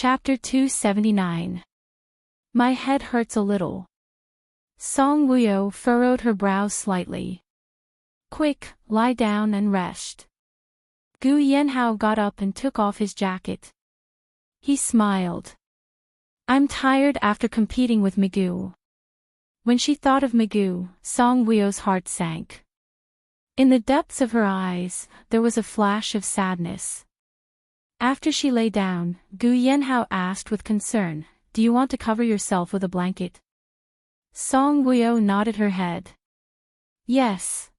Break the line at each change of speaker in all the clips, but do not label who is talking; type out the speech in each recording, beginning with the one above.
Chapter 279. My head hurts a little. Song Wuyo furrowed her brows slightly. Quick, lie down and rest. Gu Yanhao got up and took off his jacket. He smiled. I'm tired after competing with Migu. When she thought of Migu, Song Wuyo's heart sank. In the depths of her eyes, there was a flash of sadness. After she lay down, Gu Yanhao asked with concern, Do you want to cover yourself with a blanket? Song Wuyo nodded her head. Yes.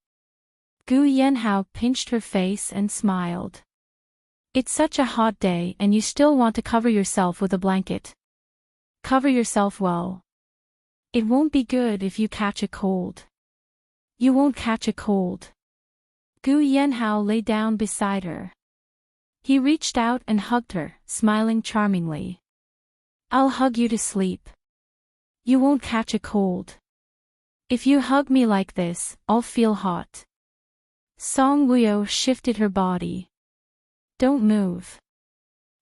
Gu Yanhao pinched her face and smiled. It's such a hot day and you still want to cover yourself with a blanket. Cover yourself well. It won't be good if you catch a cold. You won't catch a cold. Gu Yanhao lay down beside her. He reached out and hugged her, smiling charmingly. I'll hug you to sleep. You won't catch a cold. If you hug me like this, I'll feel hot. Song Wuyo shifted her body. Don't move.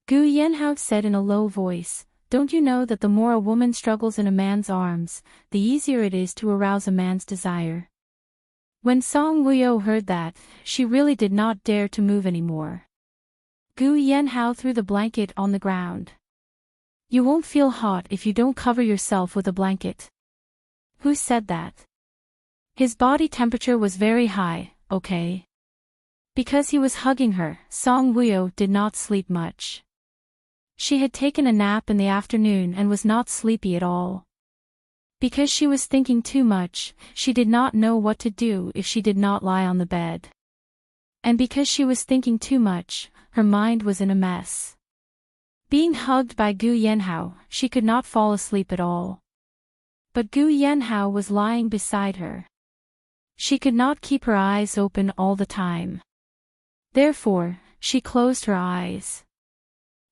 Gu Yanhao said in a low voice, Don't you know that the more a woman struggles in a man's arms, the easier it is to arouse a man's desire? When Song Wuyo heard that, she really did not dare to move anymore. Gu Yanhao threw the blanket on the ground. You won't feel hot if you don't cover yourself with a blanket. Who said that? His body temperature was very high, okay? Because he was hugging her, Song Wuyo did not sleep much. She had taken a nap in the afternoon and was not sleepy at all. Because she was thinking too much, she did not know what to do if she did not lie on the bed. And because she was thinking too much, her mind was in a mess. Being hugged by Gu Yanhao, she could not fall asleep at all. But Gu Yanhao was lying beside her. She could not keep her eyes open all the time. Therefore, she closed her eyes.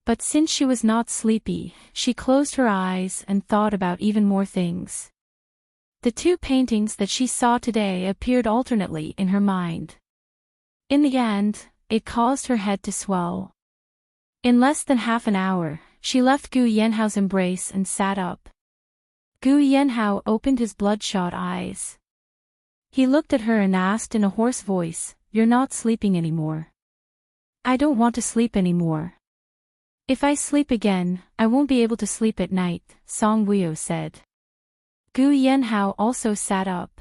But since she was not sleepy, she closed her eyes and thought about even more things. The two paintings that she saw today appeared alternately in her mind. In the end, it caused her head to swell. In less than half an hour, she left Gu Yanhao's embrace and sat up. Gu Yanhao opened his bloodshot eyes. He looked at her and asked in a hoarse voice, You're not sleeping anymore. I don't want to sleep anymore. If I sleep again, I won't be able to sleep at night, Song Wuyo said. Gu Yanhao also sat up.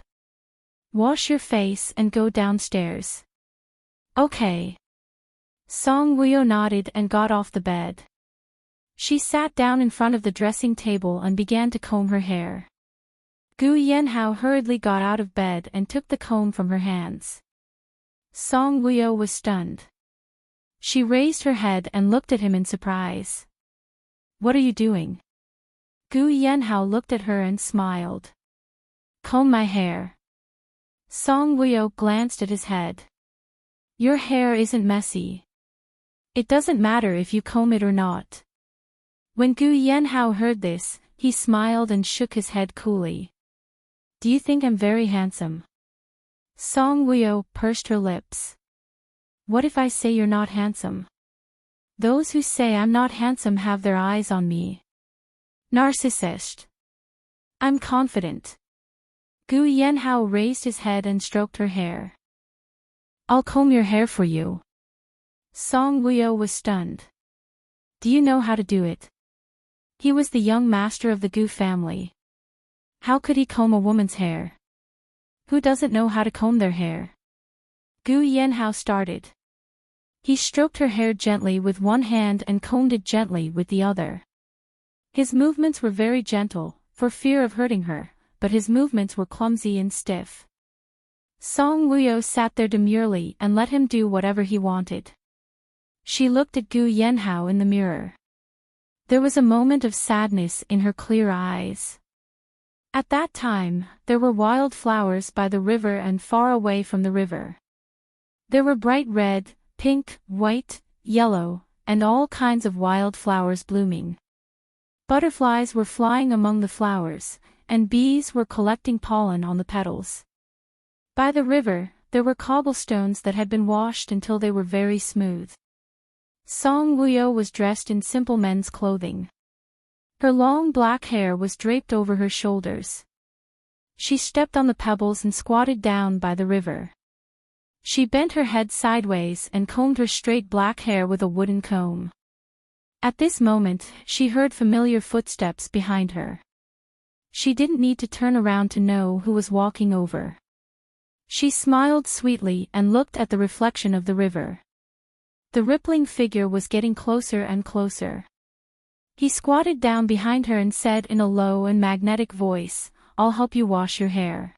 Wash your face and go downstairs. Okay. Song Wuyo nodded and got off the bed. She sat down in front of the dressing table and began to comb her hair. Gu Yanhao hurriedly got out of bed and took the comb from her hands. Song Wuyo was stunned. She raised her head and looked at him in surprise. What are you doing? Gu Yanhao looked at her and smiled. Comb my hair. Song Wuyo glanced at his head. Your hair isn't messy. It doesn't matter if you comb it or not. When Gu Yanhao heard this, he smiled and shook his head coolly. Do you think I'm very handsome? Song Wuyo pursed her lips. What if I say you're not handsome? Those who say I'm not handsome have their eyes on me. Narcissist. I'm confident. Gu Yanhao raised his head and stroked her hair. I'll comb your hair for you. Song Wuyo was stunned. Do you know how to do it? He was the young master of the Gu family. How could he comb a woman's hair? Who doesn't know how to comb their hair? Gu Yanhao started. He stroked her hair gently with one hand and combed it gently with the other. His movements were very gentle, for fear of hurting her, but his movements were clumsy and stiff. Song Wuyo sat there demurely and let him do whatever he wanted. She looked at Gu Yanhao in the mirror. There was a moment of sadness in her clear eyes. At that time, there were wild flowers by the river and far away from the river. There were bright red, pink, white, yellow, and all kinds of wild flowers blooming. Butterflies were flying among the flowers, and bees were collecting pollen on the petals. By the river, there were cobblestones that had been washed until they were very smooth. Song Wuyo was dressed in simple men's clothing. Her long black hair was draped over her shoulders. She stepped on the pebbles and squatted down by the river. She bent her head sideways and combed her straight black hair with a wooden comb. At this moment, she heard familiar footsteps behind her. She didn't need to turn around to know who was walking over. She smiled sweetly and looked at the reflection of the river. The rippling figure was getting closer and closer. He squatted down behind her and said in a low and magnetic voice, "I'll help you wash your hair.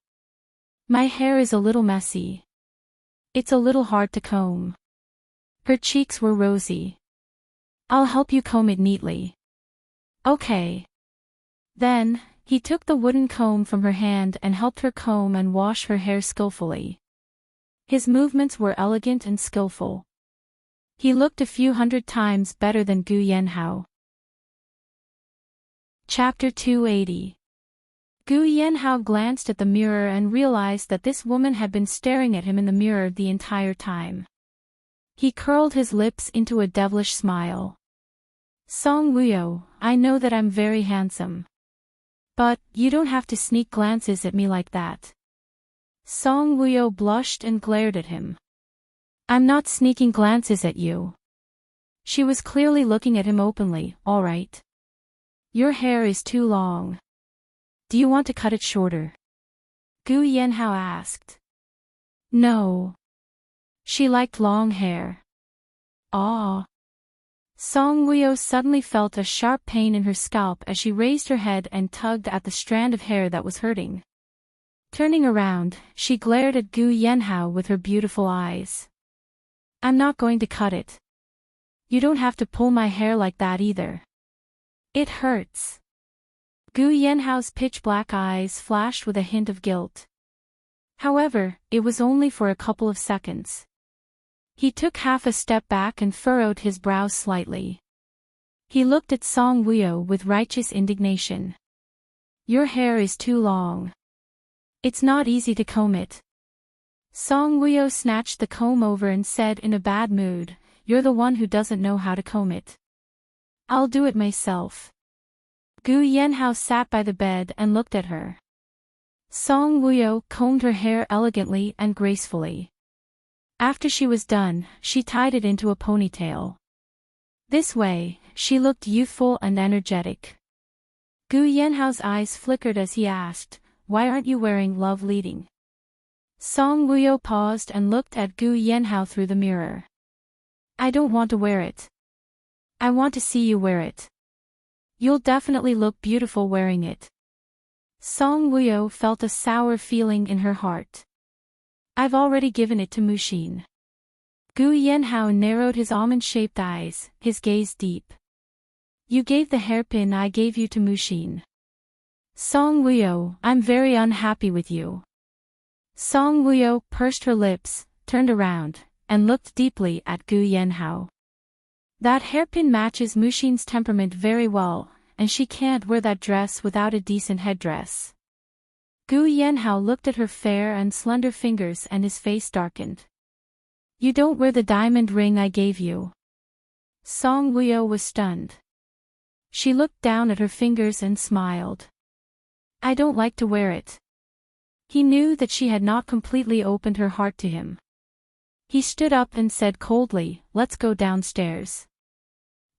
My hair is a little messy. It's a little hard to comb." Her cheeks were rosy. "I'll help you comb it neatly." "Okay." Then, he took the wooden comb from her hand and helped her comb and wash her hair skillfully. His movements were elegant and skillful. He looked a few hundred times better than Gu Yanhao. Chapter 280. Gu Yanhao glanced at the mirror and realized that this woman had been staring at him in the mirror the entire time. He curled his lips into a devilish smile. "Song Wuyo, I know that I'm very handsome. But, you don't have to sneak glances at me like that." Song Wuyo blushed and glared at him. "I'm not sneaking glances at you." She was clearly looking at him openly. "All right. Your hair is too long. Do you want to cut it shorter?" Gu Yanhao asked. No. She liked long hair. Ah. Song Wuyo suddenly felt a sharp pain in her scalp as she raised her head and tugged at the strand of hair that was hurting. Turning around, she glared at Gu Yanhao with her beautiful eyes. "I'm not going to cut it. You don't have to pull my hair like that either. It hurts." Gu Yanhao's pitch-black eyes flashed with a hint of guilt. However, it was only for a couple of seconds. He took half a step back and furrowed his brows slightly. He looked at Song Wuyo with righteous indignation. "Your hair is too long. It's not easy to comb it." Song Wuyo snatched the comb over and said in a bad mood, "You're the one who doesn't know how to comb it. I'll do it myself." Gu Yanhao sat by the bed and looked at her. Song Wuyo combed her hair elegantly and gracefully. After she was done, she tied it into a ponytail. This way, she looked youthful and energetic. Gu Yanhao's eyes flickered as he asked, "Why aren't you wearing love leading?" Song Wuyo paused and looked at Gu Yanhao through the mirror. "I don't want to wear it. I want to see you wear it. You'll definitely look beautiful wearing it." Song Wuyo felt a sour feeling in her heart. "I've already given it to Mushin." Gu Yanhao narrowed his almond-shaped eyes, his gaze deep. "You gave the hairpin I gave you to Mushin. Song Wuyo, I'm very unhappy with you." Song Wuyo pursed her lips, turned around, and looked deeply at Gu Yanhao. "That hairpin matches Mushin's temperament very well, and she can't wear that dress without a decent headdress." Gu Yanhao looked at her fair and slender fingers and his face darkened. "You don't wear the diamond ring I gave you." Song Wuyo was stunned. She looked down at her fingers and smiled. "I don't like to wear it." He knew that she had not completely opened her heart to him. He stood up and said coldly, "Let's go downstairs."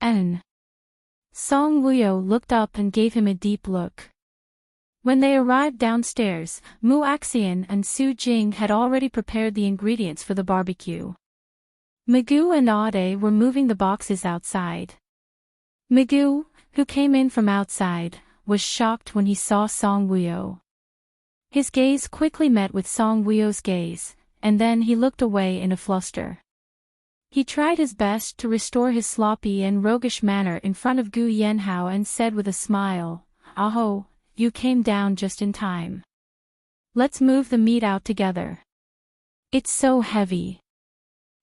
"En." Song Wuyo looked up and gave him a deep look. When they arrived downstairs, Mu Axian and Su Jing had already prepared the ingredients for the barbecue. Migu and Ade were moving the boxes outside. Migu, who came in from outside, was shocked when he saw Song Wuyo. His gaze quickly met with Song Wuyo's gaze, and then he looked away in a fluster. He tried his best to restore his sloppy and roguish manner in front of Gu Yanhao and said with a smile, "Aho, you came down just in time. Let's move the meat out together. It's so heavy."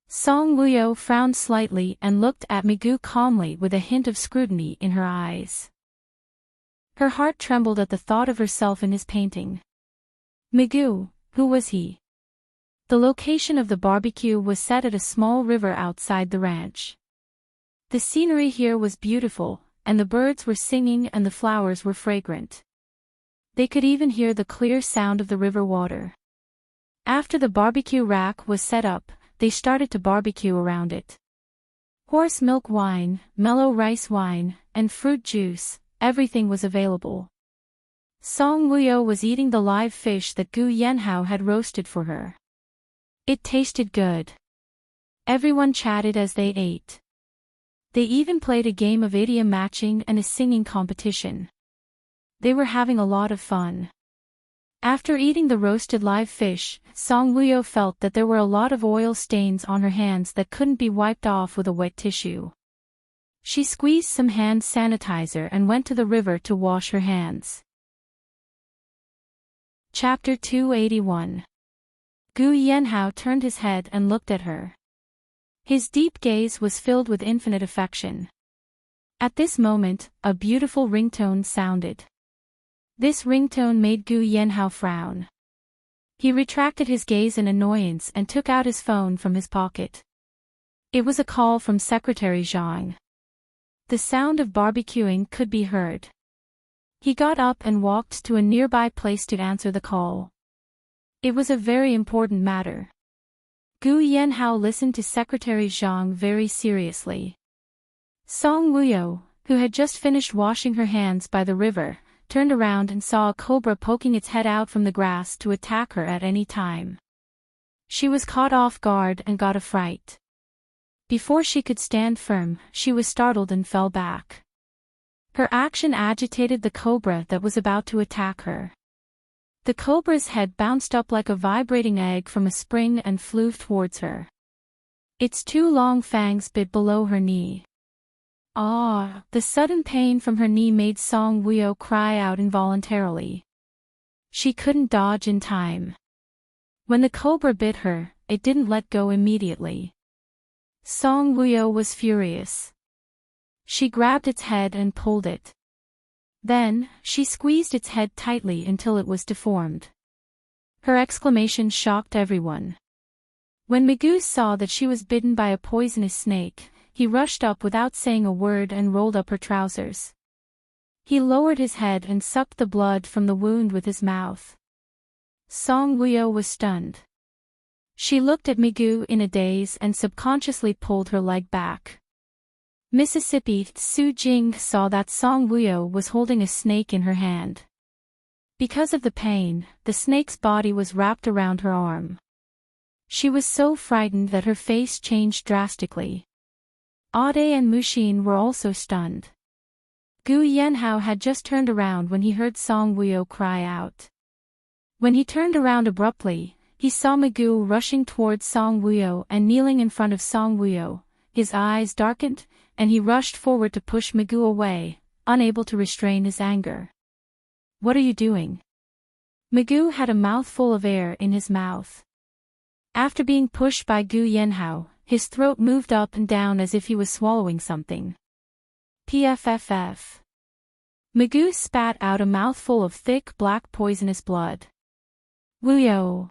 Song Wuyo frowned slightly and looked at Migu calmly with a hint of scrutiny in her eyes. Her heart trembled at the thought of herself in his painting. Migu, who was he? The location of the barbecue was set at a small river outside the ranch. The scenery here was beautiful, and the birds were singing and the flowers were fragrant. They could even hear the clear sound of the river water. After the barbecue rack was set up, they started to barbecue around it. Horse milk wine, mellow rice wine, and fruit juice, everything was available. Song Wuyo was eating the live fish that Gu Yanhao had roasted for her. It tasted good. Everyone chatted as they ate. They even played a game of idiom matching and a singing competition. They were having a lot of fun. After eating the roasted live fish, Song Wuyo felt that there were a lot of oil stains on her hands that couldn't be wiped off with a wet tissue. She squeezed some hand sanitizer and went to the river to wash her hands. Chapter 281. Gu Yanhao turned his head and looked at her. His deep gaze was filled with infinite affection. At this moment, a beautiful ringtone sounded. This ringtone made Gu Yanhao frown. He retracted his gaze in annoyance and took out his phone from his pocket. It was a call from Secretary Zhang. The sound of barbecuing could be heard. He got up and walked to a nearby place to answer the call. It was a very important matter. Gu Yanhao listened to Secretary Zhang very seriously. Song Wuyo, who had just finished washing her hands by the river, turned around and saw a cobra poking its head out from the grass to attack her at any time. She was caught off guard and got a fright. Before she could stand firm, she was startled and fell back. Her action agitated the cobra that was about to attack her. The cobra's head bounced up like a vibrating egg from a spring and flew towards her. Its two long fangs bit below her knee. Ah! The sudden pain from her knee made Song Wuyo cry out involuntarily. She couldn't dodge in time. When the cobra bit her, it didn't let go immediately. Song Wuyo was furious. She grabbed its head and pulled it. Then, she squeezed its head tightly until it was deformed. Her exclamation shocked everyone. When Migu saw that she was bitten by a poisonous snake, he rushed up without saying a word and rolled up her trousers. He lowered his head and sucked the blood from the wound with his mouth. Song Wuyo was stunned. She looked at Migu in a daze and subconsciously pulled her leg back. Mississippi Su Jing saw that Song Wuyo was holding a snake in her hand. Because of the pain, the snake's body was wrapped around her arm. She was so frightened that her face changed drastically. Ade and Mushin were also stunned. Gu Yanhao had just turned around when he heard Song Wuyo cry out. When he turned around abruptly, he saw Migu rushing towards Song Wuyo and kneeling in front of Song Wuyo. His eyes darkened, and he rushed forward to push Migu away, unable to restrain his anger. "What are you doing?" Migu had a mouthful of air in his mouth. After being pushed by Gu Yanhao, his throat moved up and down as if he was swallowing something. Pfff. Migu spat out a mouthful of thick black poisonous blood. Wuyo.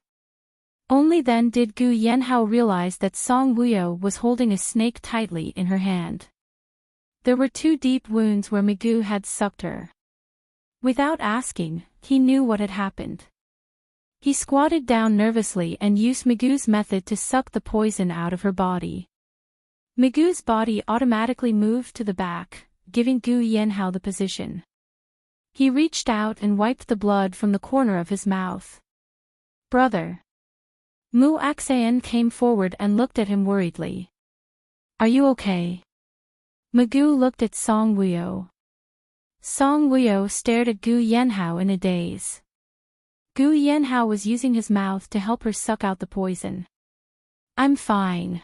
Only then did Gu Yanhao realize that Song Wuyo was holding a snake tightly in her hand. There were two deep wounds where Migu had sucked her. Without asking, he knew what had happened. He squatted down nervously and used Migu's method to suck the poison out of her body. Migu's body automatically moved to the back, giving Gu Yanhao the position. He reached out and wiped the blood from the corner of his mouth. "Brother." Mu Axayan came forward and looked at him worriedly. "Are you okay?" Migu looked at Song Wuyo. Song Wuyo stared at Gu Yanhao in a daze. Gu Yanhao was using his mouth to help her suck out the poison. "I'm fine."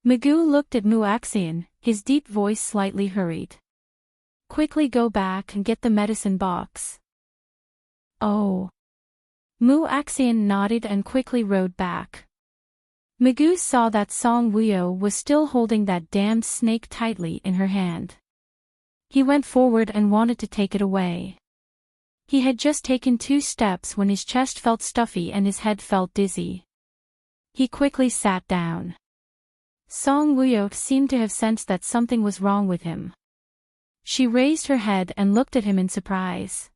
Migu looked at Mu Axayan, his deep voice slightly hurried. "Quickly go back and get the medicine box." "Oh." Mu Axayan nodded and quickly rode back. Migu saw that Song Wuyo was still holding that damned snake tightly in her hand. He went forward and wanted to take it away. He had just taken 2 steps when his chest felt stuffy and his head felt dizzy. He quickly sat down. Song Wuyo seemed to have sensed that something was wrong with him. She raised her head and looked at him in surprise.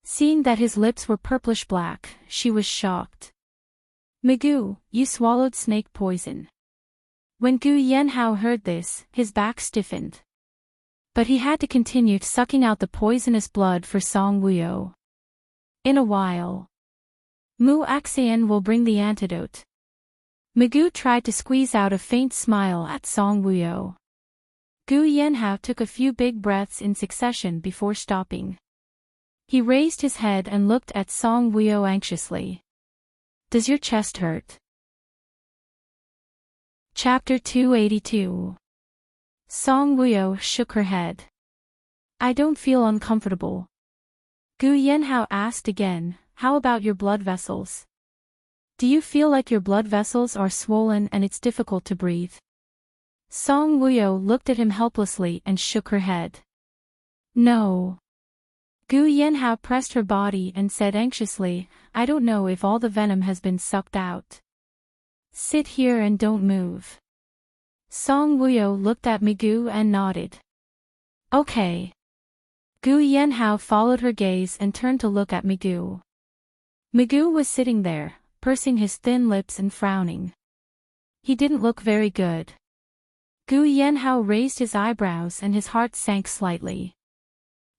Seeing that his lips were purplish black, she was shocked. "Migu, you swallowed snake poison." When Gu Yanhao heard this, his back stiffened. But he had to continue sucking out the poisonous blood for Song Wuyo. "In a while. Mu Axian will bring the antidote." Migu tried to squeeze out a faint smile at Song Wuyo. Gu Yanhao took a few big breaths in succession before stopping. He raised his head and looked at Song Wuyo anxiously. "Does your chest hurt?" Chapter 282. Song Wuyo shook her head. "I don't feel uncomfortable." Gu Yanhao asked again, "How about your blood vessels? Do you feel like your blood vessels are swollen and it's difficult to breathe?" Song Wuyo looked at him helplessly and shook her head. "No." Gu Yanhao pressed her body and said anxiously, "I don't know if all the venom has been sucked out. Sit here and don't move." Song Wuyo looked at Migu and nodded. "Okay." Gu Yanhao followed her gaze and turned to look at Migu. Migu was sitting there, pursing his thin lips and frowning. He didn't look very good. Gu Yanhao raised his eyebrows and his heart sank slightly.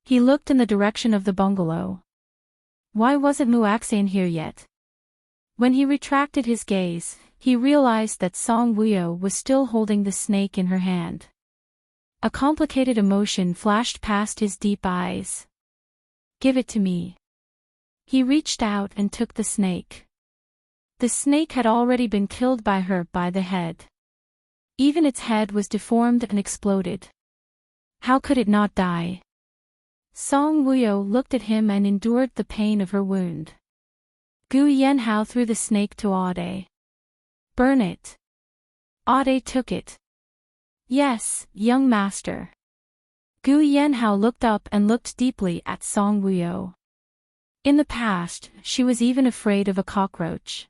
He looked in the direction of the bungalow. Why wasn't Muaxian here yet? When he retracted his gaze, he realized that Song Wuyo was still holding the snake in her hand. A complicated emotion flashed past his deep eyes. "Give it to me." He reached out and took the snake. The snake had already been killed by her by the head. Even its head was deformed and exploded. How could it not die? Song Wuyo looked at him and endured the pain of her wound. Gu Yanhao threw the snake to Ade. "Burn it." Ade took it. "Yes, young master." Gu Yanhao looked up and looked deeply at Song Wuyo. In the past, she was even afraid of a cockroach.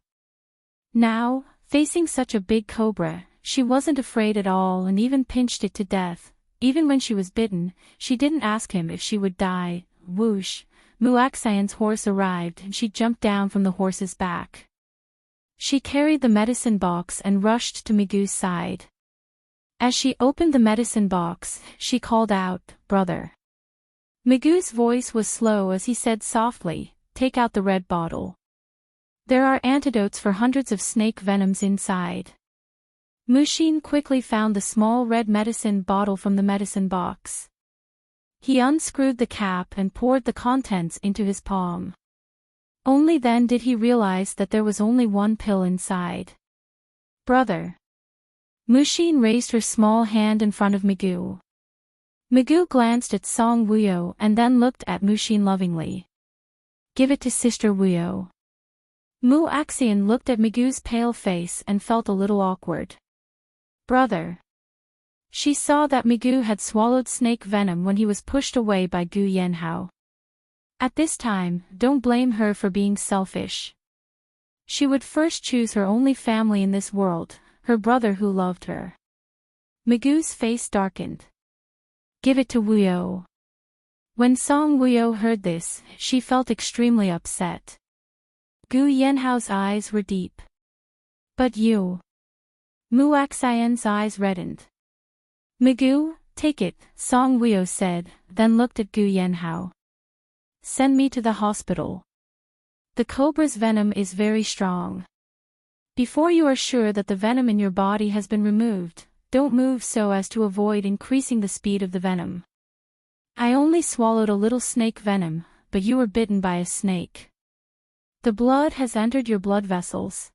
Now, facing such a big cobra, she wasn't afraid at all and even pinched it to death. Even when she was bitten, she didn't ask him if she would die. Whoosh, Muaxian's horse arrived and she jumped down from the horse's back. She carried the medicine box and rushed to Migu's side. As she opened the medicine box, she called out, "Brother." Migu's voice was slow as he said softly, "Take out the red bottle. There are antidotes for hundreds of snake venoms inside." Mushin quickly found the small red medicine bottle from the medicine box. He unscrewed the cap and poured the contents into his palm. Only then did he realize that there was only one pill inside. "Brother." Mushin raised her small hand in front of Migu. Migu glanced at Song Wuyo and then looked at Mushin lovingly. "Give it to Sister Wuyo." Muaxian looked at Migu's pale face and felt a little awkward. "Brother." She saw that Migu had swallowed snake venom when he was pushed away by Gu Yanhao. At this time, don't blame her for being selfish. She would first choose her only family in this world, her brother who loved her. Migu's face darkened. "Give it to Wuyo." When Song Wuyo heard this, she felt extremely upset. Gu Yanhao's eyes were deep. "But you." Muaxian's eyes reddened. "Migu, take it," Song Wuyo said, then looked at Gu Yanhao. "Send me to the hospital. The cobra's venom is very strong. Before you are sure that the venom in your body has been removed, don't move so as to avoid increasing the speed of the venom. I only swallowed a little snake venom, but you were bitten by a snake. The blood has entered your blood vessels.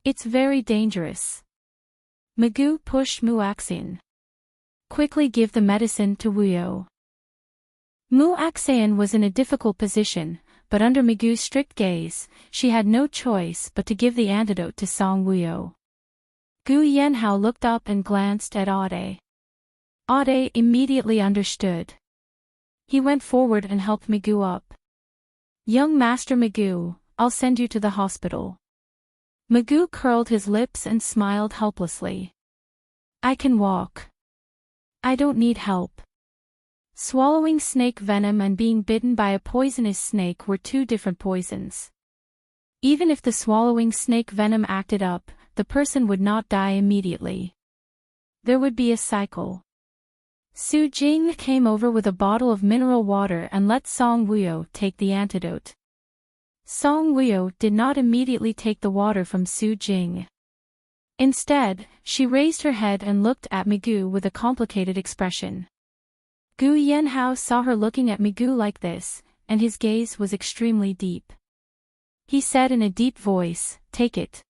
It's very dangerous." Migu pushed Muaxian. "Quickly give the medicine to Wuyo." Muaxian was in a difficult position, but under Migu's strict gaze, she had no choice but to give the antidote to Song Wuyo. Gu Yanhao looked up and glanced at Ade. Ade immediately understood. He went forward and helped Migu up. "Young Master Migu, I'll send you to the hospital." Migu curled his lips and smiled helplessly. I can walk. I don't need help. Swallowing snake venom and being bitten by a poisonous snake were two different poisons. Even if the swallowing snake venom acted up, the person would not die immediately. There would be a cycle. Su Jing came over with a bottle of mineral water and let Song Wuyo take the antidote. Song Wuyo did not immediately take the water from Su Jing. Instead, she raised her head and looked at Migu with a complicated expression. Gu Yanhao saw her looking at Migu like this, and his gaze was extremely deep. He said in a deep voice, "Take it."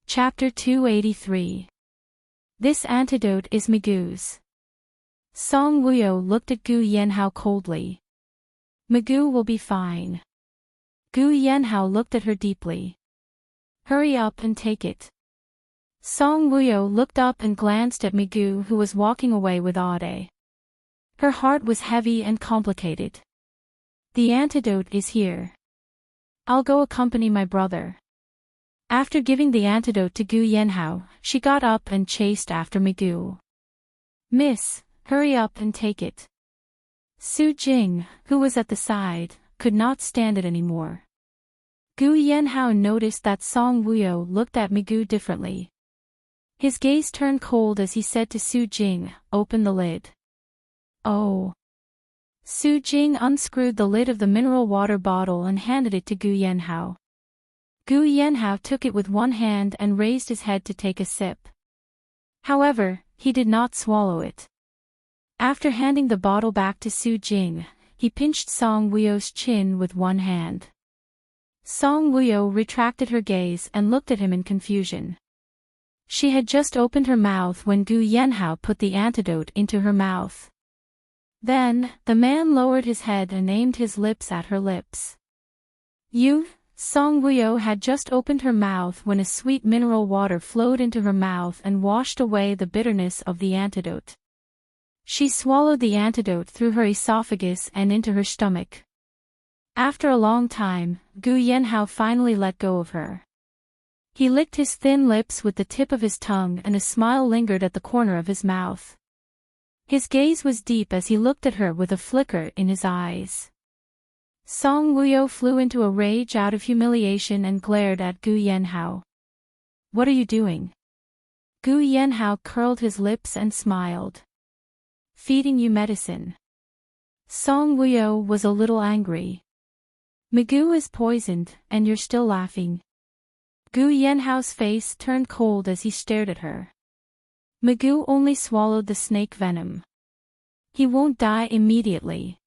Chapter 283. This antidote is Migu's. Song Wuyo looked at Gu Yanhao coldly. Migu will be fine. Gu Yanhao looked at her deeply. Hurry up and take it. Song Wuyo looked up and glanced at Migu, who was walking away with Ade. Her heart was heavy and complicated. The antidote is here. I'll go accompany my brother. After giving the antidote to Gu Yanhao, she got up and chased after Migu. Miss, hurry up and take it. Su Jing, who was at the side, could not stand it anymore. Gu Yanhao noticed that Song Wuyo looked at Migu differently. His gaze turned cold as he said to Su Jing, "Open the lid." Oh. Su Jing unscrewed the lid of the mineral water bottle and handed it to Gu Yanhao. Gu Yanhao took it with one hand and raised his head to take a sip. However, he did not swallow it. After handing the bottle back to Su Jing, he pinched Song Wuyo's chin with one hand. Song Wuyo retracted her gaze and looked at him in confusion. She had just opened her mouth when Gu Yanhao put the antidote into her mouth. Then, the man lowered his head and aimed his lips at her lips. Song Wuyo had just opened her mouth when a sweet mineral water flowed into her mouth and washed away the bitterness of the antidote. She swallowed the antidote through her esophagus and into her stomach. After a long time, Gu Yanhao finally let go of her. He licked his thin lips with the tip of his tongue and a smile lingered at the corner of his mouth. His gaze was deep as he looked at her with a flicker in his eyes. Song Wuyo flew into a rage out of humiliation and glared at Gu Yanhao. What are you doing? Gu Yanhao curled his lips and smiled. Feeding you medicine. Song Wuyo was a little angry. Migu is poisoned, and you're still laughing. Gu Yanhao's face turned cold as he stared at her. Migu only swallowed the snake venom. He won't die immediately.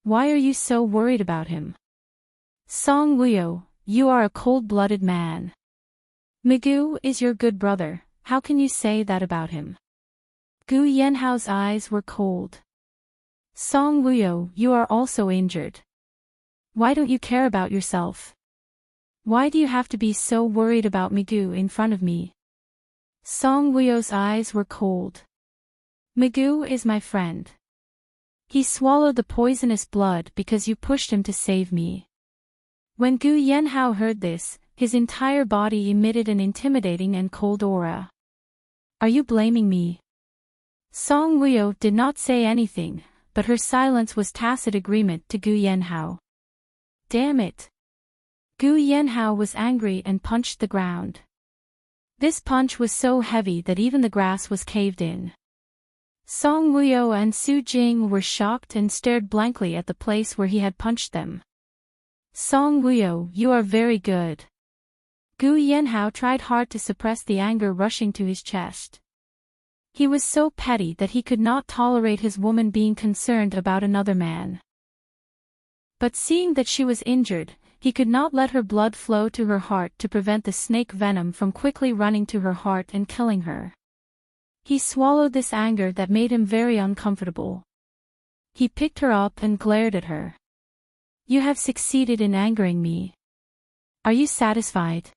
Why are you so worried about him? Song Wuyo, you are a cold-blooded man. Migu is your good brother, how can you say that about him? Gu Yanhao's eyes were cold. Song Wuyo, you are also injured. Why don't you care about yourself? Why do you have to be so worried about Migu in front of me? Song Wuyo's eyes were cold. Migu is my friend. He swallowed the poisonous blood because you pushed him to save me. When Gu Yanhao heard this, his entire body emitted an intimidating and cold aura. Are you blaming me? Song Wuyo did not say anything, but her silence was tacit agreement to Gu Yanhao. Damn it! Gu Yanhao was angry and punched the ground. This punch was so heavy that even the grass was caved in. Song Wuyo and Su Jing were shocked and stared blankly at the place where he had punched them. Song Wuyo, you are very good. Gu Yanhao tried hard to suppress the anger rushing to his chest. He was so petty that he could not tolerate his woman being concerned about another man. But seeing that she was injured, he could not let her blood flow to her heart to prevent the snake venom from quickly running to her heart and killing her. He swallowed this anger that made him very uncomfortable. He picked her up and glared at her. You have succeeded in angering me. Are you satisfied?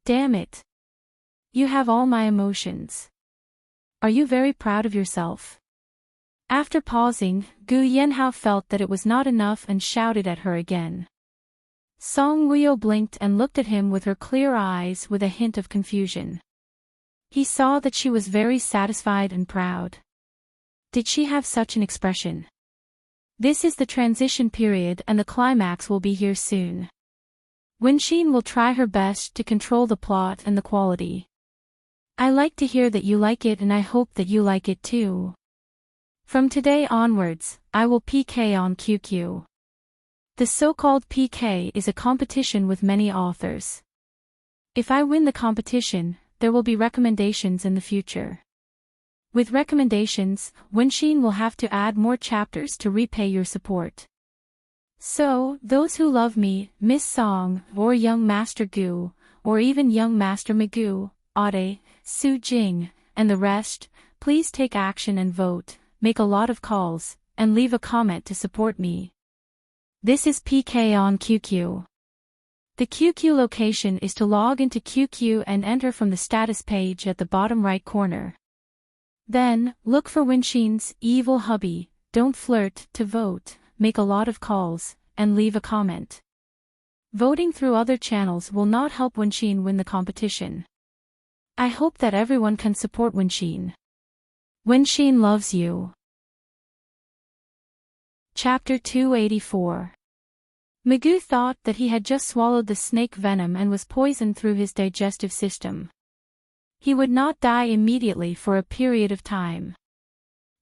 Damn it. You have all my emotions. Are you very proud of yourself? After pausing, Gu Yanhao felt that it was not enough and shouted at her again. Song Wuyo blinked and looked at him with her clear eyes with a hint of confusion. He saw that she was very satisfied and proud. Did she have such an expression? This is the transition period and the climax will be here soon. Wenxin will try her best to control the plot and the quality. I like to hear that you like it and I hope that you like it too. From today onwards, I will PK on QQ. The so-called PK is a competition with many authors. If I win the competition, there will be recommendations in the future. With recommendations, Wenxin will have to add more chapters to repay your support. So, those who love me, Miss Song, or Young Master Gu, or even Young Master Migu, Ade, Su Jing, and the rest, please take action and vote, make a lot of calls, and leave a comment to support me. This is PK on QQ. The QQ location is to log into QQ and enter from the status page at the bottom right corner. Then, look for Wenxin's evil hubby, don't flirt, to vote, make a lot of calls, and leave a comment. Voting through other channels will not help Wenxin win the competition. I hope that everyone can support Wenxin. Wenxin loves you. Chapter 284. Migu thought that he had just swallowed the snake venom and was poisoned through his digestive system. He would not die immediately for a period of time.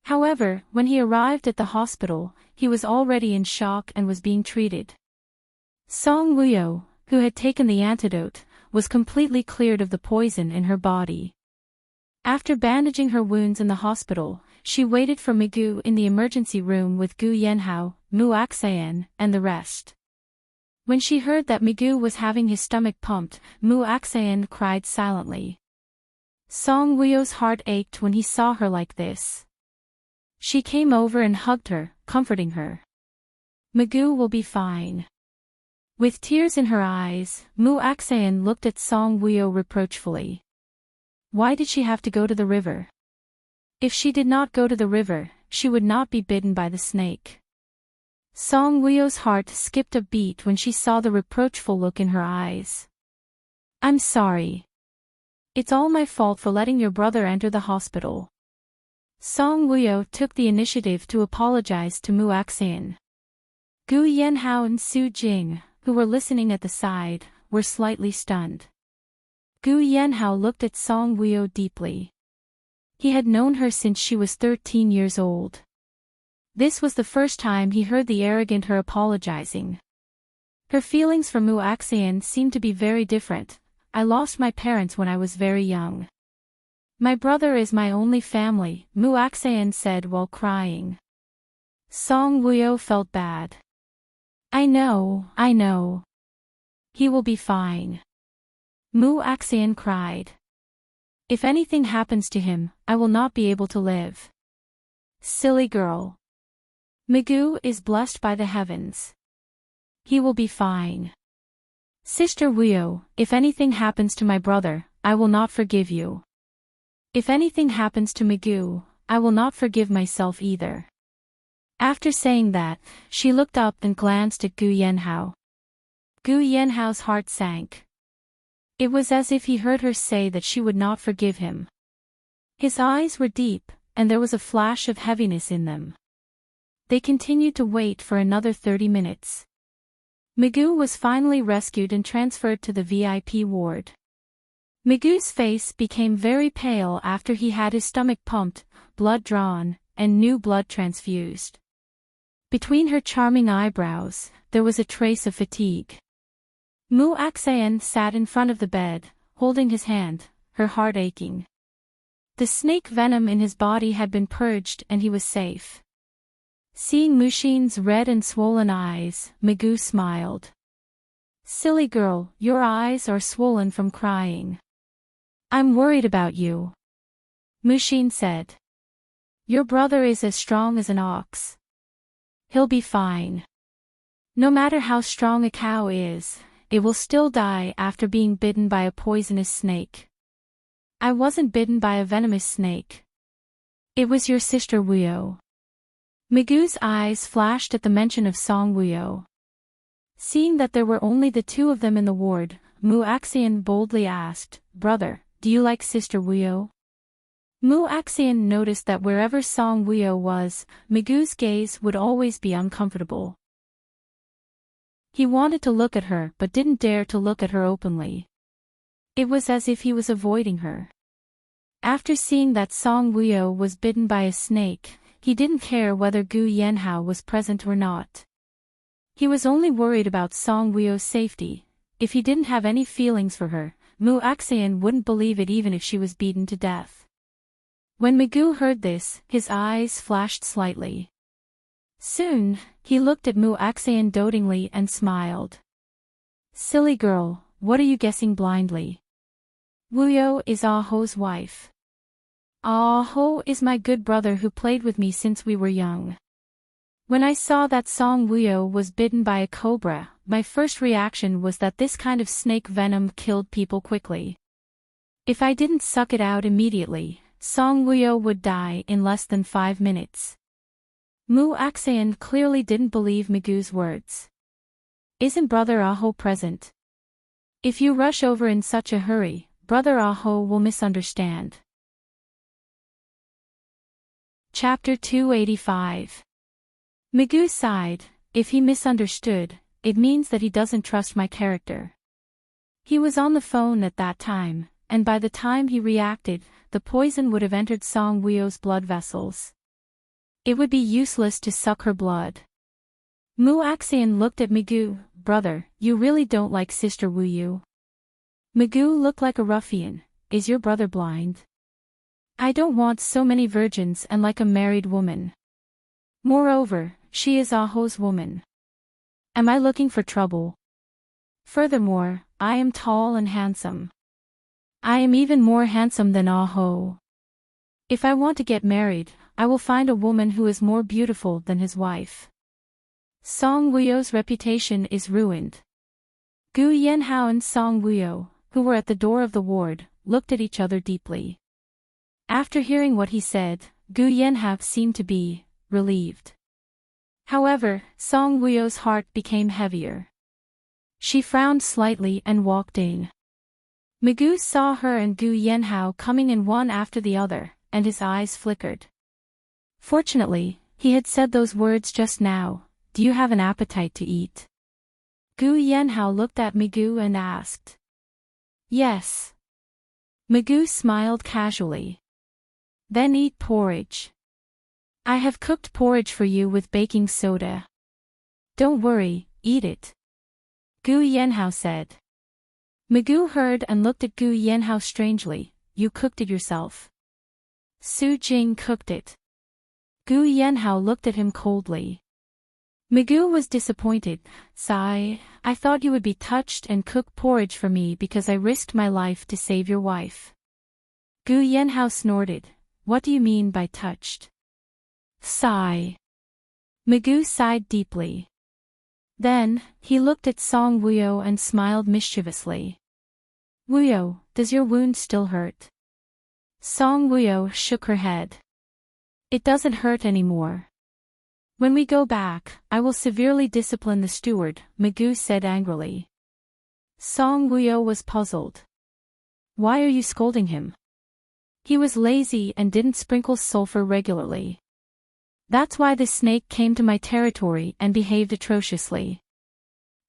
However, when he arrived at the hospital, he was already in shock and was being treated. Song Wuyo, who had taken the antidote, was completely cleared of the poison in her body. After bandaging her wounds in the hospital, she waited for Migu in the emergency room with Gu Yanhao, Mu Axayan, and the rest. When she heard that Migu was having his stomach pumped, Mu Axayan cried silently. Song Wuyo's heart ached when he saw her like this. She came over and hugged her, comforting her. Migu will be fine. With tears in her eyes, Mu Axayan looked at Song Wuyo reproachfully. Why did she have to go to the river? If she did not go to the river, she would not be bitten by the snake. Song Wuyo's heart skipped a beat when she saw the reproachful look in her eyes. I'm sorry. It's all my fault for letting your brother enter the hospital. Song Wuyo took the initiative to apologize to Mu Axayan. Gu Yanhao and Su Jing, who were listening at the side, were slightly stunned. Gu Yanhao looked at Song Wuyo deeply. He had known her since she was 13 years old. This was the first time he heard the arrogant her apologizing. Her feelings for Mu Axayan seemed to be very different. I lost my parents when I was very young. My brother is my only family, Mu Axayan said while crying. Song Wuyo felt bad. I know. He will be fine. Mu Axayan cried. If anything happens to him, I will not be able to live. Silly girl. Migu is blessed by the heavens. He will be fine. Sister Wuyo, if anything happens to my brother, I will not forgive you. If anything happens to Migu, I will not forgive myself either. After saying that, she looked up and glanced at Gu Yanhao. Gu Yanhao's heart sank. It was as if he heard her say that she would not forgive him. His eyes were deep, and there was a flash of heaviness in them. They continued to wait for another 30 minutes. Migu was finally rescued and transferred to the VIP ward. Migu's face became very pale after he had his stomach pumped, blood drawn, and new blood transfused. Between her charming eyebrows, there was a trace of fatigue. Mu Axayan sat in front of the bed, holding his hand, her heart aching. The snake venom in his body had been purged and he was safe. Seeing Mushin's red and swollen eyes, Migu smiled. Silly girl, your eyes are swollen from crying. I'm worried about you. Mushin said. Your brother is as strong as an ox. He'll be fine. No matter how strong a cow is, it will still die after being bitten by a poisonous snake. I wasn't bitten by a venomous snake. It was your sister Wuyo. Migu's eyes flashed at the mention of Song Wuyo. Seeing that there were only the two of them in the ward, Mu Axayan boldly asked, Brother, do you like Sister Wuyo? Mu Axian noticed that wherever Song Wuyo was, Migu's gaze would always be uncomfortable. He wanted to look at her but didn't dare to look at her openly. It was as if he was avoiding her. After seeing that Song Wuyo was bitten by a snake, he didn't care whether Gu Yanhao was present or not. He was only worried about Song Wuyo's safety. If he didn't have any feelings for her, Mu Axian wouldn't believe it even if she was beaten to death. When Migu heard this, his eyes flashed slightly. Soon, he looked at Mu Axian dotingly and smiled. Silly girl, what are you guessing blindly? Wuyo is Ah Ho's wife. Ah Ho is my good brother who played with me since we were young. When I saw that Song Wuyo was bitten by a cobra, my first reaction was that this kind of snake venom killed people quickly. If I didn't suck it out immediately, Song Wuyo would die in less than 5 minutes. Mu Axian clearly didn't believe Migu's words. Isn't Brother Aho present? If you rush over in such a hurry, Brother Aho will misunderstand. Chapter 285. Migu sighed. If he misunderstood, it means that he doesn't trust my character. He was on the phone at that time, and by the time he reacted, the poison would have entered Song Wuyo's blood vessels. It would be useless to suck her blood. Mu Axian looked at Migu. Brother, you really don't like Sister Wuyo? Migu looked like a ruffian. Is your brother blind? I don't want so many virgins and like a married woman. Moreover, she is Aho's woman. Am I looking for trouble? Furthermore, I am tall and handsome. I am even more handsome than Aho. If I want to get married, I will find a woman who is more beautiful than his wife. Song Wuyo's reputation is ruined. Gu Yanhao and Song Wuyo, who were at the door of the ward, looked at each other deeply. After hearing what he said, Gu Yanhao seemed to be relieved. However, Song Wuyo's heart became heavier. She frowned slightly and walked in. Migu saw her and Gu Yanhao coming in one after the other, and his eyes flickered. Fortunately, he had said those words just now. Do you have an appetite to eat? Gu Yanhao looked at Migu and asked. Yes. Migu smiled casually. Then eat porridge. I have cooked porridge for you with baking soda. Don't worry, eat it. Gu Yanhao said. Migu heard and looked at Gu Yanhao strangely. You cooked it yourself. Su Jing cooked it. Gu Yanhao looked at him coldly. Migu was disappointed. Sigh, I thought you would be touched and cook porridge for me because I risked my life to save your wife. Gu Yanhao snorted. What do you mean by touched? Sigh. Migu sighed deeply. Then, he looked at Song Wuyo and smiled mischievously. Wuyo, does your wound still hurt? Song Wuyo shook her head. It doesn't hurt anymore. When we go back, I will severely discipline the steward, Migu said angrily. Song Wuyo was puzzled. Why are you scolding him? He was lazy and didn't sprinkle sulfur regularly. That's why the snake came to my territory and behaved atrociously.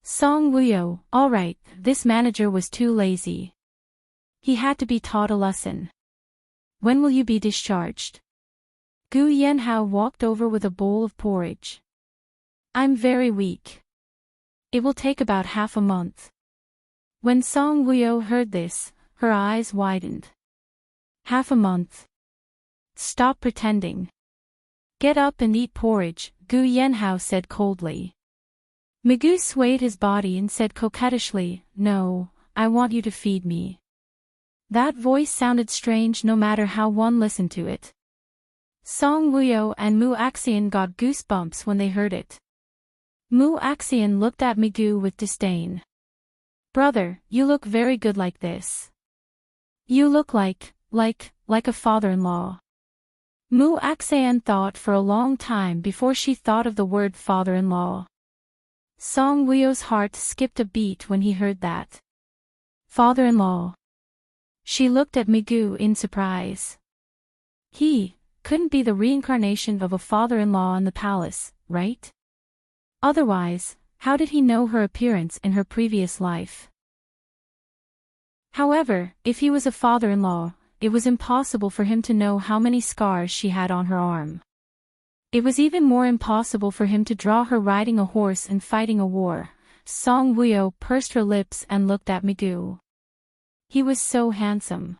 Song Wuyo, all right, this manager was too lazy. He had to be taught a lesson. When will you be discharged? Gu Yanhao walked over with a bowl of porridge. I'm very weak. It will take about half a month. When Song Wuyo heard this, her eyes widened. Half a month. Stop pretending. Get up and eat porridge, Gu Yanhao said coldly. Migu swayed his body and said coquettishly, No, I want you to feed me. That voice sounded strange no matter how one listened to it. Song Wuyo and Mu Axian got goosebumps when they heard it. Mu Axian looked at Migu with disdain. Brother, you look very good like this. You look like a father-in-law. Mu Axian thought for a long time before she thought of the word father-in-law. Song Wuyo's heart skipped a beat when he heard that. Father-in-law. She looked at Magoo in surprise. He couldn't be the reincarnation of a father-in-law in the palace, right? Otherwise, how did he know her appearance in her previous life? However, if he was a father-in-law, it was impossible for him to know how many scars she had on her arm. It was even more impossible for him to draw her riding a horse and fighting a war. Song Woo-yo pursed her lips and looked at Magoo. He was so handsome.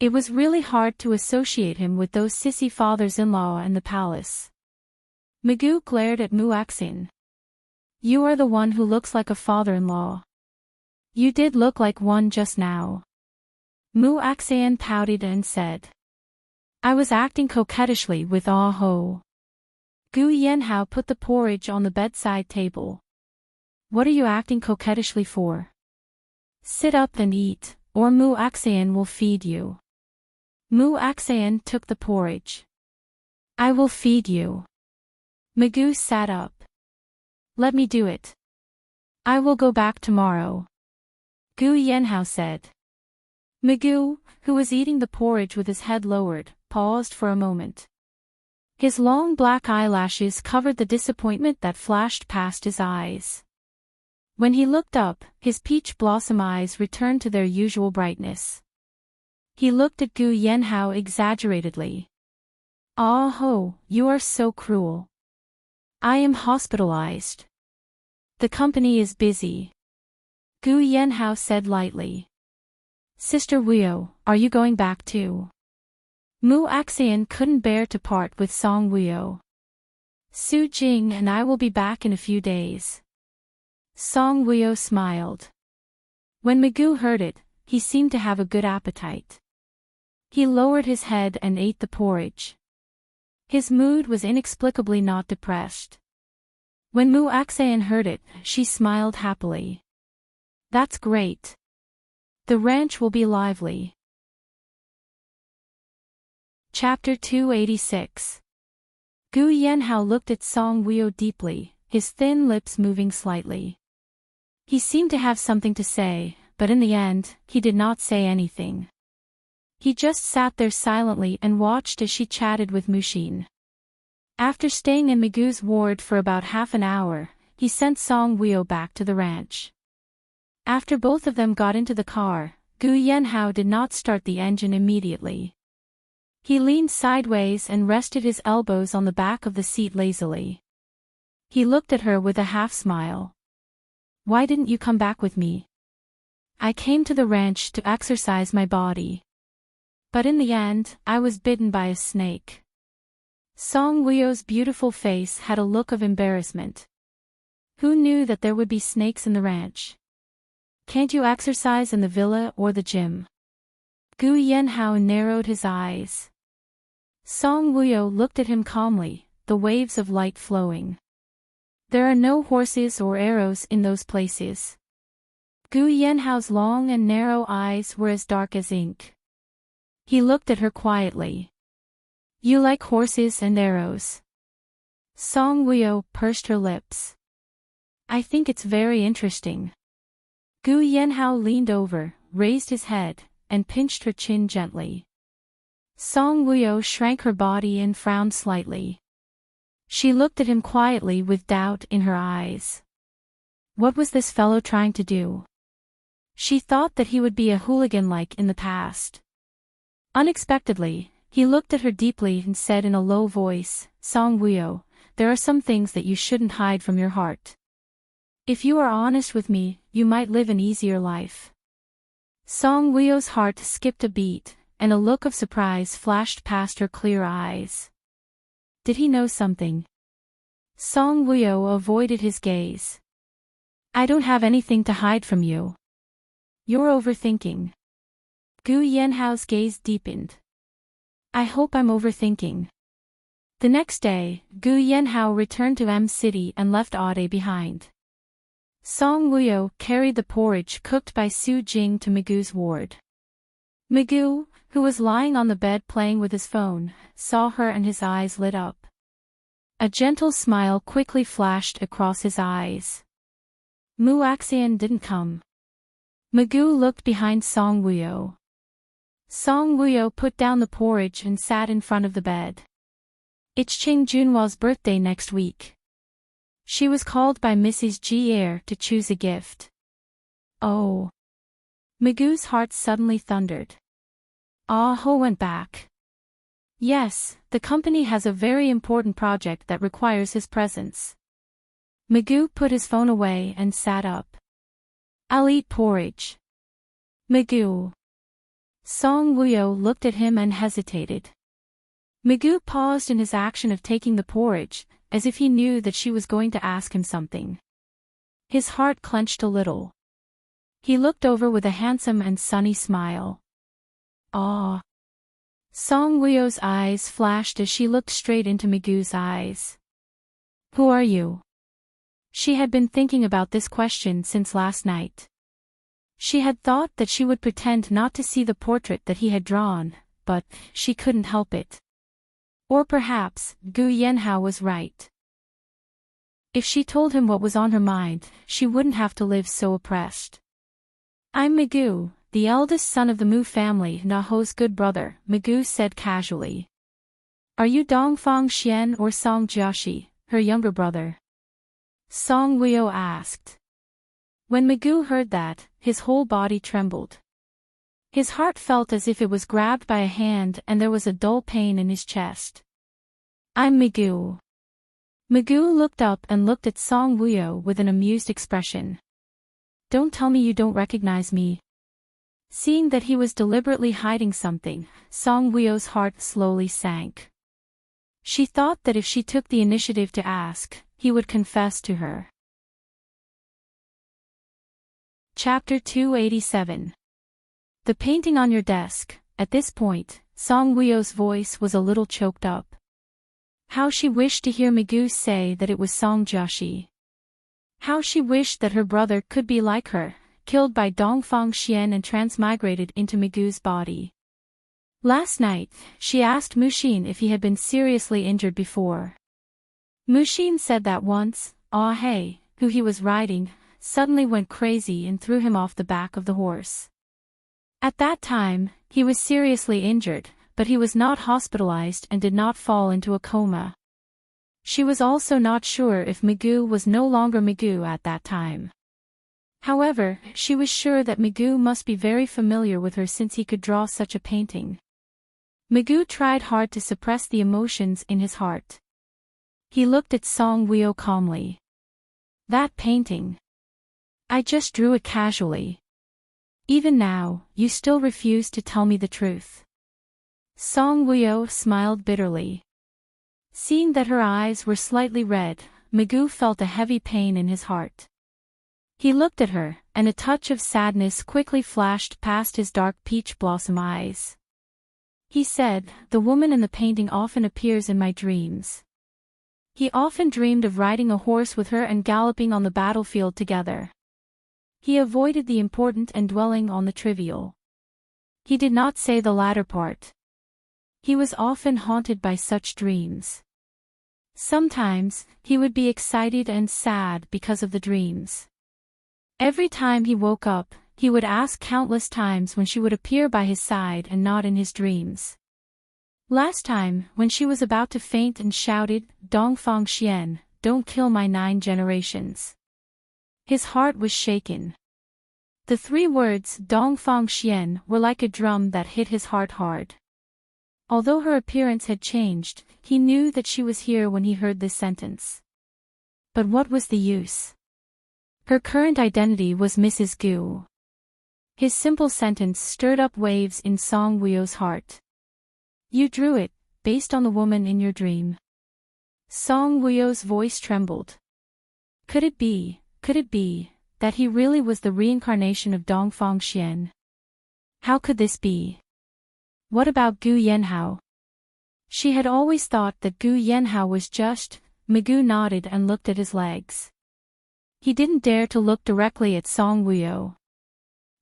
It was really hard to associate him with those sissy fathers-in-law in the palace. Magoo glared at Muaxin. You are the one who looks like a father-in-law. You did look like one just now. Muaxin pouted and said. I was acting coquettishly with Ah-ho. Gu Yanhao put the porridge on the bedside table. What are you acting coquettishly for? Sit up and eat, or Muaxin will feed you. Muaxin took the porridge. I will feed you. Magoo sat up. Let me do it. I will go back tomorrow. Gu Yanhao said. Magoo, who was eating the porridge with his head lowered, paused for a moment. His long black eyelashes covered the disappointment that flashed past his eyes. When he looked up, his peach blossom eyes returned to their usual brightness. He looked at Gu Yanhao exaggeratedly. Ah-ho, you are so cruel. I am hospitalized. The company is busy. Gu Yanhao said lightly. Sister Woo-yo, are you going back too? Muaxin couldn't bear to part with Song Woo-yo. Su Jing and I will be back in a few days. Song Woo-yo smiled. When Magoo heard it, he seemed to have a good appetite. He lowered his head and ate the porridge. His mood was inexplicably not depressed. When Muaxin heard it, she smiled happily. That's great. The ranch will be lively. Chapter 286. Gu Yanhao looked at Song Woo-yo deeply, his thin lips moving slightly. He seemed to have something to say, but in the end, he did not say anything. He just sat there silently and watched as she chatted with Mushin. After staying in Magoo's ward for about half an hour, he sent Song Woo-yo back to the ranch. After both of them got into the car, Gu Yanhao did not start the engine immediately. He leaned sideways and rested his elbows on the back of the seat lazily. He looked at her with a half-smile. Why didn't you come back with me? I came to the ranch to exercise my body. But in the end, I was bitten by a snake. Song Woo-yo's beautiful face had a look of embarrassment. Who knew that there would be snakes in the ranch? Can't you exercise in the villa or the gym? Gu Yanhao narrowed his eyes. Song Woo-yo looked at him calmly, the waves of light flowing. There are no horses or arrows in those places. Gu Yanhao's long and narrow eyes were as dark as ink. He looked at her quietly. You like horses and arrows? Song Woo-yo pursed her lips. I think it's very interesting. Gu Yanhao leaned over, raised his head, and pinched her chin gently. Song Woo-yo shrank her body and frowned slightly. She looked at him quietly with doubt in her eyes. What was this fellow trying to do? She thought that he would be a hooligan like in the past. Unexpectedly, he looked at her deeply and said in a low voice, Song Woo-yo, there are some things that you shouldn't hide from your heart. If you are honest with me, you might live an easier life. Song Woo-yo's heart skipped a beat, and a look of surprise flashed past her clear eyes. Did he know something? Song Woo-yo avoided his gaze. I don't have anything to hide from you. You're overthinking. Gu Yanhao's gaze deepened. I hope I'm overthinking. The next day, Gu Yanhao returned to M City and left Ade behind. Song Woo-yo carried the porridge cooked by Su Jing to Magoo's ward. Magoo, who was lying on the bed playing with his phone, saw her and his eyes lit up. A gentle smile quickly flashed across his eyes. Muaxian didn't come. Magoo looked behind Song Woo-yo. Song Wuyo put down the porridge and sat in front of the bed. It's Ching Junhwa's birthday next week. She was called by Mrs. G Air to choose a gift. Oh. Magoo's heart suddenly thundered. Ah Ho went back. Yes, the company has a very important project that requires his presence. Magoo put his phone away and sat up. I'll eat porridge. Magoo. Song Wuyo looked at him and hesitated. Magoo paused in his action of taking the porridge, as if he knew that she was going to ask him something. His heart clenched a little. He looked over with a handsome and sunny smile. Ah. Song Wuyo's eyes flashed as she looked straight into Magoo's eyes. Who are you? She had been thinking about this question since last night. She had thought that she would pretend not to see the portrait that he had drawn, but she couldn't help it. Or perhaps, Gu Yanhao was right. If she told him what was on her mind, she wouldn't have to live so oppressed. I'm Magoo, the eldest son of the Mu family, Na Ho's good brother, Magoo said casually. Are you Dongfang Xian or Song Jiaxi, her younger brother? Song Wuyo asked. When Magoo heard that, his whole body trembled. His heart felt as if it was grabbed by a hand and there was a dull pain in his chest. I'm Magoo. Magoo looked up and looked at Song Wuyo with an amused expression. Don't tell me you don't recognize me. Seeing that he was deliberately hiding something, Song Wuyo's heart slowly sank. She thought that if she took the initiative to ask, he would confess to her. Chapter 287. The painting on your desk. At this point, Song Wuyo's voice was a little choked up. How she wished to hear Magoo say that it was Song Jiaxi. How she wished that her brother could be like her, killed by Dongfang Xian and transmigrated into Magoo's body. Last night, she asked Muxin if he had been seriously injured before. Muxin said that once, Ah He, who he was riding, suddenly went crazy and threw him off the back of the horse. At that time, he was seriously injured, but he was not hospitalized and did not fall into a coma. She was also not sure if Magoo was no longer Magoo at that time. However, she was sure that Magoo must be very familiar with her since he could draw such a painting. Magoo tried hard to suppress the emotions in his heart. He looked at Song Wuyo calmly. That painting. I just drew it casually. Even now, you still refuse to tell me the truth. Song Wuyo smiled bitterly. Seeing that her eyes were slightly red, Magoo felt a heavy pain in his heart. He looked at her, and a touch of sadness quickly flashed past his dark peach blossom eyes. He said, the woman in the painting often appears in my dreams. He often dreamed of riding a horse with her and galloping on the battlefield together. He avoided the important and dwelling on the trivial. He did not say the latter part. He was often haunted by such dreams. Sometimes, he would be excited and sad because of the dreams. Every time he woke up, he would ask countless times when she would appear by his side and not in his dreams. Last time, when she was about to faint and shouted, Dongfang Xian, don't kill my 9 generations. His heart was shaken. The 3 words Dongfang Xian were like a drum that hit his heart hard. Although her appearance had changed, he knew that she was here when he heard this sentence. But what was the use? Her current identity was Mrs. Gu. His simple sentence stirred up waves in Song Wuyo's heart. You drew it, based on the woman in your dream. Song Wuyo's voice trembled. Could it be, that he really was the reincarnation of Dongfang Xian? How could this be? What about Gu Yanhao? She had always thought that Gu Yanhao was just. Magoo nodded and looked at his legs. He didn't dare to look directly at Song Wuyo.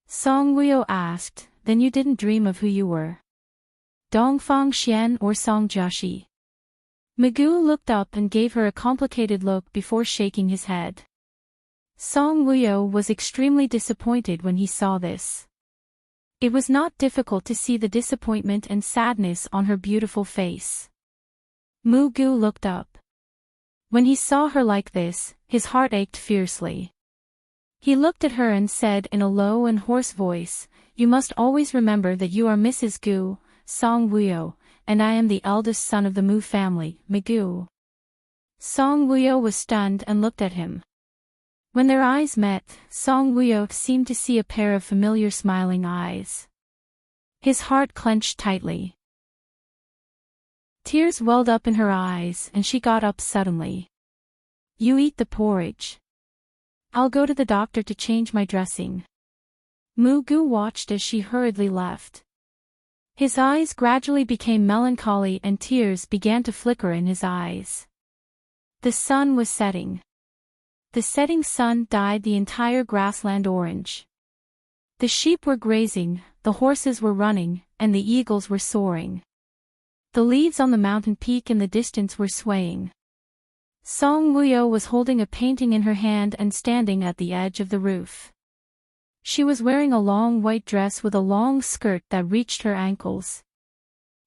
Song Wuyo asked, then you didn't dream of who you were? Dongfang Xian or Song Jiaxi? Magoo looked up and gave her a complicated look before shaking his head. Song Wuyo was extremely disappointed when he saw this. It was not difficult to see the disappointment and sadness on her beautiful face. Mugu looked up. When he saw her like this, his heart ached fiercely. He looked at her and said in a low and hoarse voice, "You must always remember that you are Mrs. Gu, Song Wuyo, and I am the eldest son of the Mu family, Mugu." Song Wuyo was stunned and looked at him. When their eyes met, Song Wuyo seemed to see a pair of familiar smiling eyes. His heart clenched tightly. Tears welled up in her eyes and she got up suddenly. "You eat the porridge. I'll go to the doctor to change my dressing." Mugu watched as she hurriedly left. His eyes gradually became melancholy and tears began to flicker in his eyes. The sun was setting. The setting sun dyed the entire grassland orange. The sheep were grazing, the horses were running, and the eagles were soaring. The leaves on the mountain peak in the distance were swaying. Song Wuyo was holding a painting in her hand and standing at the edge of the roof. She was wearing a long white dress with a long skirt that reached her ankles.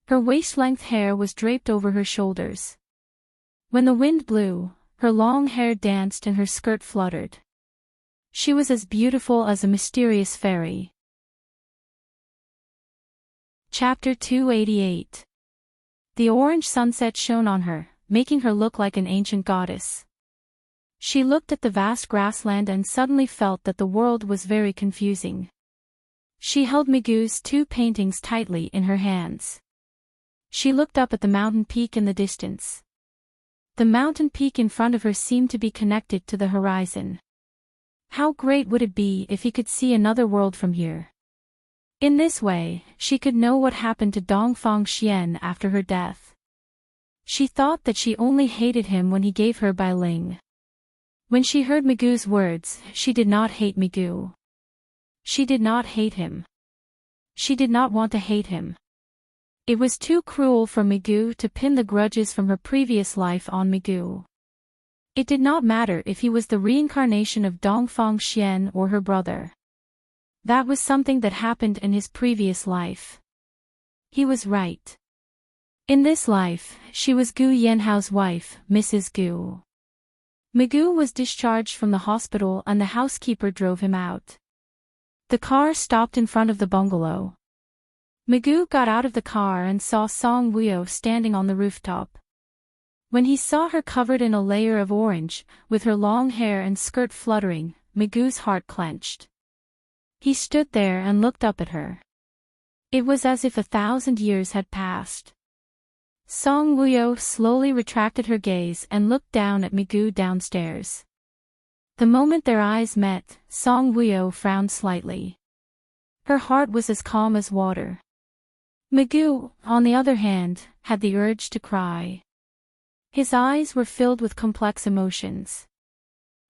Her waist-length hair was draped over her shoulders. When the wind blew, her long hair danced and her skirt fluttered. She was as beautiful as a mysterious fairy. Chapter 288. The orange sunset shone on her, making her look like an ancient goddess. She looked at the vast grassland and suddenly felt that the world was very confusing. She held Mugu's two paintings tightly in her hands. She looked up at the mountain peak in the distance. The mountain peak in front of her seemed to be connected to the horizon. How great would it be if he could see another world from here? In this way, she could know what happened to Dongfang Xian after her death. She thought that she only hated him when he gave her Bai Ling. When she heard Mugu's words, she did not hate Mugu. She did not hate him. She did not want to hate him. It was too cruel for Mugu to pin the grudges from her previous life on Mugu. It did not matter if he was the reincarnation of Dongfang Xian or her brother. That was something that happened in his previous life. He was right. In this life, she was Gu Yanhao's wife, Mrs. Gu. Mugu was discharged from the hospital and the housekeeper drove him out. The car stopped in front of the bungalow. Mugu got out of the car and saw Song Wuyo standing on the rooftop. When he saw her covered in a layer of orange, with her long hair and skirt fluttering, Mugu's heart clenched. He stood there and looked up at her. It was as if 1,000 years had passed. Song Wuyo slowly retracted her gaze and looked down at Mugu downstairs. The moment their eyes met, Song Wuyo frowned slightly. Her heart was as calm as water. Mugu, on the other hand, had the urge to cry. His eyes were filled with complex emotions.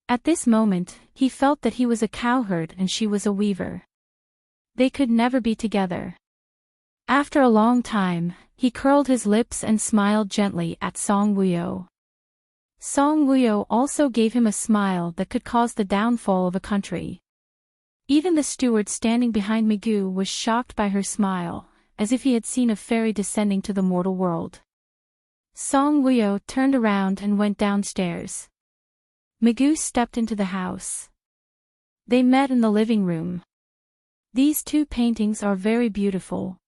At this moment, he felt that he was a cowherd and she was a weaver. They could never be together. After a long time, he curled his lips and smiled gently at Song Wuyo. Song Wuyo also gave him a smile that could cause the downfall of a country. Even the steward standing behind Mugu was shocked by her smile, as if he had seen a fairy descending to the mortal world. Song Wuyo turned around and went downstairs. Mugu stepped into the house. They met in the living room. "These two paintings are very beautiful.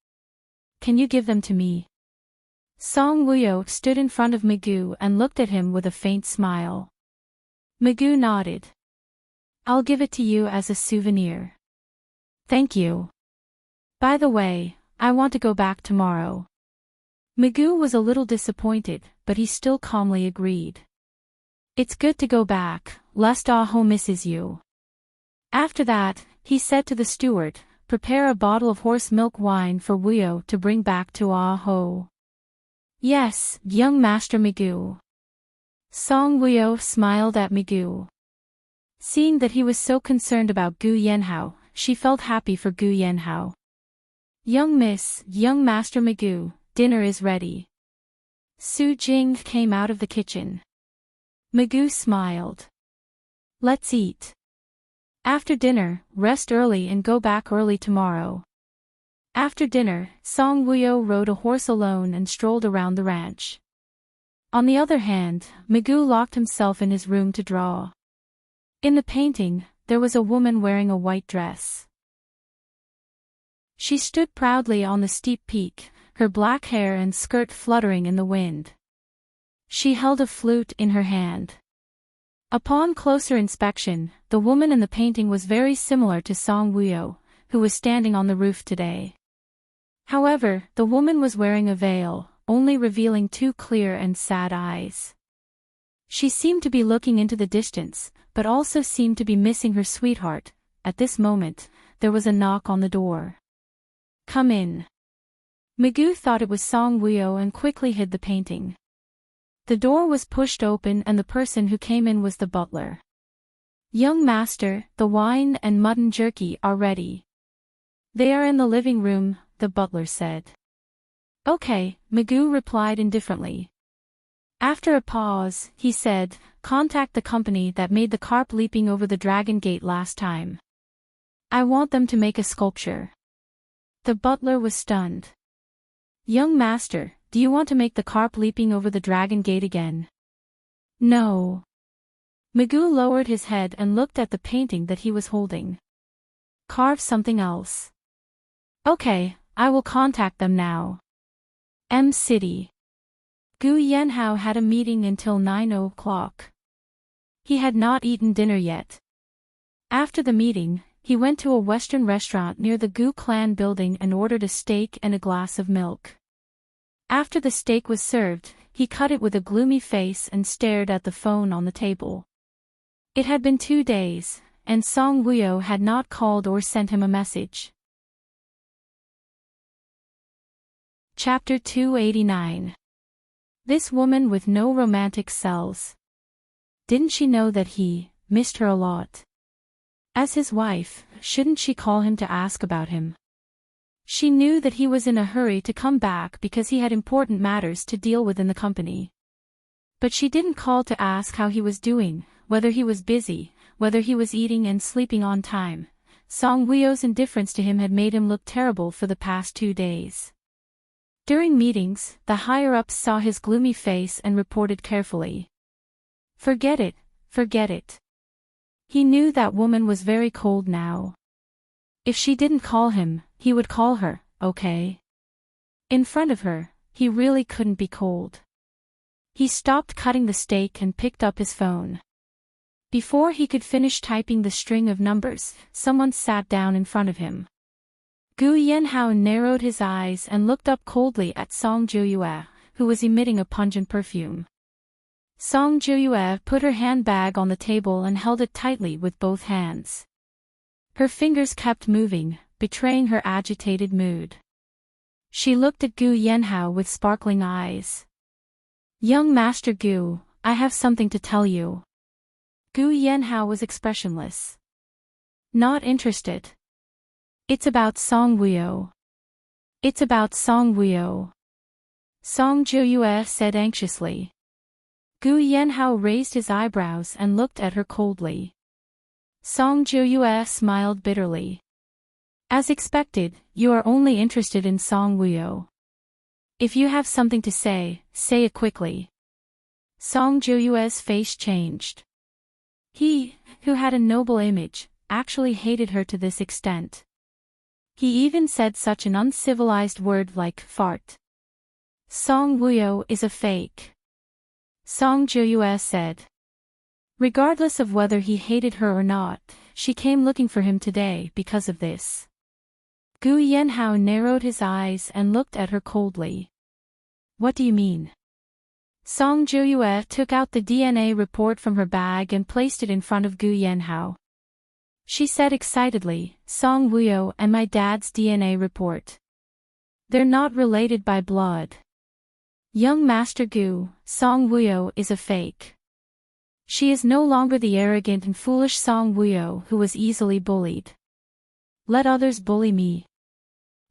Can you give them to me?" Song Wuyo stood in front of Mugu and looked at him with a faint smile. Mugu nodded. "I'll give it to you as a souvenir." "Thank you. By the way, I want to go back tomorrow." Mugu was a little disappointed, but he still calmly agreed. "It's good to go back, lest Ah-ho misses you." After that, he said to the steward, "Prepare a bottle of horse milk wine for Wuyo to bring back to Ah-ho." "Yes, young Master Mugu." Song Wuyo smiled at Mugu. Seeing that he was so concerned about Gu Yanhao, she felt happy for Gu Yanhao. Young Master Mugu, dinner is ready." Su Jing came out of the kitchen. Mugu smiled. "Let's eat. After dinner, rest early and go back early tomorrow." After dinner, Song Wuyo rode a horse alone and strolled around the ranch. On the other hand, Migu locked himself in his room to draw. In the painting, there was a woman wearing a white dress. She stood proudly on the steep peak, her black hair and skirt fluttering in the wind. She held a flute in her hand. Upon closer inspection, the woman in the painting was very similar to Song Wuyo, who was standing on the roof today. However, the woman was wearing a veil, only revealing two clear and sad eyes. She seemed to be looking into the distance, but also seemed to be missing her sweetheart. At this moment, there was a knock on the door. "Come in." Migu thought it was Song Wuyo and quickly hid the painting. The door was pushed open and the person who came in was the butler. "Young master, the wine and mutton jerky are ready." "They are in the living room," the butler said. "Okay," Migu replied indifferently. After a pause, he said, "Contact the company that made the carp leaping over the dragon gate last time. I want them to make a sculpture." The butler was stunned. "Young master, do you want to make the carp leaping over the dragon gate again?" "No." Migu lowered his head and looked at the painting that he was holding. "Carve something else." "Okay, I will contact them now." M City. Gu Yanhao had a meeting until 9 o'clock. He had not eaten dinner yet. After the meeting, he went to a Western restaurant near the Gu clan building and ordered a steak and a glass of milk. After the steak was served, he cut it with a gloomy face and stared at the phone on the table. It had been 2 days, and Song Wuyo had not called or sent him a message. Chapter 289. This woman with no romantic cells. Didn't she know that he missed her a lot? As his wife, shouldn't she call him to ask about him? She knew that he was in a hurry to come back because he had important matters to deal with in the company. But she didn't call to ask how he was doing, whether he was busy, whether he was eating and sleeping on time. Song Wuyo's indifference to him had made him look terrible for the past 2 days. During meetings, the higher-ups saw his gloomy face and reported carefully. Forget it, forget it. He knew that woman was very cold now. If she didn't call him, he would call her, okay? In front of her, he really couldn't be cold. He stopped cutting the steak and picked up his phone. Before he could finish typing the string of numbers, someone sat down in front of him. Gu Yanhao narrowed his eyes and looked up coldly at Song Jiuyue, who was emitting a pungent perfume. Song Jiuyue put her handbag on the table and held it tightly with both hands. Her fingers kept moving, betraying her agitated mood. She looked at Gu Yanhao with sparkling eyes. "Young Master Gu, I have something to tell you." Gu Yanhao was expressionless. "Not interested." "It's about Song Wuyo." "It's about Song Wuyo," Song Jiuyue said anxiously. Gu Yanhao raised his eyebrows and looked at her coldly. Song Jiuyue smiled bitterly. "As expected, you are only interested in Song Wuyo. If you have something to say it quickly." Song Jiuyue's face changed. He, who had a noble image, actually hated her to this extent. He even said such an uncivilized word like fart. "Song Wuyo is a fake," Song Jiuyue said. Regardless of whether he hated her or not, she came looking for him today because of this. Gu Yanhao narrowed his eyes and looked at her coldly. "What do you mean?" Song Jiuyue took out the DNA report from her bag and placed it in front of Gu Yanhao. She said excitedly, "Song Wuyo and my dad's DNA report. They're not related by blood. Young Master Gu, Song Wuyo is a fake. She is no longer the arrogant and foolish Song Wuyo who was easily bullied. Let others bully me."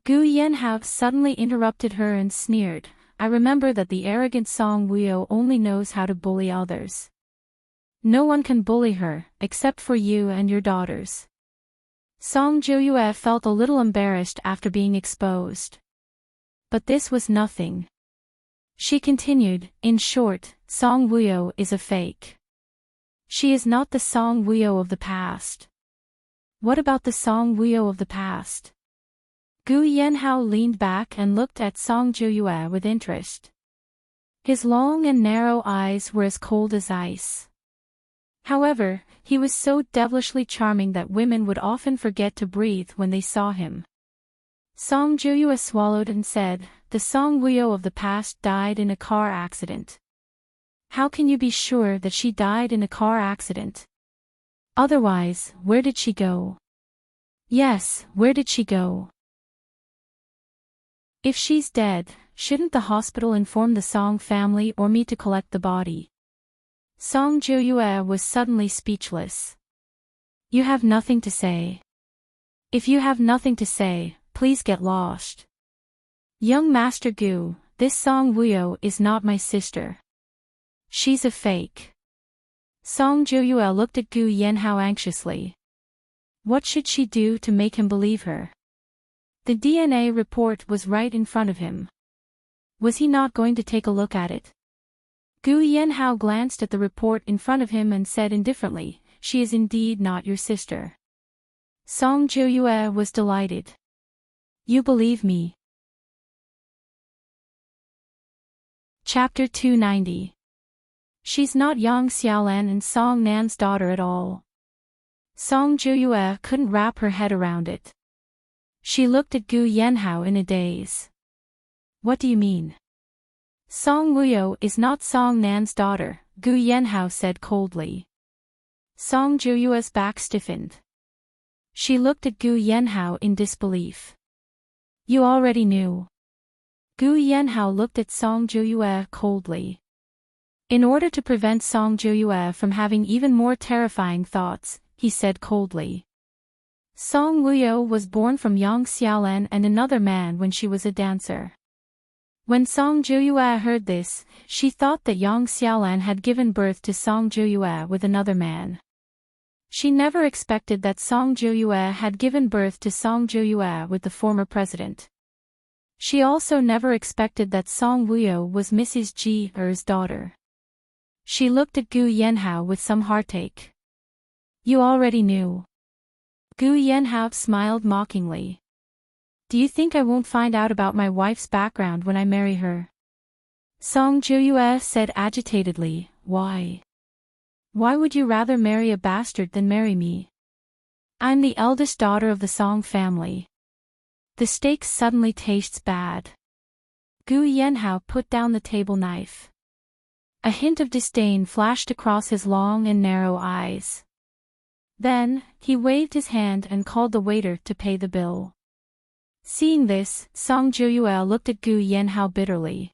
Gu Yanhao suddenly interrupted her and sneered, "I remember that the arrogant Song Wuyo only knows how to bully others. No one can bully her, except for you and your daughters." Song Joyue felt a little embarrassed after being exposed. But this was nothing. She continued, in short, Song Wuyo is a fake. She is not the Song Wuyo of the past. What about the Song Wuyo of the past? Gu Yanhao leaned back and looked at Song Joyue with interest. His long and narrow eyes were as cold as ice. However, he was so devilishly charming that women would often forget to breathe when they saw him. Song Joyue swallowed and said, the Song Wuyo of the past died in a car accident. How can you be sure that she died in a car accident? Otherwise, where did she go? Yes, where did she go? If she's dead, shouldn't the hospital inform the Song family or me to collect the body? Song Joyue was suddenly speechless. You have nothing to say. If you have nothing to say, please get lost. Young Master Gu, this Song Wuyo is not my sister. She's a fake. Song Joyue looked at Gu Yanhao anxiously. What should she do to make him believe her? The DNA report was right in front of him. Was he not going to take a look at it? Gu Yanhao glanced at the report in front of him and said indifferently, she is indeed not your sister. Song Joyue was delighted. You believe me. Chapter 290. She's not Yang Xiaolan and Song Nan's daughter at all. Song Joyue couldn't wrap her head around it. She looked at Gu Yanhao in a daze. What do you mean? Song Wuyo is not Song Nan's daughter, Gu Yanhao said coldly. Song Joyue's back stiffened. She looked at Gu Yanhao in disbelief. You already knew. Gu Yanhao looked at Song Joyue coldly. In order to prevent Song Joyue from having even more terrifying thoughts, he said coldly. Song Wuyo was born from Yang Xiaolan and another man when she was a dancer. When Song Joyue heard this, she thought that Yang Xiaolan had given birth to Song Joyue with another man. She never expected that Song Joyue had given birth to Song Joyue with the former president. She also never expected that Song Wuyo was Mrs. Ji Er's daughter. She looked at Gu Yanhao with some heartache. You already knew. Gu Yanhao smiled mockingly. Do you think I won't find out about my wife's background when I marry her? Song Joyue said agitatedly, why? Why would you rather marry a bastard than marry me? I'm the eldest daughter of the Song family. The steak suddenly tastes bad. Gu Yanhao put down the table knife. A hint of disdain flashed across his long and narrow eyes. Then, he waved his hand and called the waiter to pay the bill. Seeing this, Song Joyue looked at Gu Yanhao bitterly.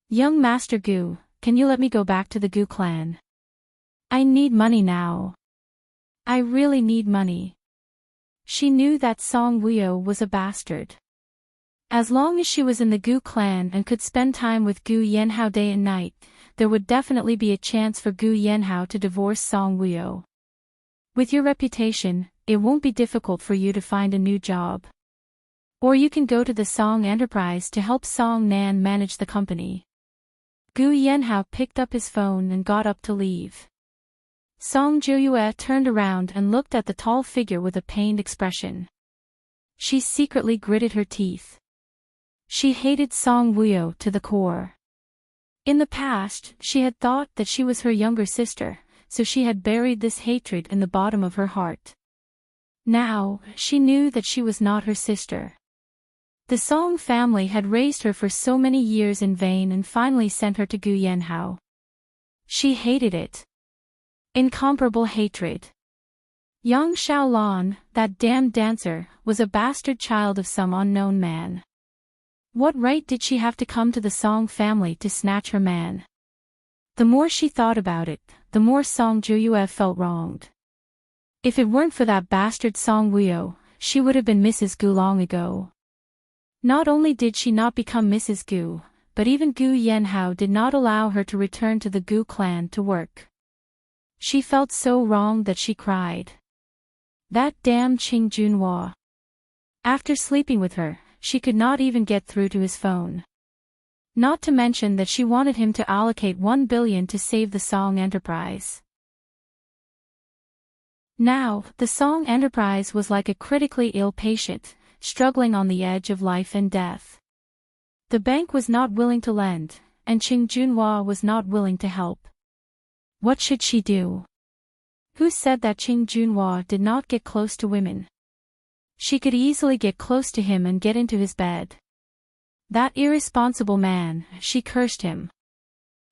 Young Master Gu, can you let me go back to the Gu clan? I need money now. I really need money. She knew that Song Wuyo was a bastard. As long as she was in the Gu clan and could spend time with Gu Yanhao day and night, there would definitely be a chance for Gu Yanhao to divorce Song Wuyo. With your reputation, it won't be difficult for you to find a new job. Or you can go to the Song Enterprise to help Song Nan manage the company. Gu Yanhao picked up his phone and got up to leave. Song Joyue turned around and looked at the tall figure with a pained expression. She secretly gritted her teeth. She hated Song Wuyo to the core. In the past, she had thought that she was her younger sister, so she had buried this hatred in the bottom of her heart. Now, she knew that she was not her sister. The Song family had raised her for so many years in vain and finally sent her to Gu Yanhao. She hated it. Incomparable hatred. Yang Xiaolan, that damned dancer, was a bastard child of some unknown man. What right did she have to come to the Song family to snatch her man? The more she thought about it, the more Song Joyue felt wronged. If it weren't for that bastard Song Wuyo, she would have been Mrs. Gu long ago. Not only did she not become Mrs. Gu, but even Gu Yanhao did not allow her to return to the Gu clan to work. She felt so wronged that she cried. That damn Ching Junhua. After sleeping with her, she could not even get through to his phone. Not to mention that she wanted him to allocate 1 billion to save the Song Enterprise. Now, the Song Enterprise was like a critically ill patient, struggling on the edge of life and death. The bank was not willing to lend, and Ching Junhua was not willing to help. What should she do? Who said that Ching Junhua did not get close to women? She could easily get close to him and get into his bed. That irresponsible man, she cursed him.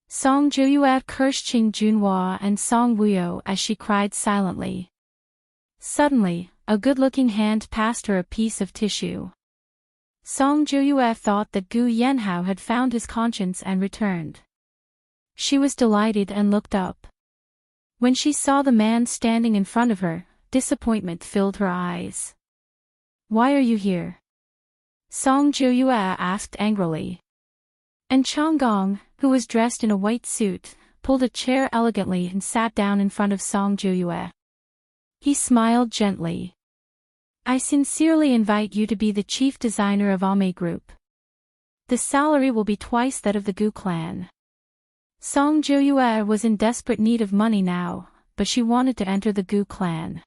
Song Juyue cursed Ching Junhua and Song Wuyo as she cried silently. Suddenly, a good-looking hand passed her a piece of tissue. Song Juyue thought that Gu Yanhao had found his conscience and returned. She was delighted and looked up. When she saw the man standing in front of her, disappointment filled her eyes. Why are you here? Song Juyue asked angrily. And Chonggong, who was dressed in a white suit, pulled a chair elegantly and sat down in front of Song Juyue. He smiled gently. I sincerely invite you to be the chief designer of Ame Group. The salary will be twice that of the Gu clan. Song Juyue was in desperate need of money now, but she wanted to enter the Gu clan.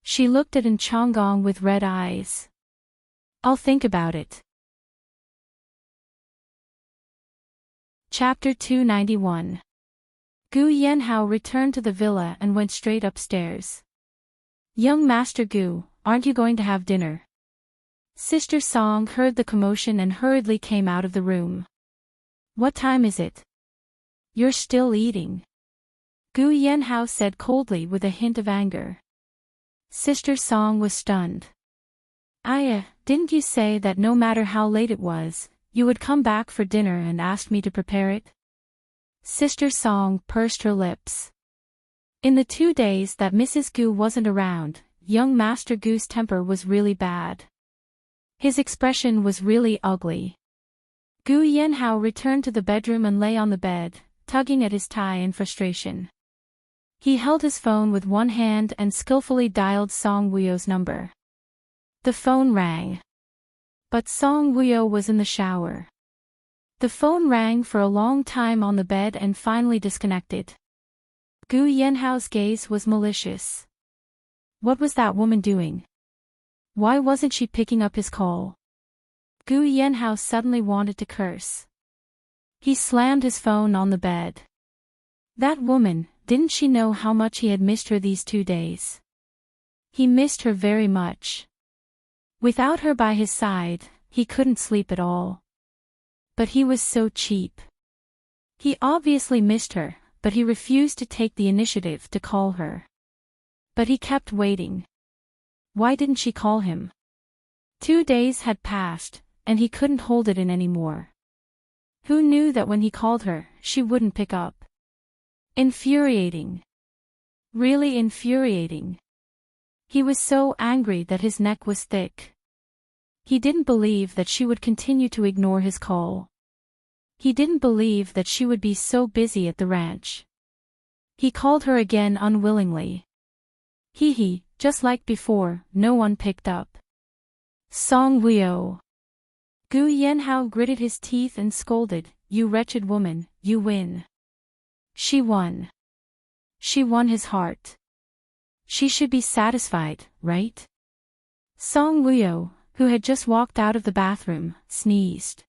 She looked at Chonggong with red eyes. I'll think about it. Chapter 291. Gu Yanhao returned to the villa and went straight upstairs. Young Master Gu, aren't you going to have dinner? Sister Song heard the commotion and hurriedly came out of the room. What time is it? You're still eating. Gu Yanhao said coldly with a hint of anger. Sister Song was stunned. Didn't you say that no matter how late it was, you would come back for dinner and ask me to prepare it? Sister Song pursed her lips. In the 2 days that Mrs. Gu wasn't around, young Master Gu's temper was really bad. His expression was really ugly. Gu Yanhao returned to the bedroom and lay on the bed, tugging at his tie in frustration. He held his phone with one hand and skillfully dialed Song Wuyo's number. The phone rang. But Song Wuyo was in the shower. The phone rang for a long time on the bed and finally disconnected. Gu Yanhao's gaze was malicious. What was that woman doing? Why wasn't she picking up his call? Gu Yanhao suddenly wanted to curse. He slammed his phone on the bed. That woman, didn't she know how much he had missed her these 2 days? He missed her very much. Without her by his side, he couldn't sleep at all. But he was so cheap. He obviously missed her, but he refused to take the initiative to call her. But he kept waiting. Why didn't she call him? 2 days had passed, and he couldn't hold it in anymore. Who knew that when he called her, she wouldn't pick up? Infuriating. Really infuriating. He was so angry that his neck was thick. He didn't believe that she would continue to ignore his call. He didn't believe that she would be so busy at the ranch. He called her again unwillingly. Just like before, no one picked up. Song Wuyo. Gu Yanhao gritted his teeth and scolded, "You wretched woman, you win." She won. She won his heart. She should be satisfied, right? Song Wuyo, who had just walked out of the bathroom, sneezed.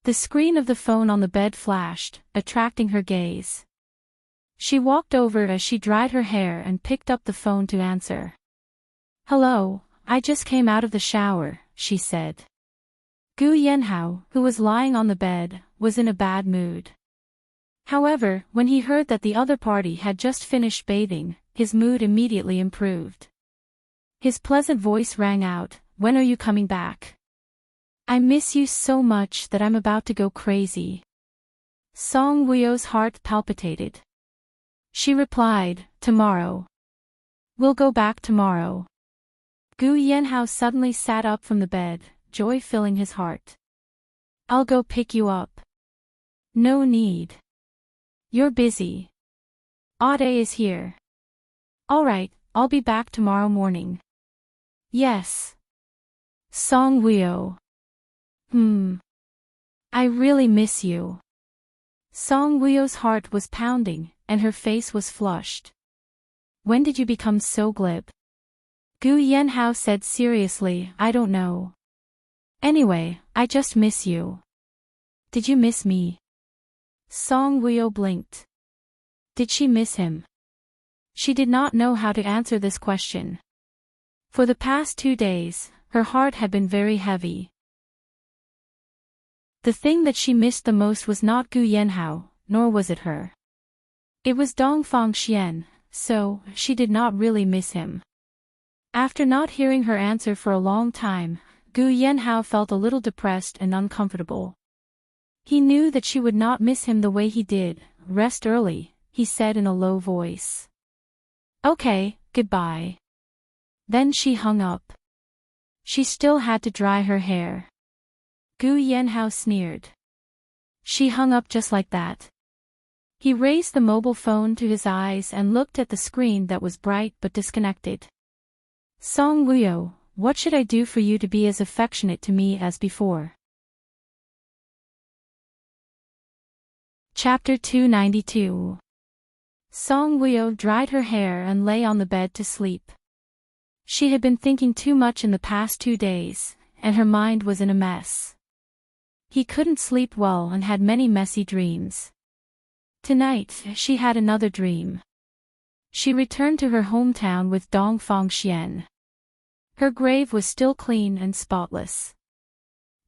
The screen of the phone on the bed flashed, attracting her gaze. She walked over as she dried her hair and picked up the phone to answer. "Hello, I just came out of the shower," she said. Gu Yanhao, who was lying on the bed, was in a bad mood. However, when he heard that the other party had just finished bathing, his mood immediately improved. His pleasant voice rang out, "When are you coming back? I miss you so much that I'm about to go crazy." Song Wuyo's heart palpitated. She replied, "Tomorrow. We'll go back tomorrow." Gu Yanhao suddenly sat up from the bed, joy filling his heart. "I'll go pick you up." "No need. You're busy. Ade is here." "All right, I'll be back tomorrow morning. Yes. Song Woo-yo. I really miss you. Song Woo-yo's heart was pounding, and her face was flushed. When did you become so glib? Gu Yenhao said seriously, I don't know. Anyway, I just miss you. Did you miss me? Song Woo-yo blinked. Did she miss him? She did not know how to answer this question. For the past 2 days, her heart had been very heavy. The thing that she missed the most was not Gu Yenhao, nor was it her. It was Dongfang Xian, so she did not really miss him. After not hearing her answer for a long time, Gu Yenhao felt a little depressed and uncomfortable. He knew that she would not miss him the way he did. Rest early, he said in a low voice. Okay, goodbye. Then she hung up. She still had to dry her hair. Gu Yenhao sneered. She hung up just like that. He raised the mobile phone to his eyes and looked at the screen that was bright but disconnected. Song Woo-yo, what should I do for you to be as affectionate to me as before? Chapter 292. Song Woo-yo dried her hair and lay on the bed to sleep. She had been thinking too much in the past 2 days, and her mind was in a mess. He couldn't sleep well and had many messy dreams. Tonight, she had another dream. She returned to her hometown with Dongfang Xian. Her grave was still clean and spotless.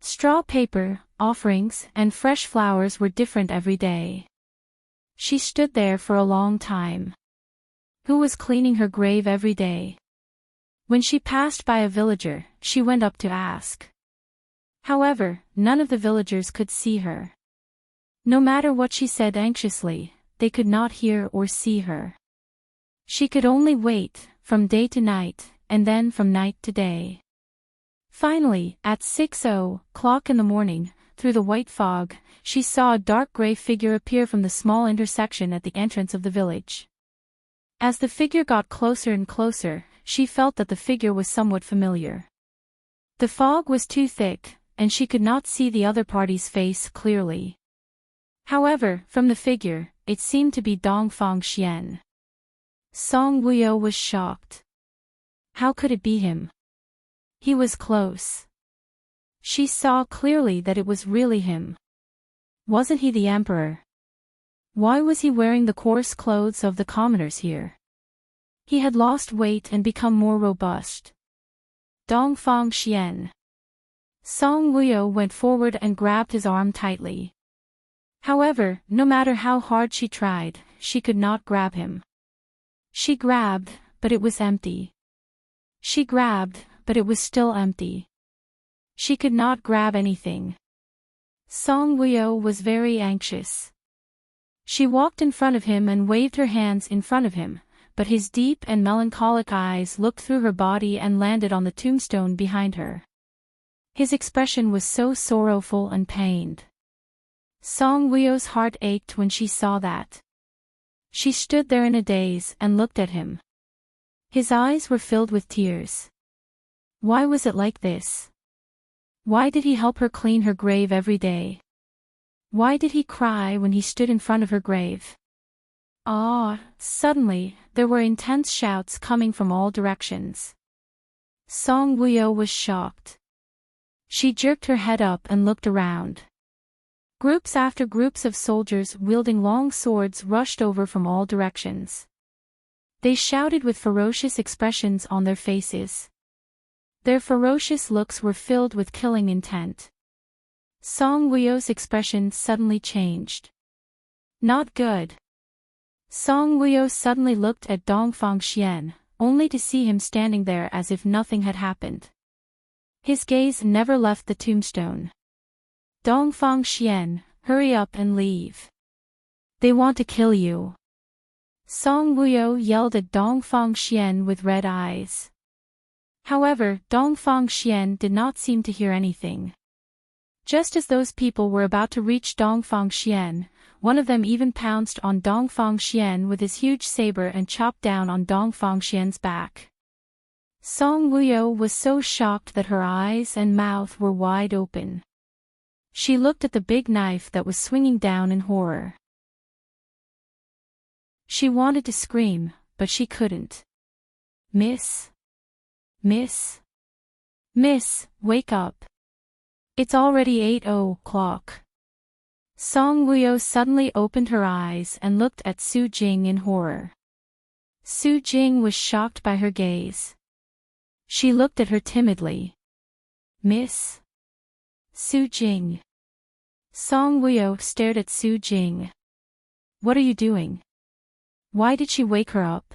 Straw paper, offerings, and fresh flowers were different every day. She stood there for a long time. Who was cleaning her grave every day? When she passed by a villager, she went up to ask. However, none of the villagers could see her. No matter what she said anxiously, they could not hear or see her. She could only wait, from day to night, and then from night to day. Finally, at 6:00 in the morning, through the white fog, she saw a dark gray figure appear from the small intersection at the entrance of the village. As the figure got closer and closer, she felt that the figure was somewhat familiar. The fog was too thick, and she could not see the other party's face clearly. However, from the figure, it seemed to be Dongfang Xian. Song Woo-yo was shocked. How could it be him? He was close. She saw clearly that it was really him. Wasn't he the emperor? Why was he wearing the coarse clothes of the commoners here? He had lost weight and become more robust. Dongfang Xian. Song Woo-yo went forward and grabbed his arm tightly. However, no matter how hard she tried, she could not grab him. She grabbed, but it was empty. She grabbed, but it was still empty. She could not grab anything. Song Woo-yo was very anxious. She walked in front of him and waved her hands in front of him, but his deep and melancholic eyes looked through her body and landed on the tombstone behind her. His expression was so sorrowful and pained. Song Woo-yo's heart ached when she saw that. She stood there in a daze and looked at him. His eyes were filled with tears. Why was it like this? Why did he help her clean her grave every day? Why did he cry when he stood in front of her grave? Suddenly, there were intense shouts coming from all directions. Song Woo-yo was shocked. She jerked her head up and looked around. Groups after groups of soldiers wielding long swords rushed over from all directions. They shouted with ferocious expressions on their faces. Their ferocious looks were filled with killing intent. Song Woo-yo's expression suddenly changed. Not good. Song Woo-yo suddenly looked at Dongfang Xian, only to see him standing there as if nothing had happened. His gaze never left the tombstone. Dongfang Xian, hurry up and leave. They want to kill you. Song Woo-yo yelled at Dongfang Xian with red eyes. However, Dongfang Xian did not seem to hear anything. Just as those people were about to reach Dongfang Xian, one of them even pounced on Dongfang Xian with his huge saber and chopped down on Dongfang Xian's back. Song Wuyo was so shocked that her eyes and mouth were wide open. She looked at the big knife that was swinging down in horror. She wanted to scream, but she couldn't. Miss? Miss? Miss, wake up. It's already 8 o'clock. Song Wuyo suddenly opened her eyes and looked at Su Jing in horror. Su Jing was shocked by her gaze. She looked at her timidly. Miss? Su Jing. Song Wuyo stared at Su Jing. What are you doing? Why did she wake her up?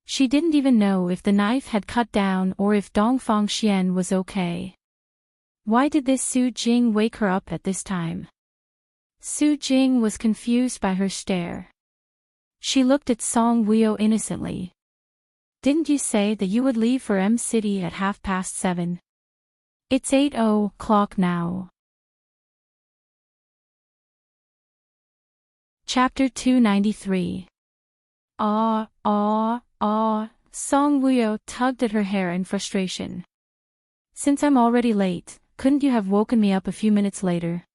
She didn't even know if the knife had cut down or if Dongfang Xian was okay. Why did this Su Jing wake her up at this time? Su Jing was confused by her stare. She looked at Song Wuyo innocently. Didn't you say that you would leave for M City at 7:30? It's 8 o'clock now. Chapter 293. Song Wuyo tugged at her hair in frustration. Since I'm already late, couldn't you have woken me up a few minutes later?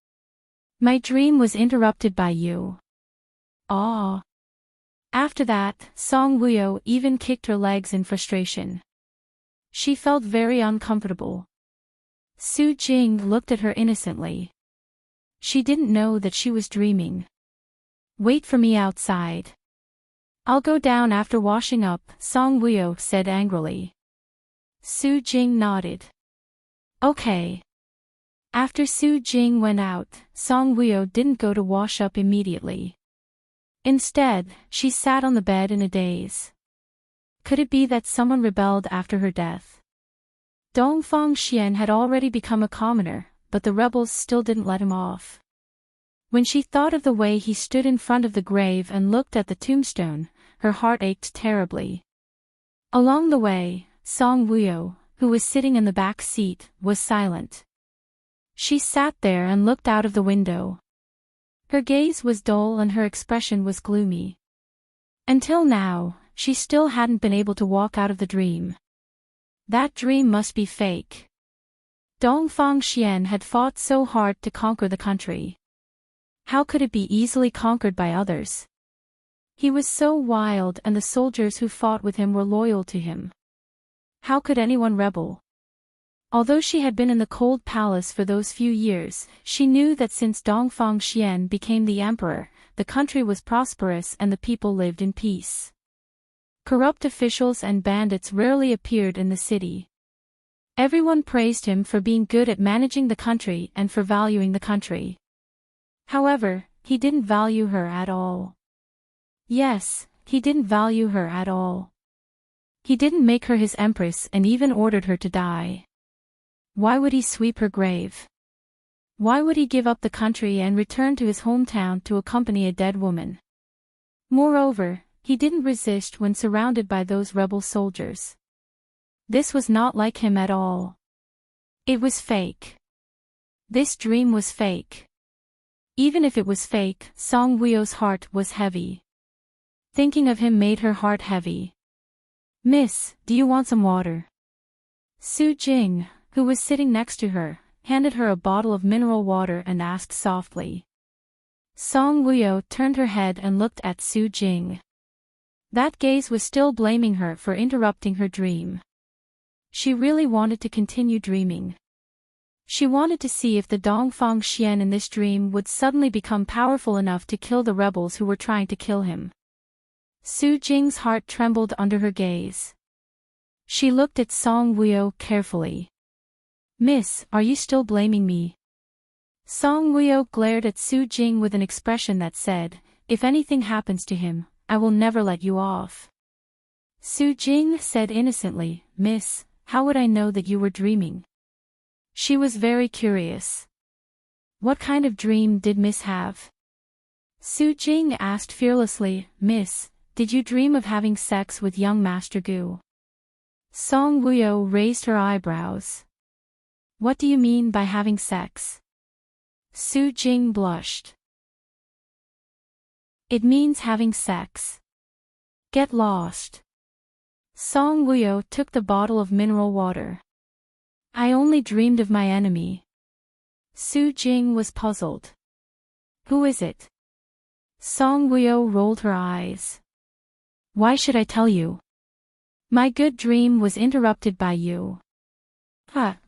My dream was interrupted by you. After that, Song Wuyo even kicked her legs in frustration. She felt very uncomfortable. Su Jing looked at her innocently. She didn't know that she was dreaming. Wait for me outside. I'll go down after washing up, Song Wuyo said angrily. Su Jing nodded. Okay. After Su Jing went out, Song Wuyo didn't go to wash up immediately. Instead, she sat on the bed in a daze. Could it be that someone rebelled after her death? Dongfang Xian had already become a commoner, but the rebels still didn't let him off. When she thought of the way he stood in front of the grave and looked at the tombstone, her heart ached terribly. Along the way, Song Wuyo, who was sitting in the back seat, was silent. She sat there and looked out of the window. Her gaze was dull and her expression was gloomy. Until now, she still hadn't been able to walk out of the dream. That dream must be fake. Dongfang Xian had fought so hard to conquer the country. How could it be easily conquered by others? He was so wild and the soldiers who fought with him were loyal to him. How could anyone rebel? Although she had been in the cold palace for those few years, she knew that since Dongfang Xian became the emperor, the country was prosperous and the people lived in peace. Corrupt officials and bandits rarely appeared in the city. Everyone praised him for being good at managing the country and for valuing the country. However, he didn't value her at all. Yes, he didn't value her at all. He didn't make her his empress and even ordered her to die. Why would he sweep her grave? Why would he give up the country and return to his hometown to accompany a dead woman? Moreover, he didn't resist when surrounded by those rebel soldiers. This was not like him at all. It was fake. This dream was fake. Even if it was fake, Song Wuyo's heart was heavy. Thinking of him made her heart heavy. Miss, do you want some water? Su Jing, who was sitting next to her, handed her a bottle of mineral water and asked softly. Song Wuyo turned her head and looked at Su Jing. That gaze was still blaming her for interrupting her dream. She really wanted to continue dreaming. She wanted to see if the Dongfang Xian in this dream would suddenly become powerful enough to kill the rebels who were trying to kill him. Su Jing's heart trembled under her gaze. She looked at Song Wuyo carefully. Miss, are you still blaming me? Song Wuyo glared at Su Jing with an expression that said, if anything happens to him, I will never let you off. Su Jing said innocently, Miss, how would I know that you were dreaming? She was very curious. What kind of dream did Miss have? Su Jing asked fearlessly, Miss, did you dream of having sex with young Master Gu? Song Wuyo raised her eyebrows. What do you mean by having sex? Su Jing blushed. It means having sex. Get lost. Song Wuyo took the bottle of mineral water. I only dreamed of my enemy. Su Jing was puzzled. Who is it? Song Wuyo rolled her eyes. Why should I tell you? My good dream was interrupted by you.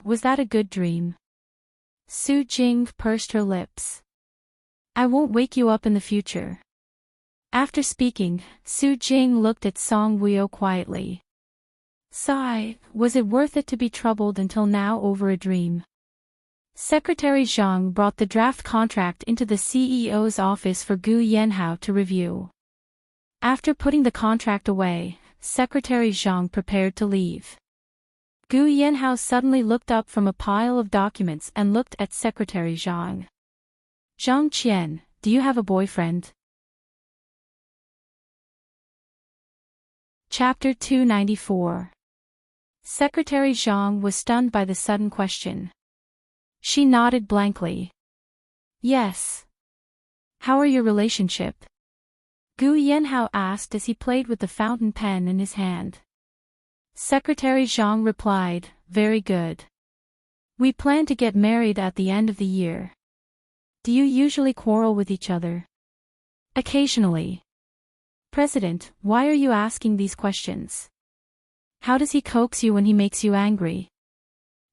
Was that a good dream? Su Jing pursed her lips. I won't wake you up in the future. After speaking, Su Jing looked at Song Wuyo quietly. Sigh, was it worth it to be troubled until now over a dream? Secretary Zhang brought the draft contract into the CEO's office for Gu Yanhao to review. After putting the contract away, Secretary Zhang prepared to leave. Gu Yanhao suddenly looked up from a pile of documents and looked at Secretary Zhang. Zhang Qian, do you have a boyfriend? Chapter 294. Secretary Zhang was stunned by the sudden question. She nodded blankly. Yes. How are your relationship? Gu Yanhao asked as he played with the fountain pen in his hand. Secretary Zhang replied, very good. We plan to get married at the end of the year. Do you usually quarrel with each other? Occasionally. President, why are you asking these questions? How does he coax you when he makes you angry?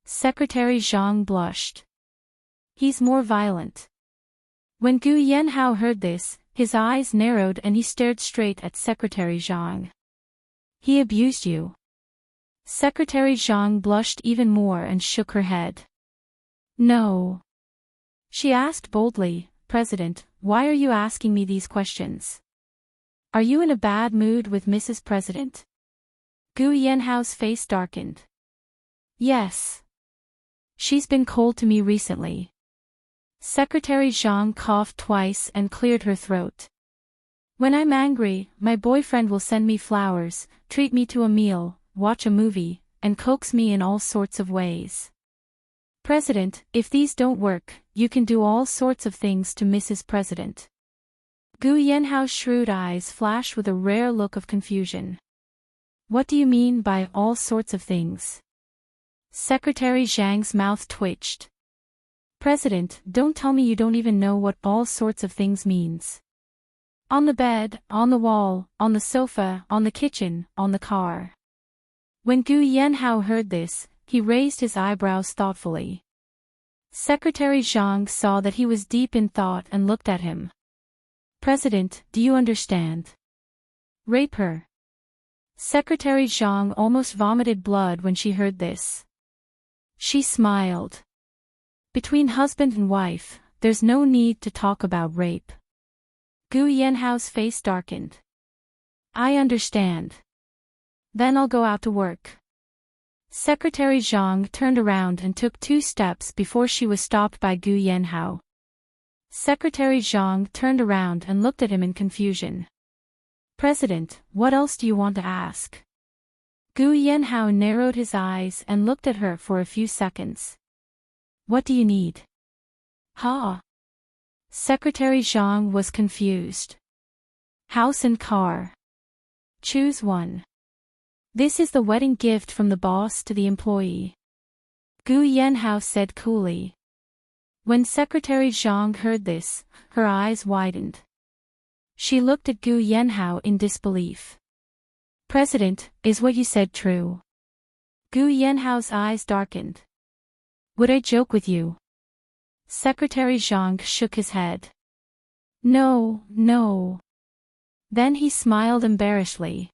Secretary Zhang blushed. He's more violent. When Gu Yanhao heard this, his eyes narrowed and he stared straight at Secretary Zhang. He abused you. Secretary Zhang blushed even more and shook her head. No. She asked boldly, President, why are you asking me these questions? Are you in a bad mood with Mrs. President? Gu Yanhao's face darkened. Yes. She's been cold to me recently. Secretary Zhang coughed twice and cleared her throat. When I'm angry, my boyfriend will send me flowers, treat me to a meal, watch a movie, and coax me in all sorts of ways. President, if these don't work, you can do all sorts of things to Mrs. President. Gu Yanhao's shrewd eyes flashed with a rare look of confusion. What do you mean by all sorts of things? Secretary Zhang's mouth twitched. President, don't tell me you don't even know what all sorts of things means. On the bed, on the wall, on the sofa, on the kitchen, on the car. When Gu Yanhao heard this, he raised his eyebrows thoughtfully. Secretary Zhang saw that he was deep in thought and looked at him. President, do you understand? Rape her. Secretary Zhang almost vomited blood when she heard this. She smiled. Between husband and wife, there's no need to talk about rape. Gu Yanhao's face darkened. I understand. Then I'll go out to work. Secretary Zhang turned around and took 2 steps before she was stopped by Gu Yanhao. Secretary Zhang turned around and looked at him in confusion. President, what else do you want to ask? Gu Yanhao narrowed his eyes and looked at her for a few seconds. What do you need? Secretary Zhang was confused. House and car. Choose one. This is the wedding gift from the boss to the employee. Gu Yanhao said coolly. When Secretary Zhang heard this, her eyes widened. She looked at Gu Yanhao in disbelief. President, is what you said true? Gu Yanhao's eyes darkened. Would I joke with you? Secretary Zhang shook his head. No, no. Then he smiled embarrassedly.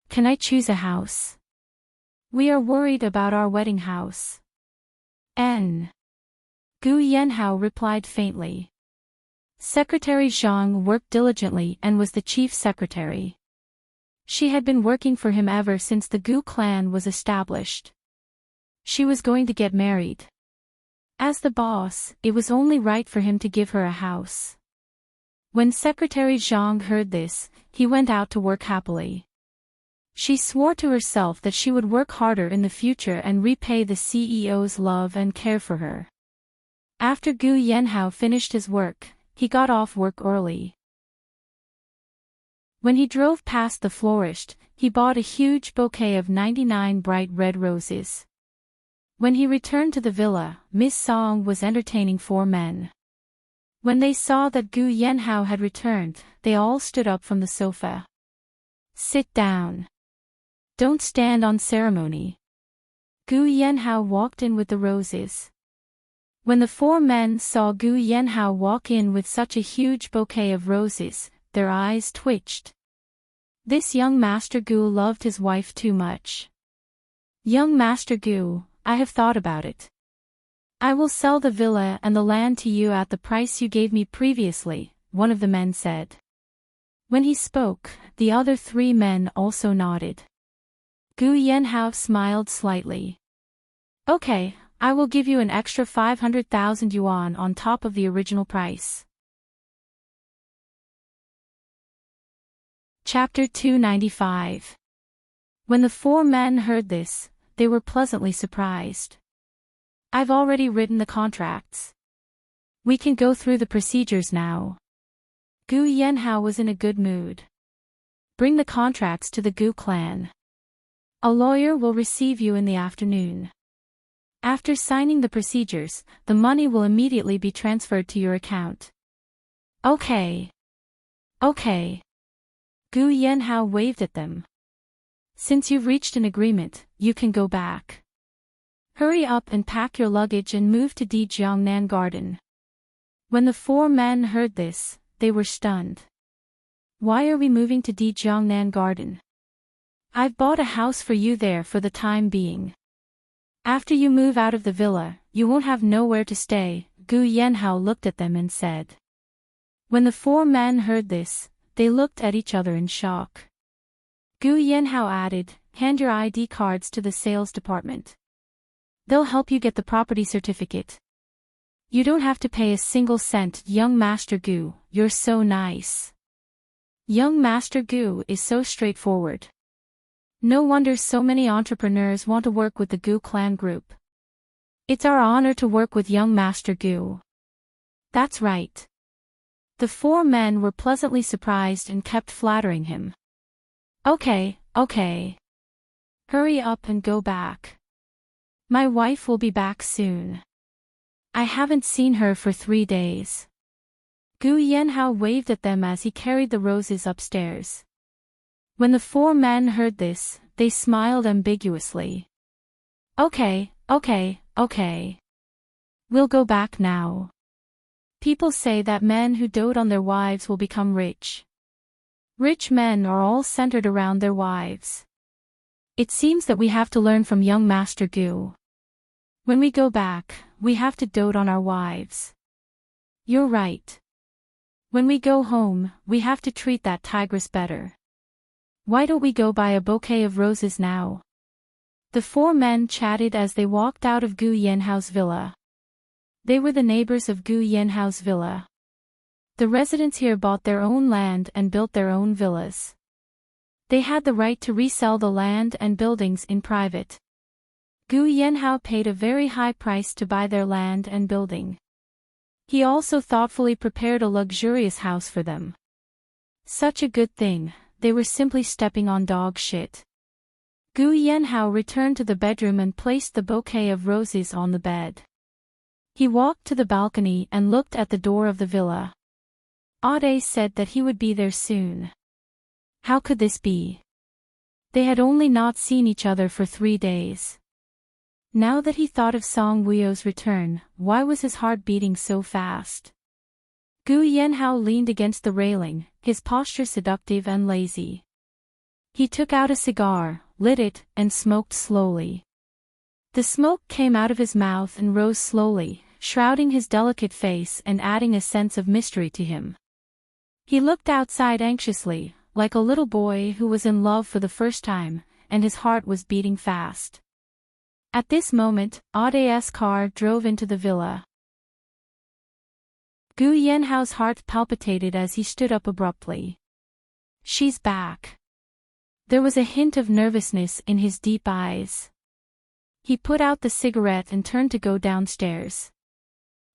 Can I choose a house? We are worried about our wedding house. Gu Yanhao replied faintly. Secretary Zhang worked diligently and was the chief secretary. She had been working for him ever since the Gu clan was established. She was going to get married. As the boss, it was only right for him to give her a house. When Secretary Zhang heard this, he went out to work happily. She swore to herself that she would work harder in the future and repay the CEO's love and care for her. After Gu Yanhao finished his work, he got off work early. When he drove past the florist, he bought a huge bouquet of 99 bright red roses. When he returned to the villa, Miss Song was entertaining 4 men. When they saw that Gu Yenhao had returned, they all stood up from the sofa. "Sit down. Don't stand on ceremony." Gu Yenhao walked in with the roses. When the 4 men saw Gu Yenhao walk in with such a huge bouquet of roses, their eyes twitched. This young Master Gu loved his wife too much. "Young Master Gu, I have thought about it. I will sell the villa and the land to you at the price you gave me previously," one of the men said. When he spoke, the other 3 men also nodded. Gu Yenhao smiled slightly. "Okay, I will give you an extra 500,000 yuan on top of the original price." Chapter 295. When the 4 men heard this, they were pleasantly surprised. "I've already written the contracts. We can go through the procedures now." Gu Yenhao was in a good mood. "Bring the contracts to the Gu clan. A lawyer will receive you in the afternoon. After signing the procedures, the money will immediately be transferred to your account." "Okay. Okay." Gu Yenhao waved at them. "Since you've reached an agreement, you can go back. Hurry up and pack your luggage and move to Jiangnan Garden." When the 4 men heard this, they were stunned. "Why are we moving to Jiangnan Garden? I've bought a house for you there for the time being. After you move out of the villa, you won't have nowhere to stay," Gu Yenhao looked at them and said. When the 4 men heard this, they looked at each other in shock. Gu Yenhao added, "Hand your ID cards to the sales department. They'll help you get the property certificate. You don't have to pay a single cent." "Young Master Gu, you're so nice. Young Master Gu is so straightforward. No wonder so many entrepreneurs want to work with the Gu clan group. It's our honor to work with young Master Gu." "That's right." The 4 men were pleasantly surprised and kept flattering him. Okay. Hurry up and go back. My wife will be back soon. I haven't seen her for 3 days." Gu Yenhao waved at them as he carried the roses upstairs. When the 4 men heard this, they smiled ambiguously. Okay. We'll go back now. People say that men who dote on their wives will become rich. Rich men are all centered around their wives. It seems that we have to learn from young Master Gu. When we go back, we have to dote on our wives. You're right. When we go home, we have to treat that tigress better. Why don't we go buy a bouquet of roses now?" The 4 men chatted as they walked out of Gu Yenhao's villa. They were the neighbors of Gu Yenhao's villa. The residents here bought their own land and built their own villas. They had the right to resell the land and buildings in private. Gu Yenhao paid a very high price to buy their land and building. He also thoughtfully prepared a luxurious house for them. Such a good thing, they were simply stepping on dog shit. Gu Yenhao returned to the bedroom and placed the bouquet of roses on the bed. He walked to the balcony and looked at the door of the villa. Ade said that he would be there soon. How could this be? They had only not seen each other for 3 days. Now that he thought of Song Wuyo's return, why was his heart beating so fast? Gu Yenhao leaned against the railing, his posture seductive and lazy. He took out a cigar, lit it, and smoked slowly. The smoke came out of his mouth and rose slowly, shrouding his delicate face and adding a sense of mystery to him. He looked outside anxiously, like a little boy who was in love for the first time, and his heart was beating fast. At this moment, Ade's car drove into the villa. Gu Yenhao's heart palpitated as he stood up abruptly. She's back. There was a hint of nervousness in his deep eyes. He put out the cigarette and turned to go downstairs.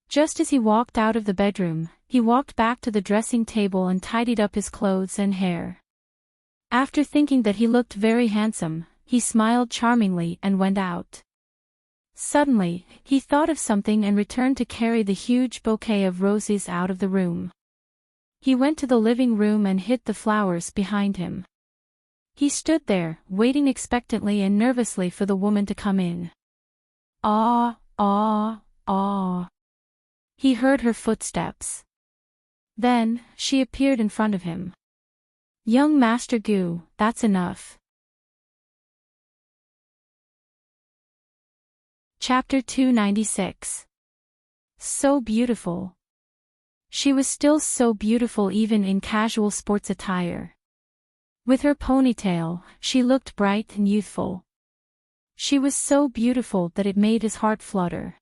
Just as he walked out of the bedroom, he walked back to the dressing table and tidied up his clothes and hair. After thinking that he looked very handsome, he smiled charmingly and went out. Suddenly, he thought of something and returned to carry the huge bouquet of roses out of the room. He went to the living room and hid the flowers behind him. He stood there, waiting expectantly and nervously for the woman to come in. Ah, ah, ah. He heard her footsteps. Then, she appeared in front of him. Young Master Gu, that's enough. Chapter 296. So beautiful. She was still so beautiful even in casual sports attire. With her ponytail, she looked bright and youthful. She was so beautiful that it made his heart flutter.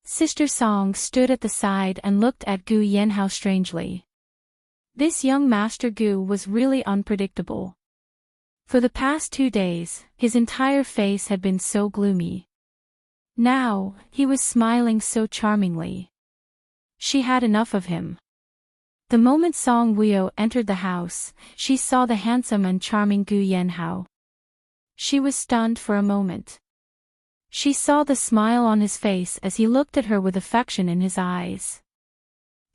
Sister Song stood at the side and looked at Gu Yenhao strangely. This young Master Gu was really unpredictable. For the past 2 days, his entire face had been so gloomy. Now, he was smiling so charmingly. She had enough of him. The moment Song Wuyo entered the house, she saw the handsome and charming Gu Yenhao. She was stunned for a moment. She saw the smile on his face as he looked at her with affection in his eyes.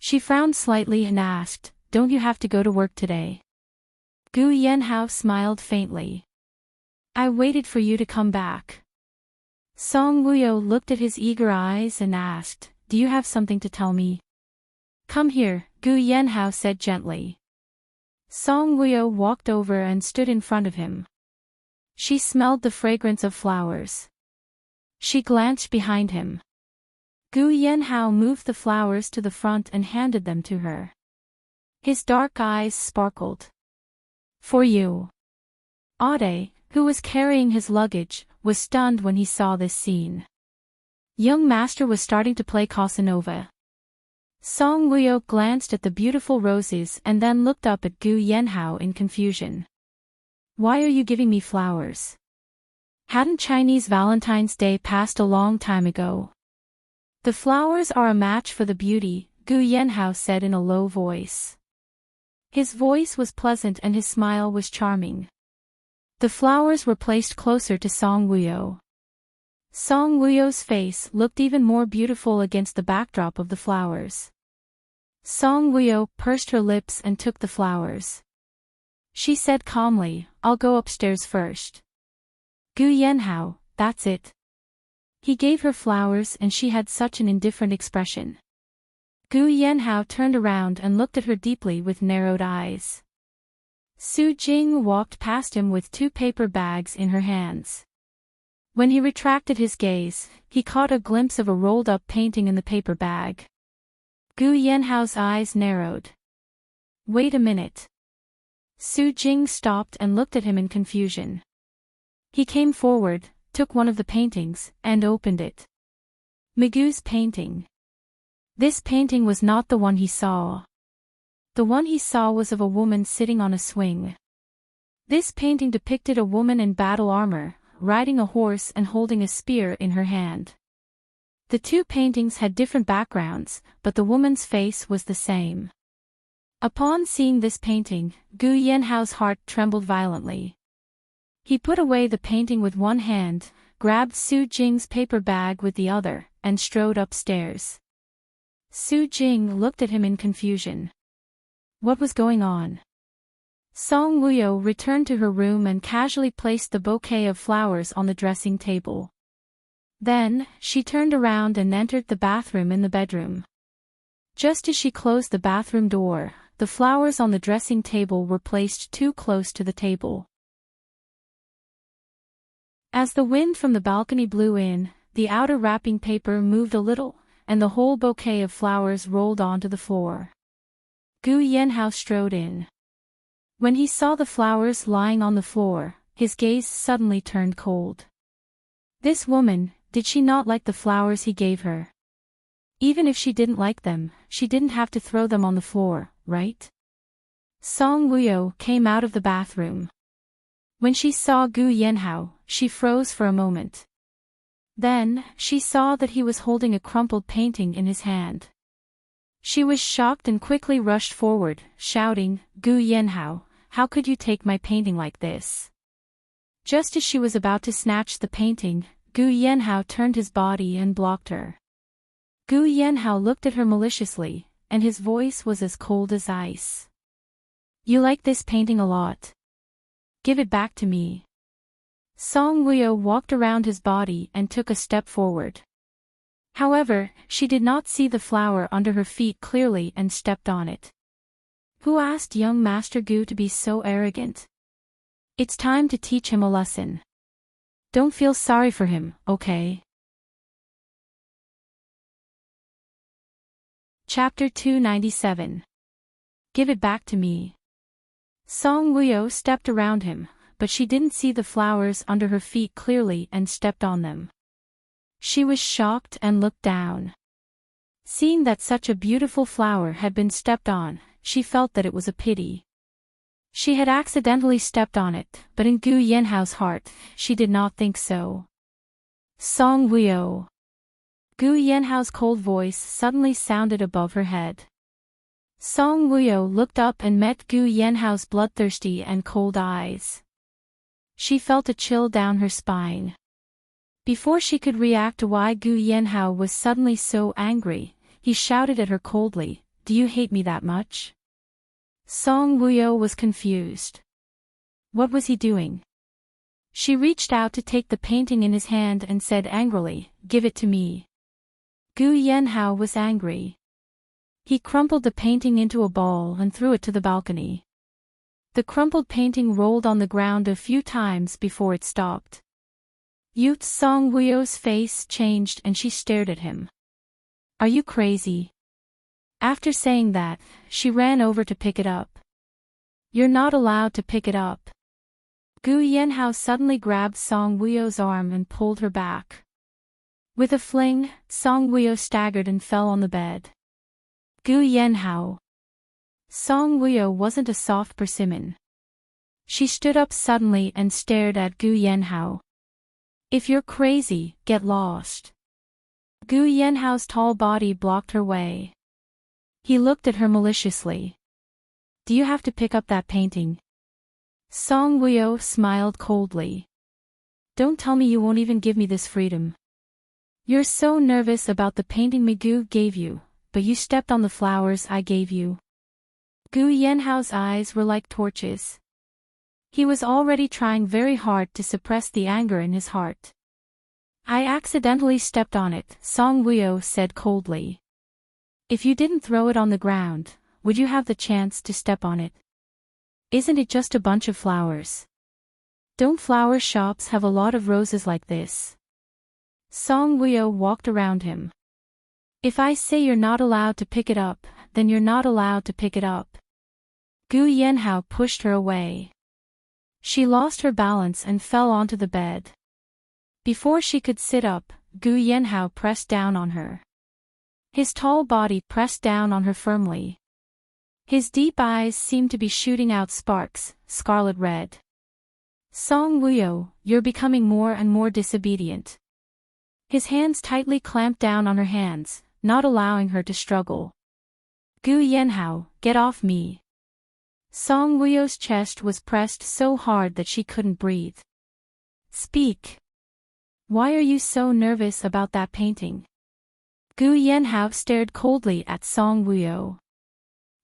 She frowned slightly and asked, "Don't you have to go to work today?" Gu Yenhao smiled faintly. "I waited for you to come back." Song Wuyo looked at his eager eyes and asked, "Do you have something to tell me?" "Come here," Gu Yenhao said gently. Song Wuyo walked over and stood in front of him. She smelled the fragrance of flowers. She glanced behind him. Gu Yenhao moved the flowers to the front and handed them to her. His dark eyes sparkled. "For you." Ade, who was carrying his luggage, was stunned when he saw this scene. Young Master was starting to play Casanova. Song Wuyo glanced at the beautiful roses and then looked up at Gu Yenhao in confusion. "Why are you giving me flowers? Hadn't Chinese Valentine's Day passed a long time ago?" "The flowers are a match for the beauty," Gu Yenhao said in a low voice. His voice was pleasant and his smile was charming. The flowers were placed closer to Song Wuyo. Song Wuyo's face looked even more beautiful against the backdrop of the flowers. Song Wuyo pursed her lips and took the flowers. She said calmly, "I'll go upstairs first." "Gu Yenhao, that's it." He gave her flowers and she had such an indifferent expression. Gu Yenhao turned around and looked at her deeply with narrowed eyes. Su Jing walked past him with 2 paper bags in her hands. When he retracted his gaze, he caught a glimpse of a rolled-up painting in the paper bag. Gu Yenhao's eyes narrowed. "Wait a minute." Su Jing stopped and looked at him in confusion. He came forward, took one of the paintings, and opened it. Migu's painting. This painting was not the one he saw. The one he saw was of a woman sitting on a swing. This painting depicted a woman in battle armor, riding a horse and holding a spear in her hand. The 2 paintings had different backgrounds, but the woman's face was the same. Upon seeing this painting, Gu Yenhao's heart trembled violently. He put away the painting with one hand, grabbed Su Jing's paper bag with the other, and strode upstairs. Su Jing looked at him in confusion. What was going on? Song Wuyo returned to her room and casually placed the bouquet of flowers on the dressing table. Then, she turned around and entered the bathroom in the bedroom. Just as she closed the bathroom door, the flowers on the dressing table were placed too close to the table. As the wind from the balcony blew in, the outer wrapping paper moved a little, and the whole bouquet of flowers rolled onto the floor. Gu Yenhao strode in. When he saw the flowers lying on the floor, his gaze suddenly turned cold. This woman, did she not like the flowers he gave her? Even if she didn't like them, she didn't have to throw them on the floor, right? Song Wuyo came out of the bathroom. When she saw Gu Yenhao, she froze for a moment. Then, she saw that he was holding a crumpled painting in his hand. She was shocked and quickly rushed forward, shouting, "Gu Yenhao, how could you take my painting like this? Just as she was about to snatch the painting, Gu Yanhao turned his body and blocked her. Gu Yanhao looked at her maliciously, and his voice was as cold as ice. You like this painting a lot. Give it back to me. Song Wuyo walked around his body and took a step forward. However, she did not see the flower under her feet clearly and stepped on it. Who asked young Master Gu to be so arrogant? It's time to teach him a lesson. Don't feel sorry for him, okay? Chapter 297. Give it back to me. Song Wuyo stepped around him, but she didn't see the flowers under her feet clearly and stepped on them. She was shocked and looked down. Seeing that such a beautiful flower had been stepped on, she felt that it was a pity. She had accidentally stepped on it, but in Gu Yanhao's heart, she did not think so. Song Wuyo. Gu Yanhao's cold voice suddenly sounded above her head. Song Wuyo looked up and met Gu Yanhao's bloodthirsty and cold eyes. She felt a chill down her spine. Before she could react to why Gu Yanhao was suddenly so angry, he shouted at her coldly, "Do you hate me that much?" Song Wuyo was confused. What was he doing? She reached out to take the painting in his hand and said angrily, "Give it to me." Gu Yanhao was angry. He crumpled the painting into a ball and threw it to the balcony. The crumpled painting rolled on the ground a few times before it stopped. Youth Song Wuyo's face changed and she stared at him. Are you crazy? After saying that, she ran over to pick it up. You're not allowed to pick it up. Gu Yanhao suddenly grabbed Song Wuyo's arm and pulled her back. With a fling, Song Wuyo staggered and fell on the bed. Gu Yanhao. Song Wuyo wasn't a soft persimmon. She stood up suddenly and stared at Gu Yanhao. If you're crazy, get lost. Gu Yanhao's tall body blocked her way. He looked at her maliciously. Do you have to pick up that painting? Song Wuyo smiled coldly. Don't tell me you won't even give me this freedom. You're so nervous about the painting Migu gave you, but you stepped on the flowers I gave you. Gu Yanhao's eyes were like torches. He was already trying very hard to suppress the anger in his heart. I accidentally stepped on it, Song Wuyo said coldly. If you didn't throw it on the ground, would you have the chance to step on it? Isn't it just a bunch of flowers? Don't flower shops have a lot of roses like this? Song Wuyo walked around him. If I say you're not allowed to pick it up, then you're not allowed to pick it up. Gu Yanhao pushed her away. She lost her balance and fell onto the bed. Before she could sit up, Gu Yanhao pressed down on her. His tall body pressed down on her firmly. His deep eyes seemed to be shooting out sparks, scarlet red. Song Wuyo, you're becoming more and more disobedient. His hands tightly clamped down on her hands, not allowing her to struggle. Gu Yanhao, get off me. Song Wuyo's chest was pressed so hard that she couldn't breathe. Speak. Why are you so nervous about that painting? Gu Yanhao stared coldly at Song Wuyo.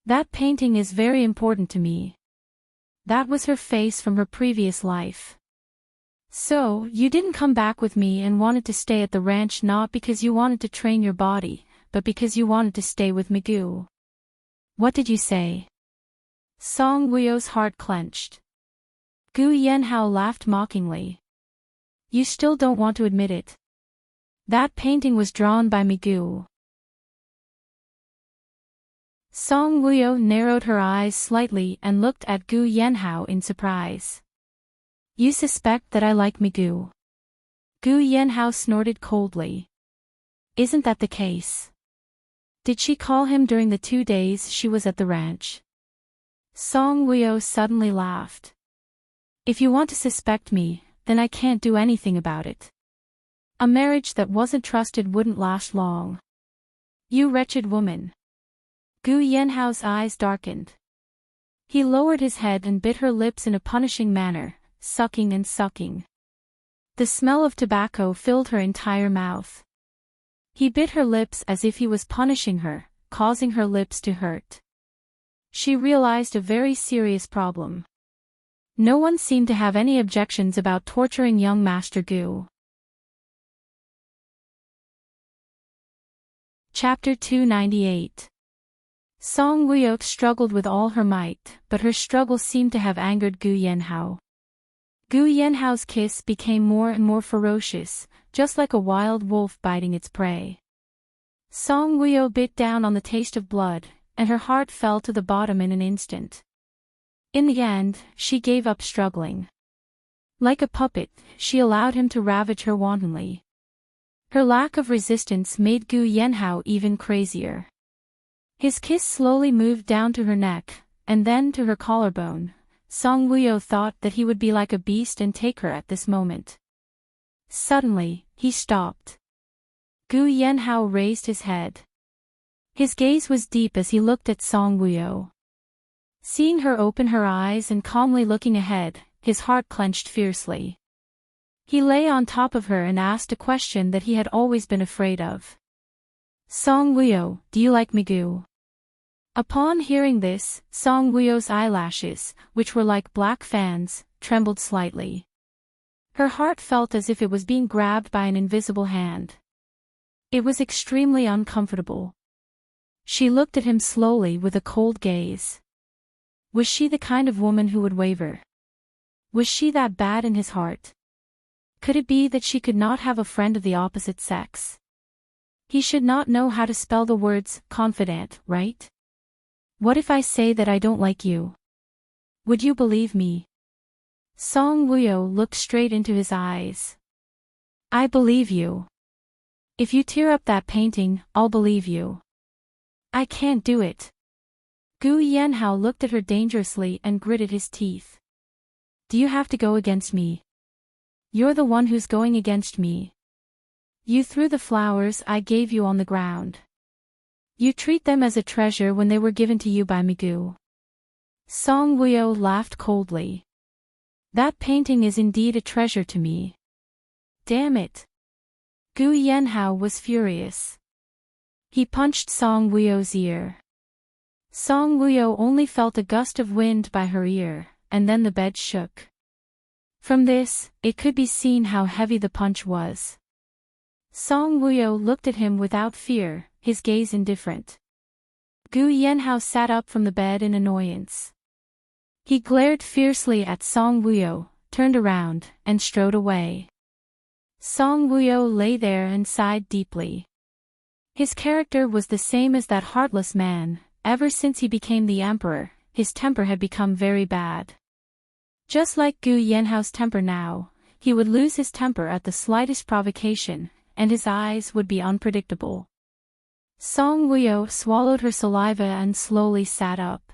That painting is very important to me. That was her face from her previous life. So, you didn't come back with me and wanted to stay at the ranch not because you wanted to train your body, but because you wanted to stay with Migu. What did you say? Song Wuyo's heart clenched. Gu Yanhao laughed mockingly. You still don't want to admit it. That painting was drawn by Migu. Song Wuyo narrowed her eyes slightly and looked at Gu Yanhao in surprise. You suspect that I like Migu? Gu Yanhao snorted coldly. Isn't that the case? Did she call him during the 2 days she was at the ranch? Song Wuyo suddenly laughed. If you want to suspect me, then I can't do anything about it. A marriage that wasn't trusted wouldn't last long. You wretched woman. Gu Yanhao's eyes darkened. He lowered his head and bit her lips in a punishing manner, sucking and sucking. The smell of tobacco filled her entire mouth. He bit her lips as if he was punishing her, causing her lips to hurt. She realized a very serious problem. No one seemed to have any objections about torturing young Master Gu. Chapter 298. Song Wuyok struggled with all her might, but her struggle seemed to have angered Gu Yanhao. Gu Yanhao's kiss became more and more ferocious, just like a wild wolf biting its prey. Song Wuyok bit down on the taste of blood, and her heart fell to the bottom in an instant. In the end, she gave up struggling. Like a puppet, she allowed him to ravage her wantonly. Her lack of resistance made Gu Yanhao even crazier. His kiss slowly moved down to her neck, and then to her collarbone. Song Wuyok thought that he would be like a beast and take her at this moment. Suddenly, he stopped. Gu Yanhao raised his head. His gaze was deep as he looked at Song Wuyok. Seeing her open her eyes and calmly looking ahead, his heart clenched fiercely. He lay on top of her and asked a question that he had always been afraid of. Song Wuyok, do you like me, Gu? Upon hearing this, Song Wuyok's eyelashes, which were like black fans, trembled slightly. Her heart felt as if it was being grabbed by an invisible hand. It was extremely uncomfortable. She looked at him slowly with a cold gaze. Was she the kind of woman who would waver? Was she that bad in his heart? Could it be that she could not have a friend of the opposite sex? He should not know how to spell the words confidant, right? What if I say that I don't like you? Would you believe me? Song Wuyok looked straight into his eyes. I believe you. If you tear up that painting, I'll believe you. I can't do it. Gu Yanhao looked at her dangerously and gritted his teeth. Do you have to go against me? You're the one who's going against me. You threw the flowers I gave you on the ground. You treat them as a treasure when they were given to you by me, Gu. Song Wuyok laughed coldly. That painting is indeed a treasure to me. Damn it. Gu Yanhao was furious. He punched Song Wuyok's ear. Song Wuyok only felt a gust of wind by her ear, and then the bed shook. From this, it could be seen how heavy the punch was. Song Wuyok looked at him without fear, his gaze indifferent. Gu Yanhao sat up from the bed in annoyance. He glared fiercely at Song Wuyok, turned around, and strode away. Song Wuyok lay there and sighed deeply. His character was the same as that heartless man. Ever since he became the emperor, his temper had become very bad. Just like Gu Yanhao's temper now, he would lose his temper at the slightest provocation, and his eyes would be unpredictable. Song Wuyok swallowed her saliva and slowly sat up.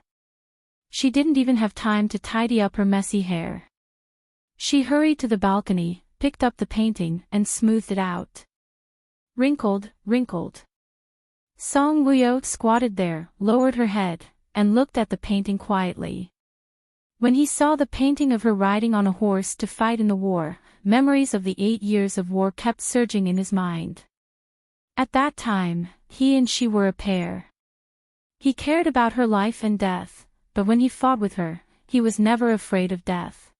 She didn't even have time to tidy up her messy hair. She hurried to the balcony, picked up the painting, and smoothed it out. Wrinkled, wrinkled. Song Wuyok squatted there, lowered her head, and looked at the painting quietly. When he saw the painting of her riding on a horse to fight in the war, memories of the 8 years of war kept surging in his mind. At that time, he and she were a pair. He cared about her life and death, but when he fought with her, he was never afraid of death.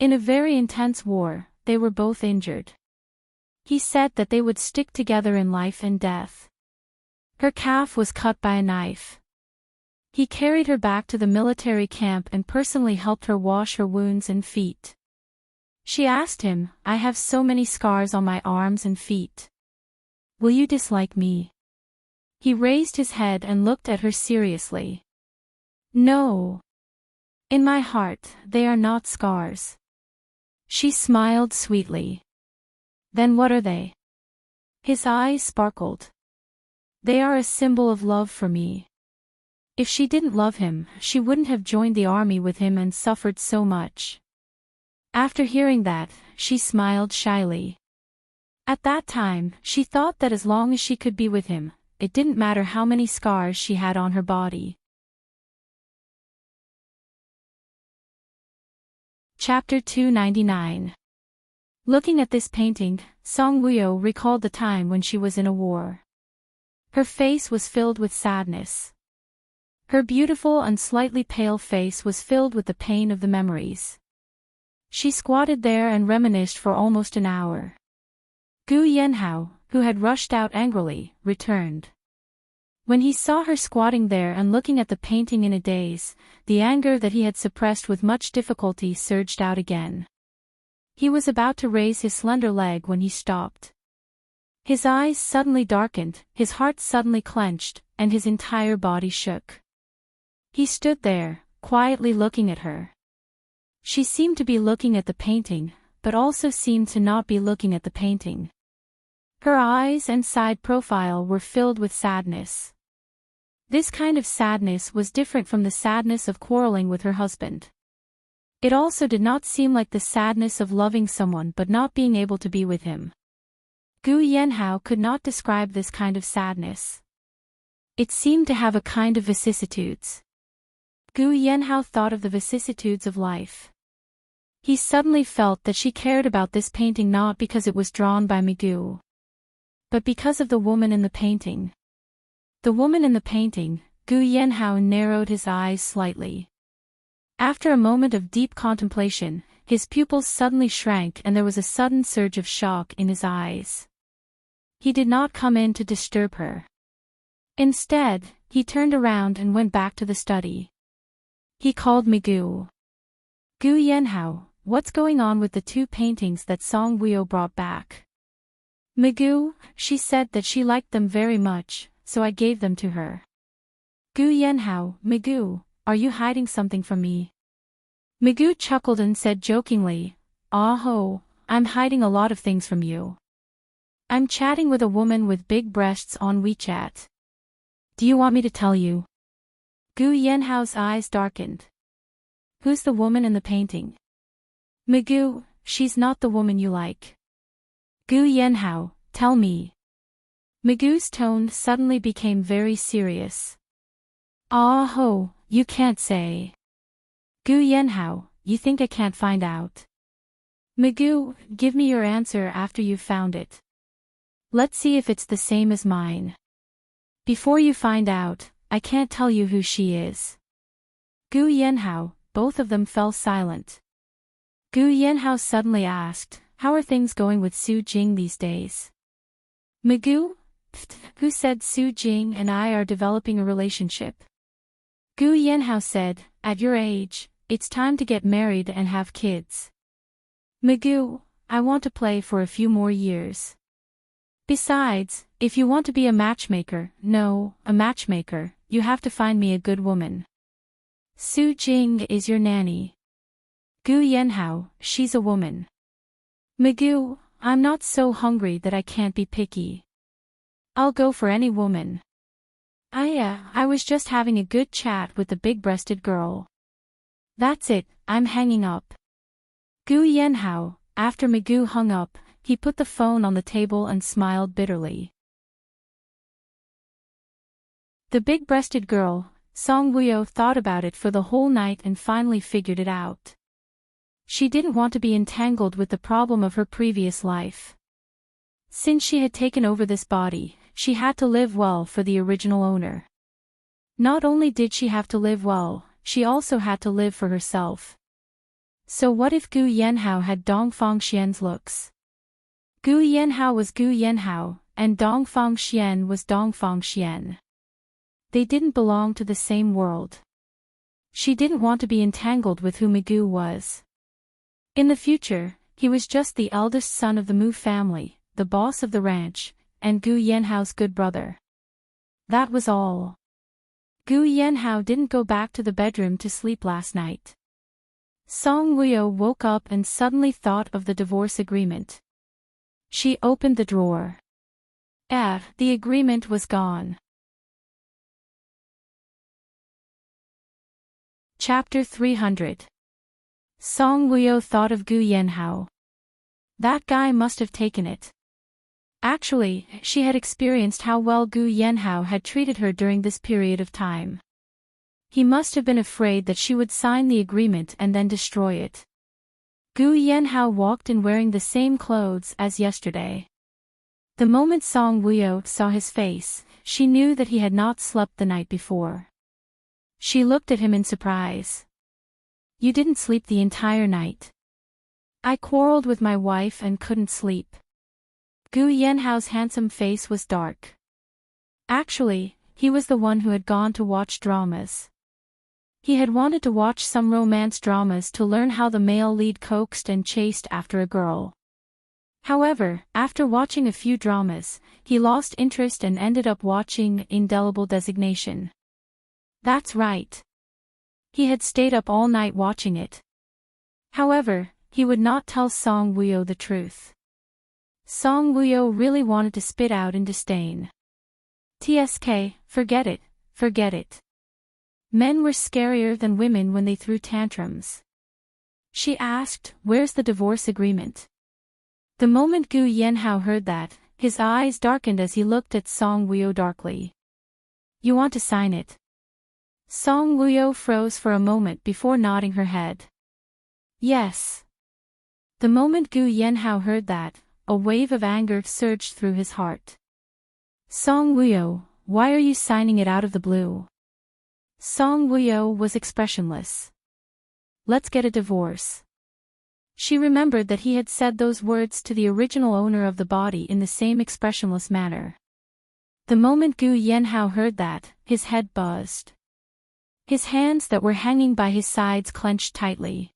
In a very intense war, they were both injured. He said that they would stick together in life and death. Her calf was cut by a knife. He carried her back to the military camp and personally helped her wash her wounds and feet. She asked him, I have so many scars on my arms and feet. Will you dislike me? He raised his head and looked at her seriously. No. In my heart, they are not scars. She smiled sweetly. Then what are they? His eyes sparkled. They are a symbol of love for me. If she didn't love him, she wouldn't have joined the army with him and suffered so much. After hearing that, she smiled shyly. At that time, she thought that as long as she could be with him, it didn't matter how many scars she had on her body. Chapter 299. Looking at this painting, Song Woo-yo recalled the time when she was in a war. Her face was filled with sadness. Her beautiful and slightly pale face was filled with the pain of the memories. She squatted there and reminisced for almost an hour. Gu Yenhao, who had rushed out angrily, returned. When he saw her squatting there and looking at the painting in a daze, the anger that he had suppressed with much difficulty surged out again. He was about to raise his slender leg when he stopped. His eyes suddenly darkened, his heart suddenly clenched, and his entire body shook. He stood there, quietly looking at her. She seemed to be looking at the painting, but also seemed to not be looking at the painting. Her eyes and side profile were filled with sadness. This kind of sadness was different from the sadness of quarreling with her husband. It also did not seem like the sadness of loving someone but not being able to be with him. Gu Yenhao could not describe this kind of sadness. It seemed to have a kind of vicissitudes. Gu Yenhao thought of the vicissitudes of life. He suddenly felt that she cared about this painting not because it was drawn by Migu, but because of the woman in the painting. The woman in the painting, Gu Yenhao narrowed his eyes slightly. After a moment of deep contemplation, his pupils suddenly shrank and there was a sudden surge of shock in his eyes. He did not come in to disturb her. Instead, he turned around and went back to the study. He called Migu. Gu Yenhao, what's going on with the two paintings that Song Woo-yo brought back? Migu, she said that she liked them very much, so I gave them to her. Gu Yenhao, Migu, are you hiding something from me? Migu chuckled and said jokingly, "Ah ho, I'm hiding a lot of things from you. I'm chatting with a woman with big breasts on WeChat. Do you want me to tell you?" Gu Yenhao's eyes darkened. Who's the woman in the painting? Migu, she's not the woman you like. Gu Yenhao, tell me. Migu's tone suddenly became very serious. Ah ho, you can't say. Gu Yenhao, you think I can't find out? Migu, give me your answer after you've found it. Let's see if it's the same as mine. Before you find out, I can't tell you who she is. Gu Yenhao, both of them fell silent. Gu Yenhao suddenly asked, how are things going with Su Jing these days? Migu, who said Su Jing and I are developing a relationship? Gu Yenhao said, at your age, it's time to get married and have kids. Migu, I want to play for a few more years. Besides, if you want to be a matchmaker, you have to find me a good woman. Su Jing is your nanny. Gu Yenhao, she's a woman. Migu, I'm not so hungry that I can't be picky. I'll go for any woman. I was just having a good chat with the big-breasted girl. That's it, I'm hanging up. Gu Yenhao, after Migu hung up, he put the phone on the table and smiled bitterly. The big-breasted girl, Song Woo-yo thought about it for the whole night and finally figured it out. She didn't want to be entangled with the problem of her previous life. Since she had taken over this body, she had to live well for the original owner. Not only did she have to live well, she also had to live for herself. So what if Gu Yenhao had Dongfang Xian's looks? Gu Yenhao was Gu Yenhao, and Dongfang Xian was Dongfang Xian. They didn't belong to the same world. She didn't want to be entangled with who Migu was. In the future, he was just the eldest son of the Mu family, the boss of the ranch, and Gu Yenhao's good brother. That was all. Gu Yenhao didn't go back to the bedroom to sleep last night. Song Woo-yo woke up and suddenly thought of the divorce agreement. She opened the drawer. The agreement was gone. Chapter 300. Song Woo-yo thought of Gu Yenhao. That guy must have taken it. Actually, she had experienced how well Gu Yenhao had treated her during this period of time. He must have been afraid that she would sign the agreement and then destroy it. Gu Yanhao walked in wearing the same clothes as yesterday. The moment Song Wuyo saw his face, she knew that he had not slept the night before. She looked at him in surprise. You didn't sleep the entire night. I quarreled with my wife and couldn't sleep. Gu Yanhao's handsome face was dark. Actually, he was the one who had gone to watch dramas. He had wanted to watch some romance dramas to learn how the male lead coaxed and chased after a girl. However, after watching a few dramas, he lost interest and ended up watching Indelible Designation. That's right. He had stayed up all night watching it. However, he would not tell Song Wuyo the truth. Song Wuyo really wanted to spit out in disdain. TSK, forget it, forget it. Men were scarier than women when they threw tantrums. She asked, where's the divorce agreement? The moment Gu Yanhao heard that, his eyes darkened as he looked at Song Wuyo darkly. You want to sign it? Song Wuyo froze for a moment before nodding her head. Yes. The moment Gu Yanhao heard that, a wave of anger surged through his heart. Song Wuyo, why are you signing it out of the blue? Song Wuyo was expressionless. Let's get a divorce. She remembered that he had said those words to the original owner of the body in the same expressionless manner. The moment Gu Yanhao heard that, his head buzzed. His hands that were hanging by his sides clenched tightly.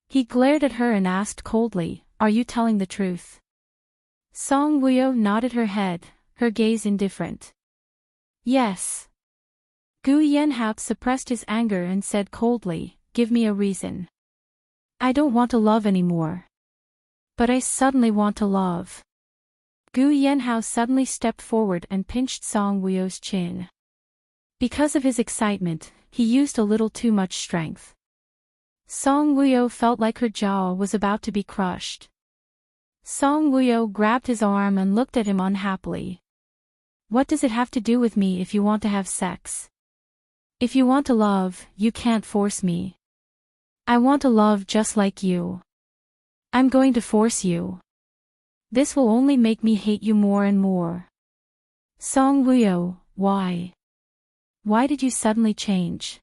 He glared at her and asked coldly, are you telling the truth? Song Wuyo nodded her head, her gaze indifferent. Yes. Gu Yanhao suppressed his anger and said coldly, give me a reason. I don't want to love anymore. But I suddenly want to love. Gu Yanhao suddenly stepped forward and pinched Song Wuyo's chin. Because of his excitement, he used a little too much strength. Song Wuyo felt like her jaw was about to be crushed. Song Wuyo grabbed his arm and looked at him unhappily. What does it have to do with me if you want to have sex? If you want to love, you can't force me. I want to love just like you. I'm going to force you. This will only make me hate you more and more. Song Wuyo, why? Why did you suddenly change?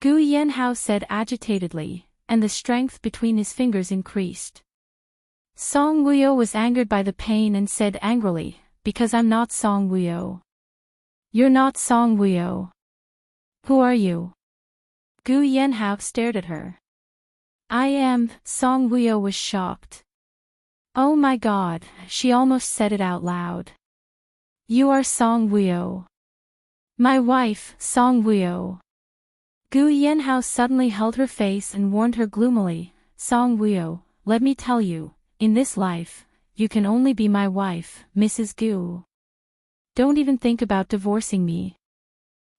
Gu Yanhao said agitatedly, and the strength between his fingers increased. Song Wuyo was angered by the pain and said angrily, because I'm not Song Wuyo. You're not Song Wuyo. Who are you? Gu Yanhao stared at her. I am, Song Wuyo was shocked. Oh my god, she almost said it out loud. You are Song Wuyo. My wife, Song Wuyo. Gu Yanhao suddenly held her face and warned her gloomily, Song Wuyo, let me tell you, in this life, you can only be my wife, Mrs. Gu. Don't even think about divorcing me.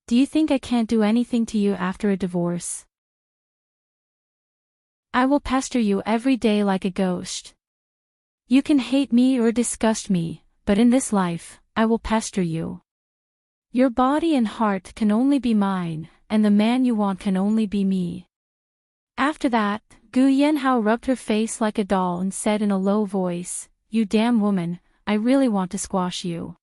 Do you think I can't do anything to you after a divorce? I will pester you every day like a ghost. You can hate me or disgust me, but in this life, I will pester you. Your body and heart can only be mine, and the man you want can only be me. After that, Gu Yanhao rubbed her face like a doll and said in a low voice, you damn woman, I really want to squash you.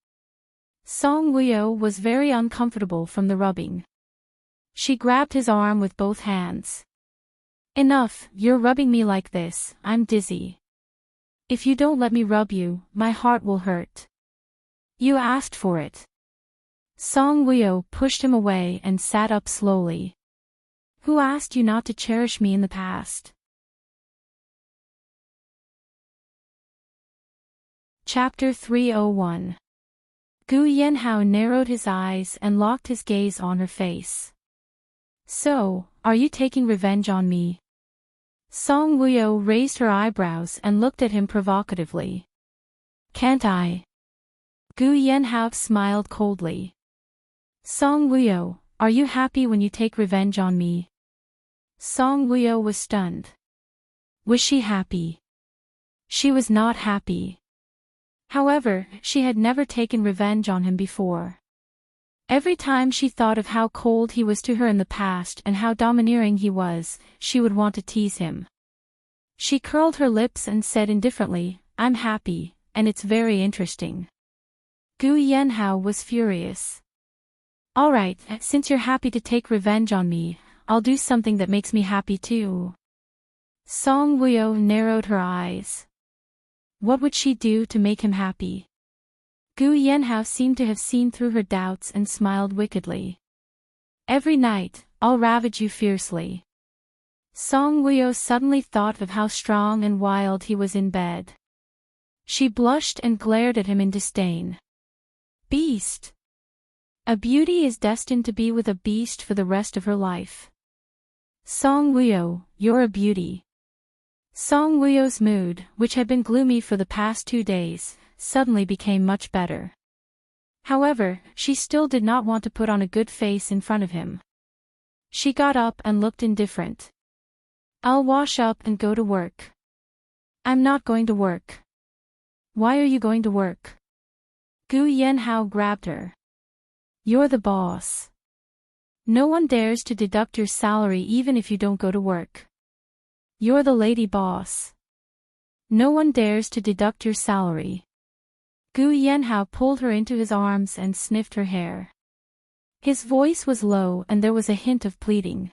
Song Wuyo was very uncomfortable from the rubbing. She grabbed his arm with both hands. Enough, you're rubbing me like this, I'm dizzy. If you don't let me rub you, my heart will hurt. You asked for it. Song Wuyo pushed him away and sat up slowly. Who asked you not to cherish me in the past? Chapter 301. Gu Yanhao narrowed his eyes and locked his gaze on her face. So, are you taking revenge on me? Song Wuyo raised her eyebrows and looked at him provocatively. Can't I? Gu Yanhao smiled coldly. Song Wuyo, are you happy when you take revenge on me? Song Wuyo was stunned. Was she happy? She was not happy. However, she had never taken revenge on him before. Every time she thought of how cold he was to her in the past and how domineering he was, she would want to tease him. She curled her lips and said indifferently, I'm happy, and it's very interesting. Gu Yanhao was furious. Alright, since you're happy to take revenge on me, I'll do something that makes me happy too. Song Wuyo narrowed her eyes. What would she do to make him happy? Gu Yanhao seemed to have seen through her doubts and smiled wickedly. Every night, I'll ravage you fiercely. Song Wuyo suddenly thought of how strong and wild he was in bed. She blushed and glared at him in disdain. Beast! A beauty is destined to be with a beast for the rest of her life. Song Wuyo, you're a beauty. Song Wuyo's mood, which had been gloomy for the past 2 days, suddenly became much better. However, she still did not want to put on a good face in front of him. She got up and looked indifferent. I'll wash up and go to work. I'm not going to work. Why are you going to work? Gu Yanhao grabbed her. You're the boss. No one dares to deduct your salary even if you don't go to work. You're the lady boss. No one dares to deduct your salary. Gu Yanhao pulled her into his arms and sniffed her hair. His voice was low and there was a hint of pleading.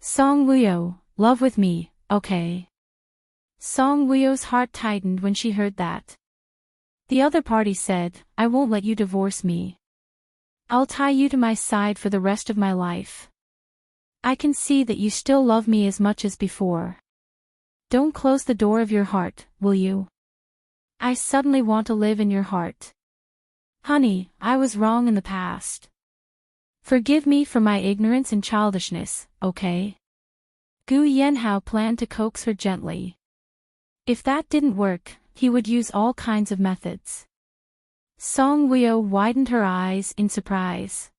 Song Wuyo, love with me, okay? Song Wuyo's heart tightened when she heard that. The other party said, I won't let you divorce me. I'll tie you to my side for the rest of my life. I can see that you still love me as much as before. Don't close the door of your heart, will you? I suddenly want to live in your heart. Honey, I was wrong in the past. Forgive me for my ignorance and childishness, okay? Gu Yanhao planned to coax her gently. If that didn't work, he would use all kinds of methods. Song Wuyo widened her eyes in surprise.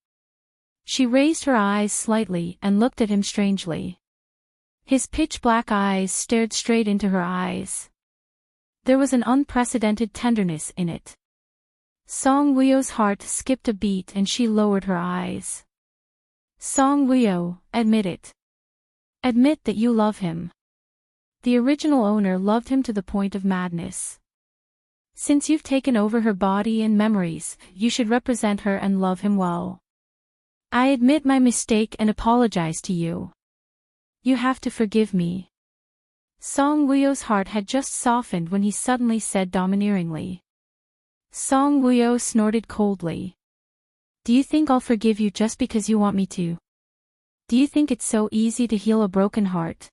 She raised her eyes slightly and looked at him strangely. His pitch-black eyes stared straight into her eyes. There was an unprecedented tenderness in it. Song Wuyo's heart skipped a beat and she lowered her eyes. Song Wuyo, admit it. Admit that you love him. The original owner loved him to the point of madness. Since you've taken over her body and memories, you should represent her and love him well. I admit my mistake and apologize to you. You have to forgive me. Song Wuyo's heart had just softened when he suddenly said domineeringly. Song Wuyo snorted coldly. Do you think I'll forgive you just because you want me to? Do you think it's so easy to heal a broken heart?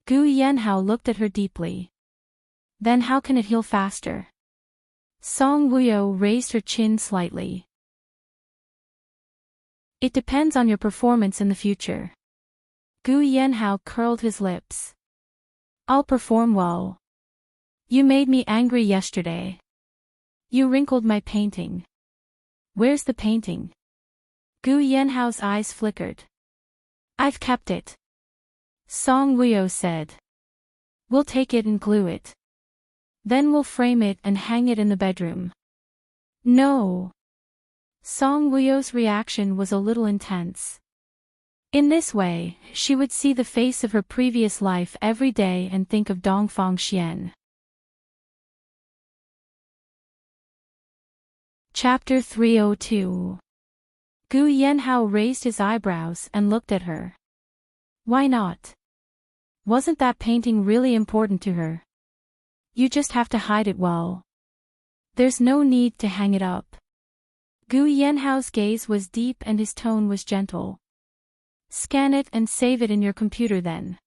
Gu Yanhao looked at her deeply. Then how can it heal faster? Song Wuyo raised her chin slightly. It depends on your performance in the future. Gu Yanhao curled his lips. I'll perform well. You made me angry yesterday. You wrinkled my painting. Where's the painting? Gu Yanhao's eyes flickered. I've kept it. Song Wuyo said. We'll take it and glue it. Then we'll frame it and hang it in the bedroom. No. Song Wuyo's reaction was a little intense. In this way, she would see the face of her previous life every day and think of Dongfang Xian. Chapter 302. Gu Yanhao raised his eyebrows and looked at her. Why not? Wasn't that painting really important to her? You just have to hide it well. There's no need to hang it up. Gu Yanhao's gaze was deep and his tone was gentle. Scan it and save it in your computer then.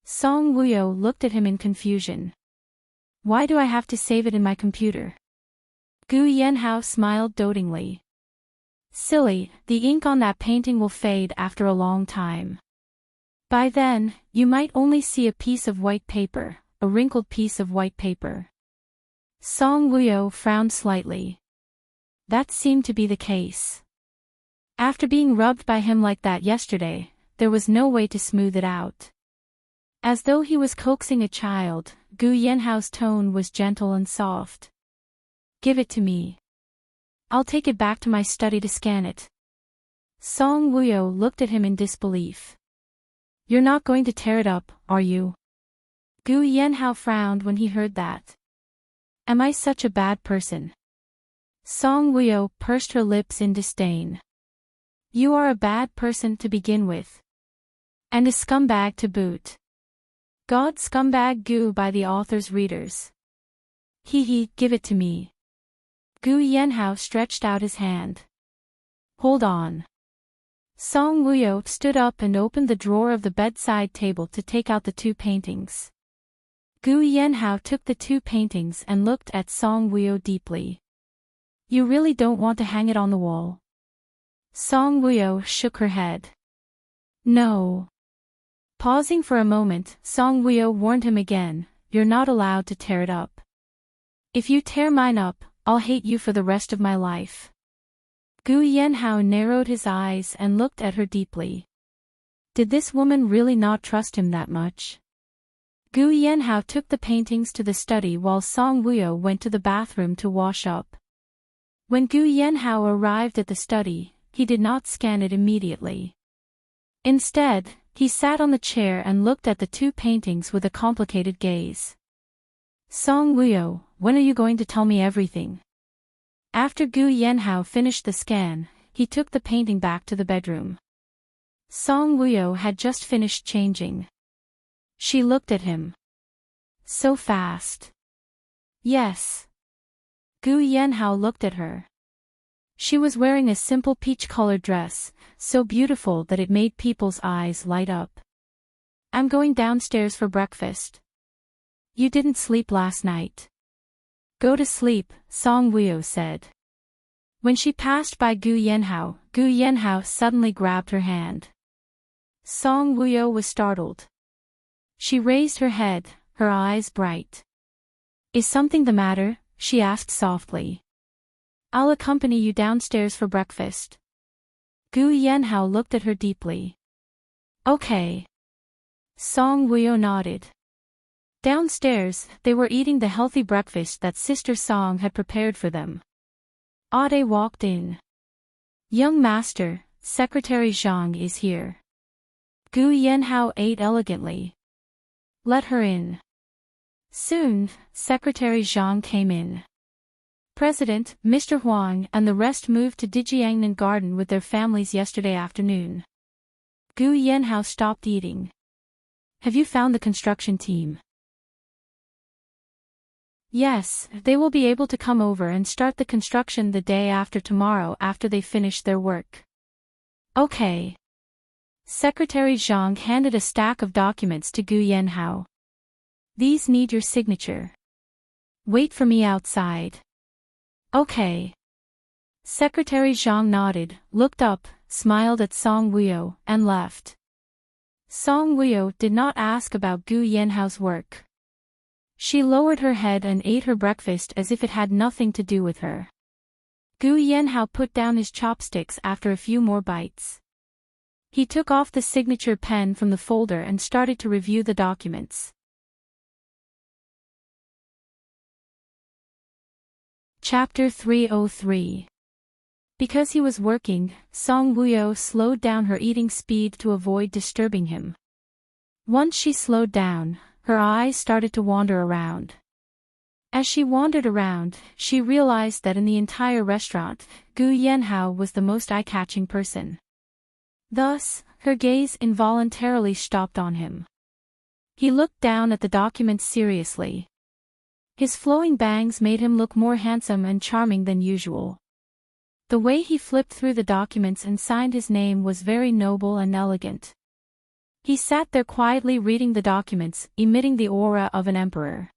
Song Wuyo looked at him in confusion. Why do I have to save it in my computer? Gu Yanhao smiled dotingly. Silly, the ink on that painting will fade after a long time. By then, you might only see a piece of white paper, a wrinkled piece of white paper. Song Wuyo frowned slightly. That seemed to be the case. After being rubbed by him like that yesterday, there was no way to smooth it out. As though he was coaxing a child, Gu Yanhao's tone was gentle and soft. Give it to me. I'll take it back to my study to scan it. Song Wuyo looked at him in disbelief. You're not going to tear it up, are you? Gu Yanhao frowned when he heard that. Am I such a bad person? Song Wuyo pursed her lips in disdain. You are a bad person to begin with. And a scumbag to boot. God scumbag Gu by the author's readers. Hee, give it to me. Gu Yanhao stretched out his hand. Hold on. Song Wuyo stood up and opened the drawer of the bedside table to take out the 2 paintings. Gu Yanhao took the 2 paintings and looked at Song Wuyo deeply. You really don't want to hang it on the wall? Song Wuyo shook her head. No. Pausing for a moment, Song Wuyo warned him again, you're not allowed to tear it up. If you tear mine up, I'll hate you for the rest of my life. Gu Yanhao narrowed his eyes and looked at her deeply. Did this woman really not trust him that much? Gu Yanhao took the paintings to the study while Song Wuyo went to the bathroom to wash up. When Gu Yanhao arrived at the study, he did not scan it immediately. Instead, he sat on the chair and looked at the 2 paintings with a complicated gaze. Song Wuyo, when are you going to tell me everything? After Gu Yanhao finished the scan, he took the painting back to the bedroom. Song Wuyo had just finished changing. She looked at him. So fast. Yes. Gu Yanhao looked at her. She was wearing a simple peach-colored dress, so beautiful that it made people's eyes light up. I'm going downstairs for breakfast. You didn't sleep last night. Go to sleep, Song Wuyo said. When she passed by Gu Yanhao suddenly grabbed her hand. Song Wuyo was startled. She raised her head, her eyes bright. Is something the matter? She asked softly. I'll accompany you downstairs for breakfast. Gu Yanhao looked at her deeply. Okay. Song Wuyo nodded. Downstairs, they were eating the healthy breakfast that Sister Song had prepared for them. Ade walked in. Young master, Secretary Zhang is here. Gu Yanhao ate elegantly. Let her in. Soon, Secretary Zhang came in. President, Mr. Huang and the rest moved to Dijiangnan Garden with their families yesterday afternoon. Gu Yanhao stopped eating. Have you found the construction team? Yes, they will be able to come over and start the construction the day after tomorrow after they finish their work. Okay. Secretary Zhang handed a stack of documents to Gu Yanhao. These need your signature. Wait for me outside. Okay. Secretary Zhang nodded, looked up, smiled at Song Wuyo, and left. Song Wuyo did not ask about Gu Yanhao's work. She lowered her head and ate her breakfast as if it had nothing to do with her. Gu Yanhao put down his chopsticks after a few more bites. He took off the signature pen from the folder and started to review the documents. Chapter 303. Because he was working, Song Wuyo slowed down her eating speed to avoid disturbing him. Once she slowed down, her eyes started to wander around. As she wandered around, she realized that in the entire restaurant, Gu Yanhao was the most eye-catching person. Thus, her gaze involuntarily stopped on him. He looked down at the documents seriously. His flowing bangs made him look more handsome and charming than usual. The way he flipped through the documents and signed his name was very noble and elegant. He sat there quietly reading the documents, emitting the aura of an emperor.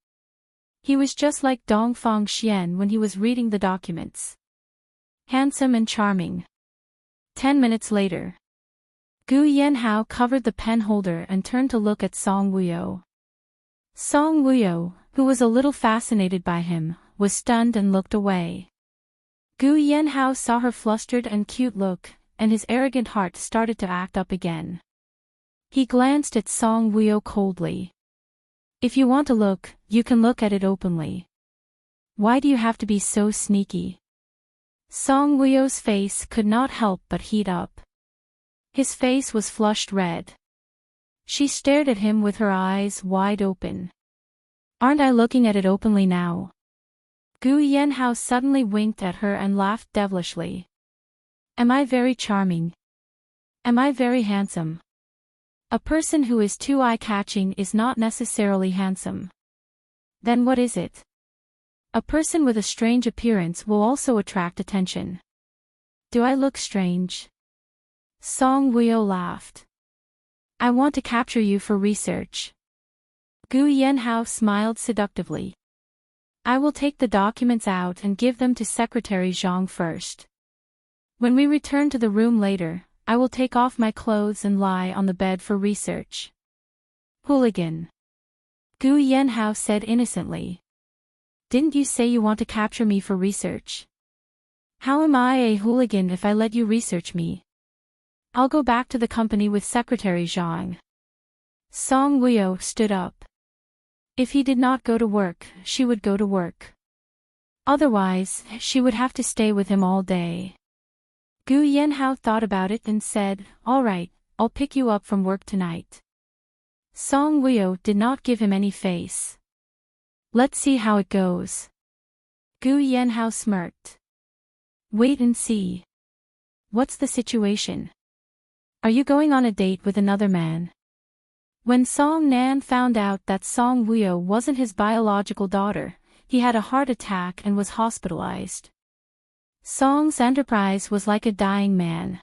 He was just like Dongfang Xian when he was reading the documents. Handsome and charming. 10 minutes later. Gu Yanhao covered the pen holder and turned to look at Song Wuyo. Song Wuyo, who was a little fascinated by him, was stunned and looked away. Gu Yanhao saw her flustered and cute look, and his arrogant heart started to act up again. He glanced at Song Wuyo coldly. If you want to look, you can look at it openly. Why do you have to be so sneaky? Song Wuyo's face could not help but heat up. His face was flushed red. She stared at him with her eyes wide open. Aren't I looking at it openly now? Gu Yanhao suddenly winked at her and laughed devilishly. Am I very charming? Am I very handsome? A person who is too eye-catching is not necessarily handsome. Then what is it? A person with a strange appearance will also attract attention. Do I look strange? Song Wuyo laughed. I want to capture you for research. Gu Yanhao smiled seductively. I will take the documents out and give them to Secretary Zhang first. When we return to the room later, I will take off my clothes and lie on the bed for research. Hooligan. Gu Yanhao said innocently. Didn't you say you want to capture me for research? How am I a hooligan if I let you research me? I'll go back to the company with Secretary Zhang. Song Wuyo stood up. If he did not go to work, she would go to work. Otherwise, she would have to stay with him all day. Gu Yanhao thought about it and said, all right, I'll pick you up from work tonight. Song Wuyo did not give him any face. Let's see how it goes. Gu Yanhao smirked. Wait and see. What's the situation? Are you going on a date with another man? When Song Nan found out that Song Wuyo wasn't his biological daughter, he had a heart attack and was hospitalized. Song's enterprise was like a dying man.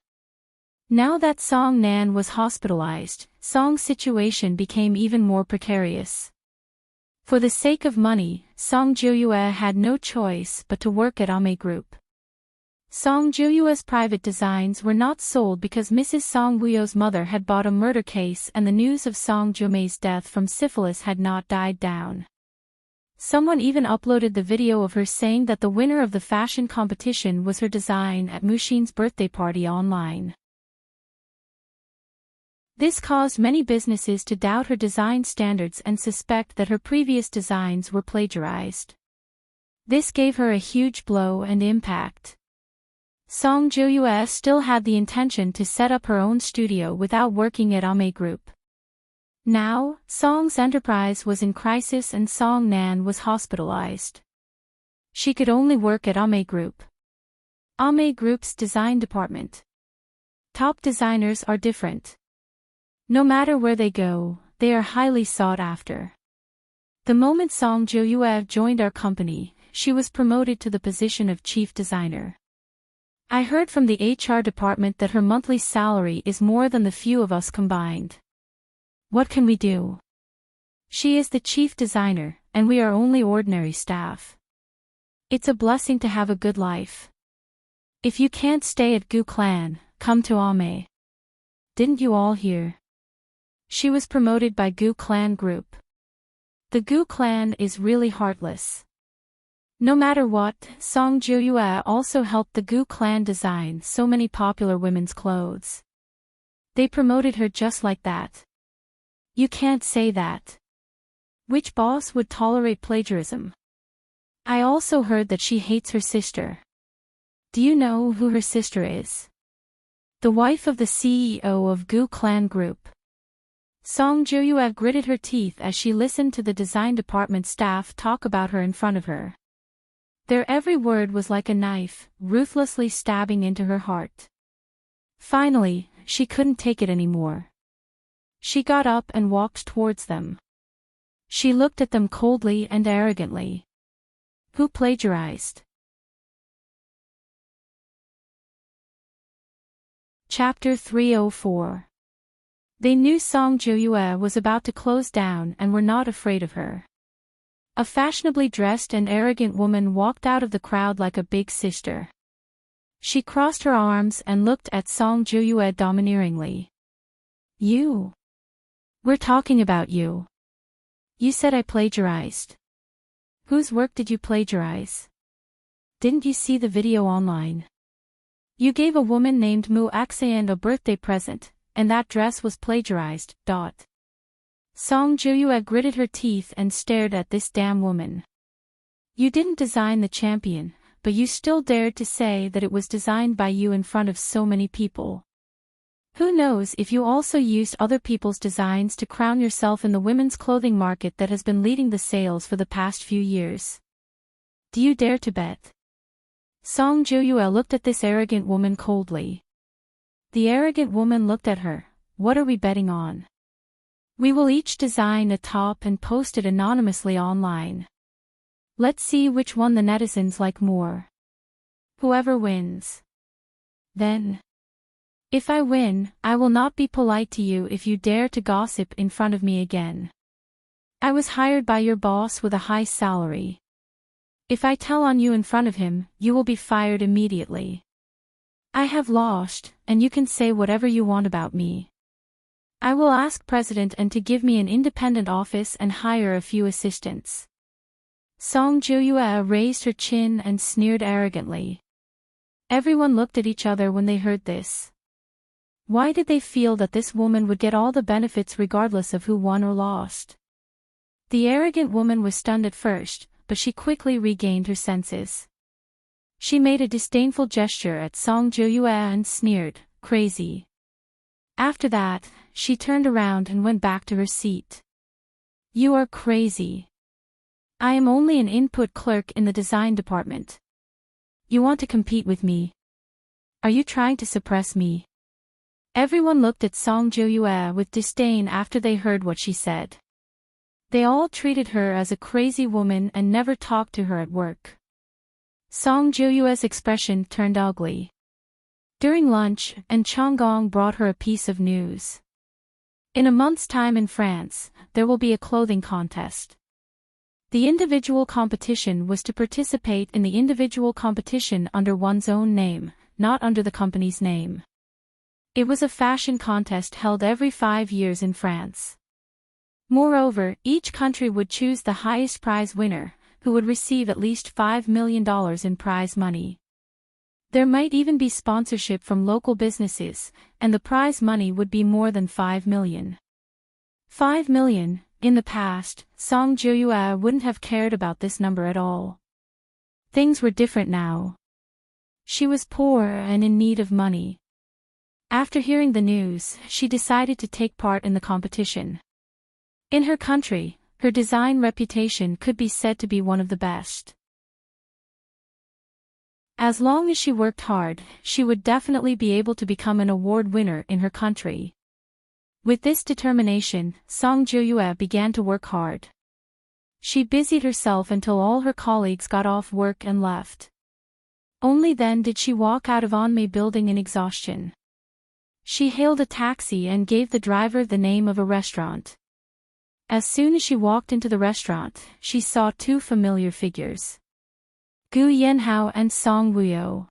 Now that Song Nan was hospitalized, Song's situation became even more precarious. For the sake of money, Song Jiuyue had no choice but to work at Ame Group. Song Jiuyue's private designs were not sold because Mrs. Song Wuyo's mother had bought a murder case and the news of Song Jiumei's death from syphilis had not died down. Someone even uploaded the video of her saying that the winner of the fashion competition was her design at Muxin's birthday party online. This caused many businesses to doubt her design standards and suspect that her previous designs were plagiarized. This gave her a huge blow and impact. Song Jiuyue still had the intention to set up her own studio without working at Ame Group. Now, Song's enterprise was in crisis and Song Nan was hospitalized. She could only work at Ame Group. Ame Group's design department. Top designers are different. No matter where they go, they are highly sought after. The moment Song Jiuyue joined our company, she was promoted to the position of chief designer. I heard from the HR department that her monthly salary is more than the few of us combined. What can we do? She is the chief designer, and we are only ordinary staff. It's a blessing to have a good life. If you can't stay at Gu Clan, come to Ame. Didn't you all hear? She was promoted by Gu Clan Group. The Gu Clan is really heartless. No matter what, Song Jiuyue also helped the Gu Clan design so many popular women's clothes. They promoted her just like that. You can't say that. Which boss would tolerate plagiarism? I also heard that she hates her sister. Do you know who her sister is? The wife of the CEO of Gu Clan Group. Song Jiuyue gritted her teeth as she listened to the design department staff talk about her in front of her. Their every word was like a knife, ruthlessly stabbing into her heart. Finally, she couldn't take it anymore. She got up and walked towards them. She looked at them coldly and arrogantly. Who plagiarized? Chapter 304. They knew Song Jiuyue was about to close down and were not afraid of her. A fashionably dressed and arrogant woman walked out of the crowd like a big sister. She crossed her arms and looked at Song Jiuyue domineeringly. You. We're talking about you. You said I plagiarized. Whose work did you plagiarize? Didn't you see the video online? You gave a woman named Mu Axean a birthday present, and that dress was plagiarized. Song Jiuyue gritted her teeth and stared at this damn woman. You didn't design the champion, but you still dared to say that it was designed by you in front of so many people. Who knows if you also used other people's designs to crown yourself in the women's clothing market that has been leading the sales for the past few years. Do you dare to bet? Song Joyue looked at this arrogant woman coldly. The arrogant woman looked at her. What are we betting on? We will each design a top and post it anonymously online. Let's see which one the netizens like more. Whoever wins. Then. If I win, I will not be polite to you if you dare to gossip in front of me again. I was hired by your boss with a high salary. If I tell on you in front of him, you will be fired immediately. I have lost, and you can say whatever you want about me. I will ask President N to give me an independent office and hire a few assistants. Song Joyue raised her chin and sneered arrogantly. Everyone looked at each other when they heard this. Why did they feel that this woman would get all the benefits regardless of who won or lost? The arrogant woman was stunned at first, but she quickly regained her senses. She made a disdainful gesture at Song Joyue and sneered, crazy. After that, she turned around and went back to her seat. You are crazy. I am only an input clerk in the design department. You want to compete with me? Are you trying to suppress me? Everyone looked at Song Joyue with disdain after they heard what she said. They all treated her as a crazy woman and never talked to her at work. Song Joyue's expression turned ugly. During lunch, Enchanting brought her a piece of news. In a month's time in France, there will be a clothing contest. The individual competition was to participate in the individual competition under one's own name, not under the company's name. It was a fashion contest held every 5 years in France. Moreover, each country would choose the highest prize winner, who would receive at least $5 million in prize money. There might even be sponsorship from local businesses, and the prize money would be more than $5 million. $5 million, in the past, Song Joyue wouldn't have cared about this number at all. Things were different now. She was poor and in need of money. After hearing the news, she decided to take part in the competition. In her country, her design reputation could be said to be one of the best. As long as she worked hard, she would definitely be able to become an award winner in her country. With this determination, Song Joyue began to work hard. She busied herself until all her colleagues got off work and left. Only then did she walk out of Anmei building in exhaustion. She hailed a taxi and gave the driver the name of a restaurant. As soon as she walked into the restaurant, she saw two familiar figures. Gu Yanhao and Song Wuyo.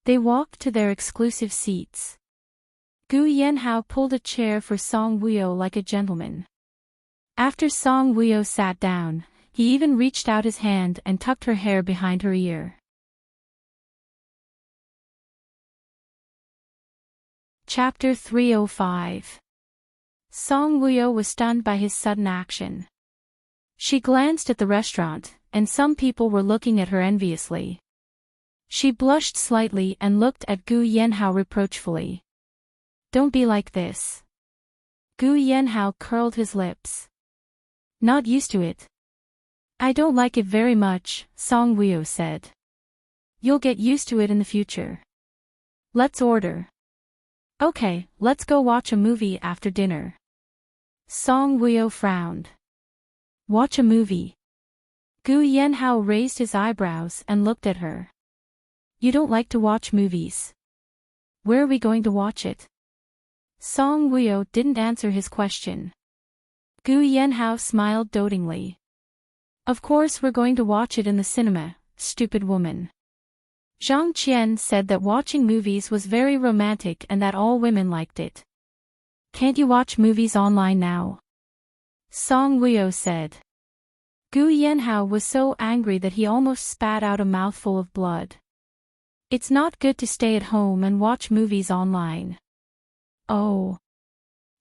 They walked to their exclusive seats. Gu Yanhao pulled a chair for Song Wuyo like a gentleman. After Song Wuyo sat down, he even reached out his hand and tucked her hair behind her ear. Chapter 305. Song Wuyo was stunned by his sudden action. She glanced at the restaurant, and some people were looking at her enviously. She blushed slightly and looked at Gu Yanhao reproachfully. Don't be like this. Gu Yanhao curled his lips. Not used to it. I don't like it very much, Song Wuyo said. You'll get used to it in the future. Let's order. Okay, let's go watch a movie after dinner. Song Wuyo frowned. Watch a movie. Gu Yanhao raised his eyebrows and looked at her. You don't like to watch movies. Where are we going to watch it? Song Wuyo didn't answer his question. Gu Yanhao smiled dotingly. Of course we're going to watch it in the cinema, stupid woman. Zhang Qian said that watching movies was very romantic and that all women liked it. Can't you watch movies online now? Song Wuyo said. Gu Yanhao was so angry that he almost spat out a mouthful of blood. It's not good to stay at home and watch movies online. Oh.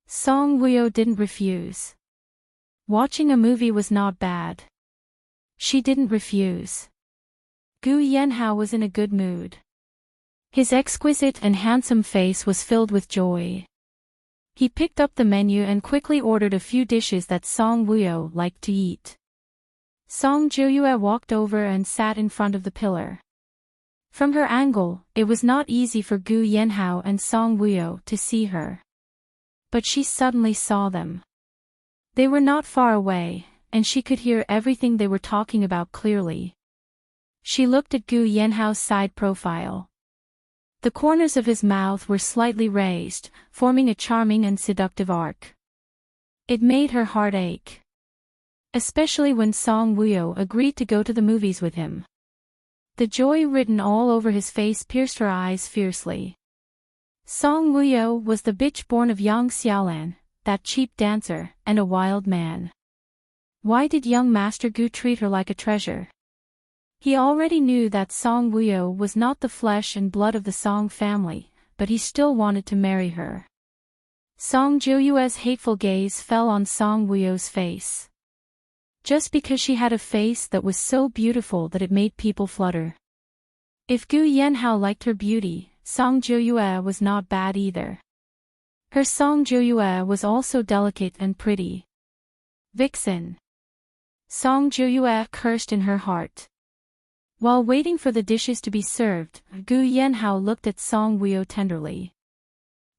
Song Wuyo didn't refuse. Watching a movie was not bad. She didn't refuse. Gu Yanhao was in a good mood. His exquisite and handsome face was filled with joy. He picked up the menu and quickly ordered a few dishes that Song Woo-yo liked to eat. Song Jo-yue walked over and sat in front of the pillar. From her angle, it was not easy for Gu Yenhao and Song Woo-yo to see her. But she suddenly saw them. They were not far away, and she could hear everything they were talking about clearly. She looked at Gu Yenhao's side profile. The corners of his mouth were slightly raised, forming a charming and seductive arc. It made her heart ache. Especially when Song Woo-yo agreed to go to the movies with him. The joy written all over his face pierced her eyes fiercely. Song Woo-yo was the bitch born of Yang Xiaolan, that cheap dancer, and a wild man. Why did young Master Gu treat her like a treasure? He already knew that Song Woo-yo was not the flesh and blood of the Song family, but he still wanted to marry her. Song Jo-yue's hateful gaze fell on Song Woo-yo's face. Just because she had a face that was so beautiful that it made people flutter. If Gu Yenhao liked her beauty, Song Jo-yue was not bad either. Her Song Jo-yue was also delicate and pretty. Vixen. Song Jo-yue cursed in her heart. While waiting for the dishes to be served, Gu Yenhao looked at Song Woo-yo tenderly.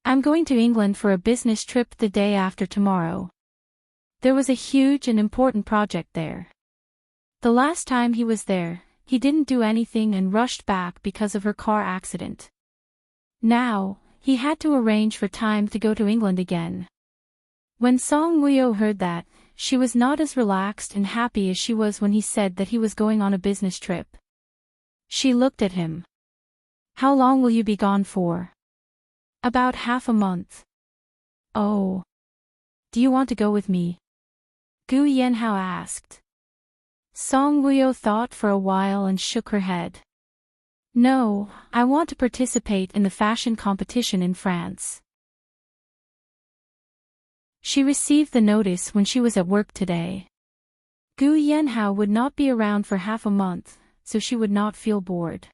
I'm going to England for a business trip the day after tomorrow. There was a huge and important project there. The last time he was there, he didn't do anything and rushed back because of her car accident. Now, he had to arrange for time to go to England again. When Song Woo-yo heard that, she was not as relaxed and happy as she was when he said that he was going on a business trip. She looked at him. How long will you be gone for? About half a month. Oh. Do you want to go with me? Gu Yenhao asked. Song Woo-yo thought for a while and shook her head. No, I want to participate in the fashion competition in France. She received the notice when she was at work today. Gu Yenhao would not be around for half a month, so she would not feel bored.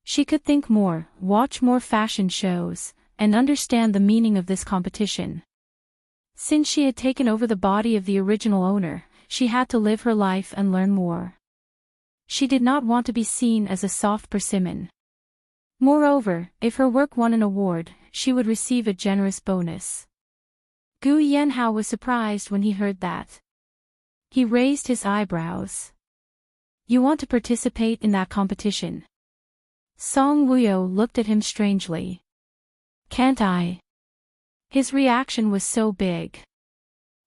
She could think more, watch more fashion shows, and understand the meaning of this competition. Since she had taken over the body of the original owner, she had to live her life and learn more. She did not want to be seen as a soft persimmon. Moreover, if her work won an award, she would receive a generous bonus. Gu Yenhao was surprised when he heard that. He raised his eyebrows. You want to participate in that competition? Song Woo-yo looked at him strangely. Can't I? His reaction was so big.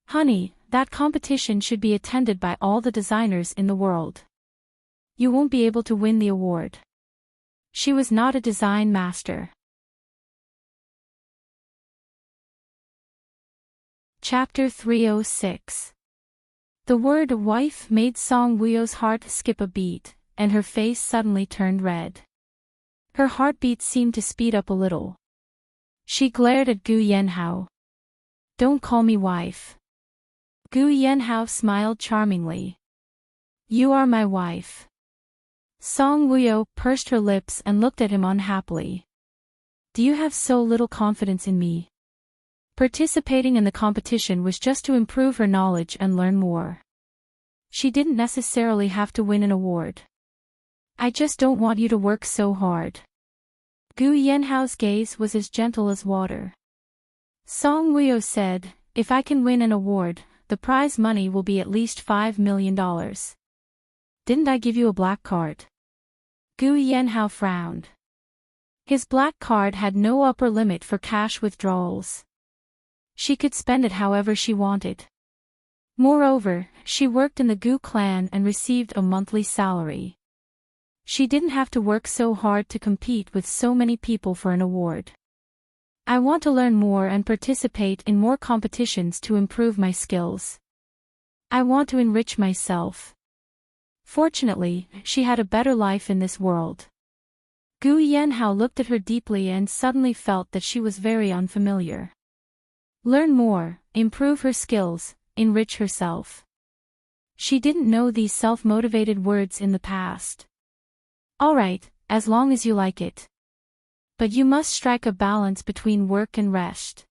Honey, that competition should be attended by all the designers in the world. You won't be able to win the award. She was not a design master. Chapter 306. The word wife made Song Woo-yo's heart skip a beat, and her face suddenly turned red. Her heartbeat seemed to speed up a little. She glared at Gu Yenhao. Don't call me wife. Gu Yenhao smiled charmingly. You are my wife. Song Woo-yo pursed her lips and looked at him unhappily. Do you have so little confidence in me? Participating in the competition was just to improve her knowledge and learn more. She didn't necessarily have to win an award. I just don't want you to work so hard. Gu Yenhao's gaze was as gentle as water. Song Woo-yo said, if I can win an award, the prize money will be at least $5 million. Didn't I give you a black card? Gu Yenhao frowned. His black card had no upper limit for cash withdrawals. She could spend it however she wanted. Moreover, she worked in the Gu clan and received a monthly salary. She didn't have to work so hard to compete with so many people for an award. I want to learn more and participate in more competitions to improve my skills. I want to enrich myself. Fortunately, she had a better life in this world. Gu Yenhao looked at her deeply and suddenly felt that she was very unfamiliar. Learn more, improve her skills, enrich herself. She didn't know these self-motivated words in the past. All right, as long as you like it. But you must strike a balance between work and rest.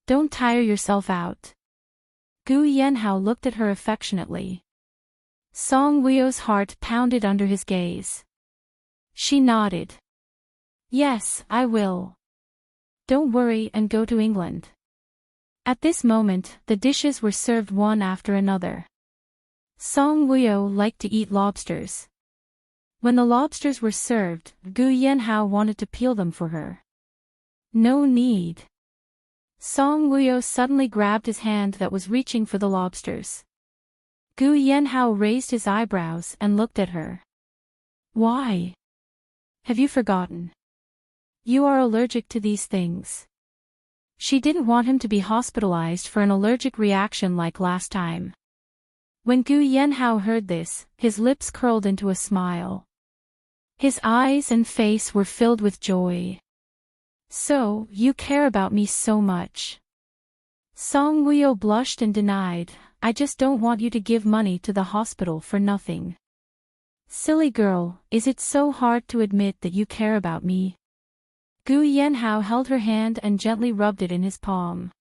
Don't tire yourself out. Gu Yanhao looked at her affectionately. Song Wuyo's heart pounded under his gaze. She nodded. Yes, I will. Don't worry and go to England. At this moment, the dishes were served one after another. Song Wuyo liked to eat lobsters. When the lobsters were served, Gu Yanhao wanted to peel them for her. No need. Song Wuyo suddenly grabbed his hand that was reaching for the lobsters. Gu Yanhao raised his eyebrows and looked at her. Why? Have you forgotten? You are allergic to these things. She didn't want him to be hospitalized for an allergic reaction like last time. When Gu Yanhao heard this, his lips curled into a smile. His eyes and face were filled with joy. So, you care about me so much. Song Wuyo blushed and denied, I just don't want you to give money to the hospital for nothing. Silly girl, is it so hard to admit that you care about me? Gu Yanhao held her hand and gently rubbed it in his palm.